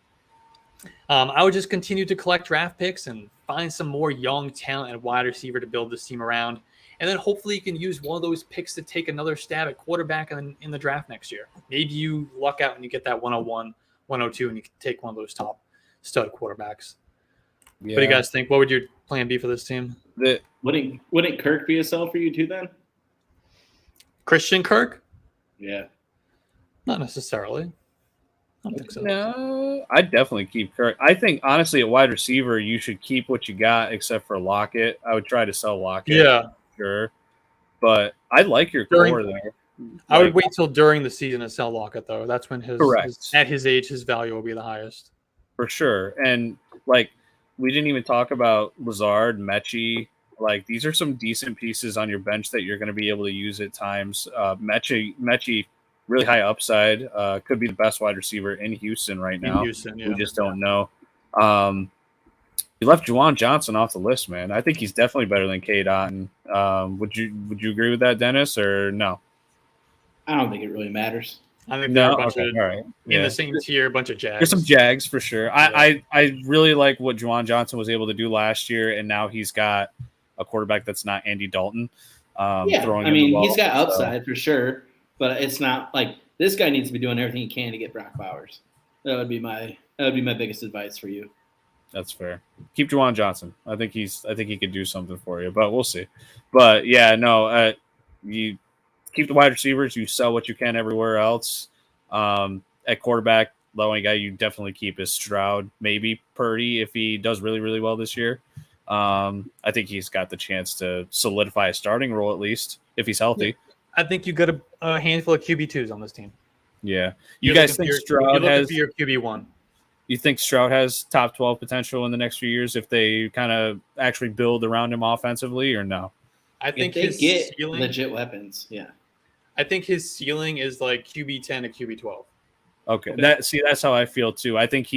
I would just continue to collect draft picks and find some more young talent and wide receiver to build this team around. And then hopefully you can use one of those picks to take another stab at quarterback in the draft next year. Maybe you luck out and you get that 101, 102, and you can take one of those top stud quarterbacks. Yeah. What do you guys think? What would your plan be for this team? Wouldn't Kirk be a sell for you too then? Christian Kirk? Yeah. Not necessarily. I don't think so. No, I'd definitely keep Kirk. I think, honestly, at wide receiver, you should keep what you got except for Lockett. I would try to sell Lockett. Yeah. Sure. But I like your core there. I would wait till during the season to sell Lockett, though. That's when Correct. at his age, his value will be the highest. For sure. And, like, we didn't even talk about Lazard, Mechie. Like, these are some decent pieces on your bench that you're going to be able to use at times. Mechie, really high upside. Could be the best wide receiver in Houston right now. We just don't know. You left Juwan Johnson off the list, man. I think he's definitely better than Cade Otton. Would you agree with that, Dennis, or no? I don't think it really matters. I think they're a bunch of, all right. in the same tier, a bunch of Jags. There's some Jags for sure. I really like what Juwan Johnson was able to do last year, and now he's got a quarterback that's not Andy Dalton. Throwing I mean, the ball, he's got upside for sure, but it's not like this guy needs to be doing everything he can to get Brock Bowers. That would be my biggest advice for you. That's fair. Keep Juwan Johnson. I think he could do something for you, but we'll see. But yeah, no, you keep the wide receivers. You sell what you can everywhere else. At quarterback, the only guy you definitely keep is Stroud. Maybe Purdy if he does really, really well this year. I think he's got the chance to solidify a starting role at least if he's healthy. I think you got a handful of QB2s on this team. Yeah, you guys think Stroud has your QB1? You think Stroud has top 12 potential in the next few years if they kind of actually build around him offensively, or no? I think if they his get ceiling, legit weapons, yeah. I think his ceiling is like QB10 to QB12. Okay, that's how I feel too. I think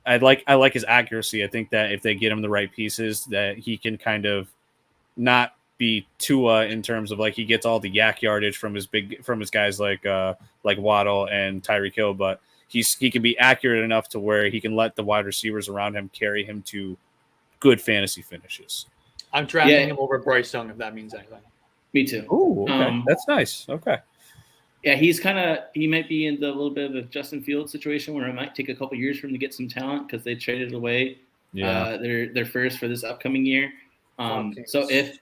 I like his accuracy. I think that if they get him the right pieces, that he can kind of not be Tua in terms of like he gets all the yak yardage from his guys like Waddle and Tyreek Hill, but he can be accurate enough to where he can let the wide receivers around him carry him to good fantasy finishes. I'm drafting him over Bryce Young if that means anything. Me too. Oh, okay. That's nice. Okay. Yeah, he might be in the little bit of a Justin Fields situation where it might take a couple years for him to get some talent because they traded away their first for this upcoming year. So if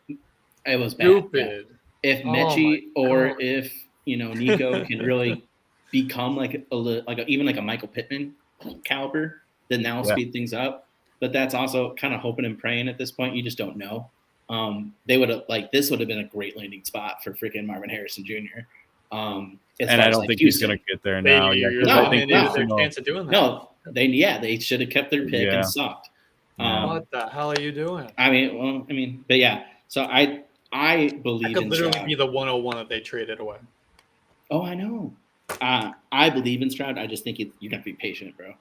it was bad, if Mechie or if Nico can really become even a Michael Pittman caliber, then that'll speed things up. But that's also kind of hoping and praying at this point. You just don't know. They would have this would have been a great landing spot for freaking Marvin Harrison Jr. And I don't think he's going to get there now. I think there's a chance of doing that. No, they should have kept their pick and sucked. What the hell are you doing? But yeah. So I believe I could in literally Stroud. be the 101 that they traded away. Oh, I know. I believe in Stroud. I just think you got to be patient, bro.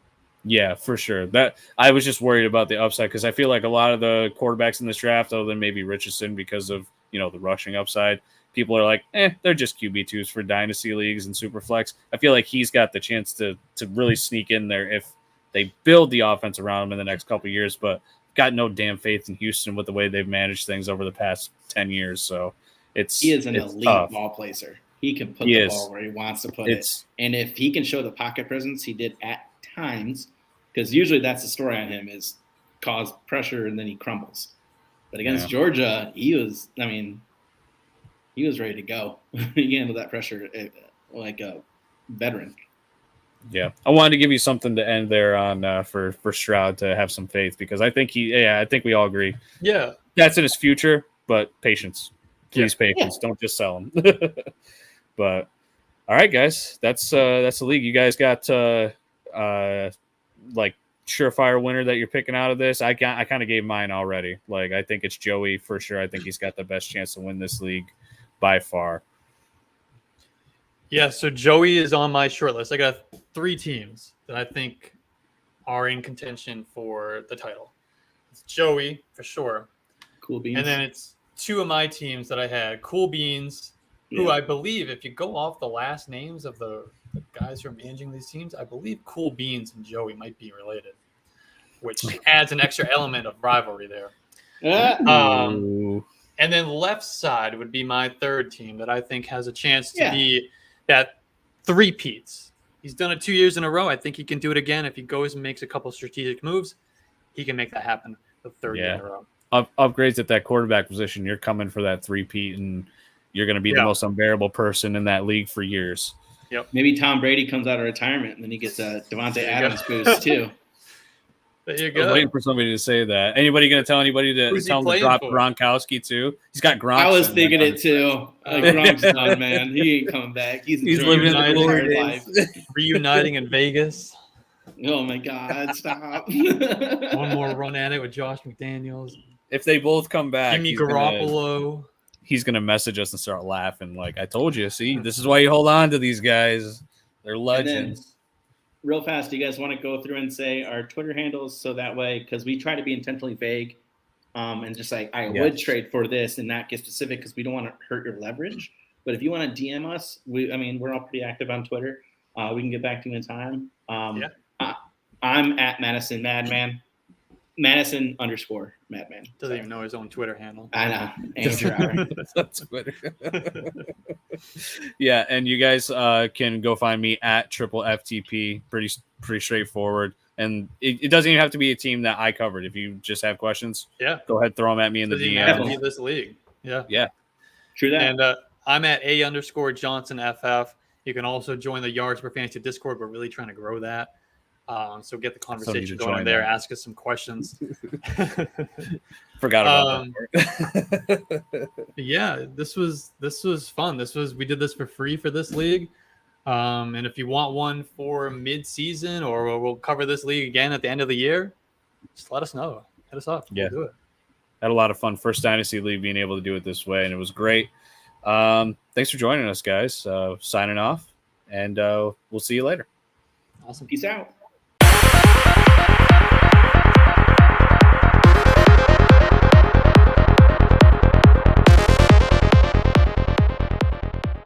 Yeah, for sure. That I was just worried about the upside because I feel like a lot of the quarterbacks in this draft, other than maybe Richardson, because of the rushing upside, people are like, they're just QB2s for dynasty leagues and Superflex. I feel like he's got the chance to really sneak in there if they build the offense around him in the next couple of years. But got no damn faith in Houston with the way they've managed things over the past 10 years. So he is an elite ball placer. He can put the ball where he wants to put it. And if he can show the pocket presence he did at times, because usually that's the story on him is cause pressure and then he crumbles. But against Georgia, he was ready to go. He handled that pressure like a veteran. Yeah, I wanted to give you something to end there on for Stroud to have some faith because I think I think we all agree. Yeah, that's in his future, but patience, please, patience. Don't just sell him. But all right, guys, that's the league. You guys got surefire winner that you're picking out of this. I kind of gave mine already. Like I think it's Joey for sure. I think he's got the best chance to win this league by far. Yeah, so Joey is on my short list. I got 3 teams that I think are in contention for the title. It's Joey for sure. Cool Beans. And then it's 2 of my teams that I had. Cool Beans, who I believe, if you go off the last names of the guys who are managing these teams, I believe Cool Beans and Joey might be related, which adds an extra element of rivalry there. And then left side would be my third team that I think has a chance to be that three-peats. He's done it 2 years in a row. I think he can do it again. If he goes and makes a couple strategic moves, he can make that happen the third year in a row. Upgrades at that quarterback position. You're coming for that three-peat, and you're going to be the most unbearable person in that league for years. Yep. Maybe Tom Brady comes out of retirement, and then he gets a Devontae Adams boost, too. There you I go. was waiting for somebody to say that. Anybody going to tell anybody to tell him to drop Gronkowski too? He's got Gronk. I was thinking it too. Gronk's done, man. He ain't coming back. He's living in the glory life. Reuniting in Vegas. Oh my God! Stop. One more run at it with Josh McDaniels. If they both come back, Jimmy Garoppolo. He's gonna message us and start laughing. Like, I told you. See, this is why you hold on to these guys. They're legends. Real fast, do you guys want to go through and say our Twitter handles so that way, because we try to be intentionally vague and just like, I would trade for this and not get specific because we don't want to hurt your leverage. But if you want to DM us, we're all pretty active on Twitter. We can get back to you in time. I'm at Madison Madman. Madison_Madman. Doesn't even know his own Twitter handle. I know. Andrew. That's Twitter. Yeah, and you guys can go find me at Triple FTP. Pretty straightforward. And it doesn't even have to be a team that I covered. If you just have questions, go ahead, throw them at me in the DM. This league. Yeah. True that. And I'm at A_JohnsonFF. You can also join the Yards per Fantasy Discord. We're really trying to grow that. So get the conversation going there. Ask us some questions. Forgot about that. Yeah, this was fun. We did this for free for this league. And if you want one for mid-season, or we'll cover this league again at the end of the year, just let us know. Hit us up. Yeah, we'll do it. Had a lot of fun. First Dynasty league being able to do it this way, and it was great. Thanks for joining us, guys. Signing off, and we'll see you later. Awesome. Peace out.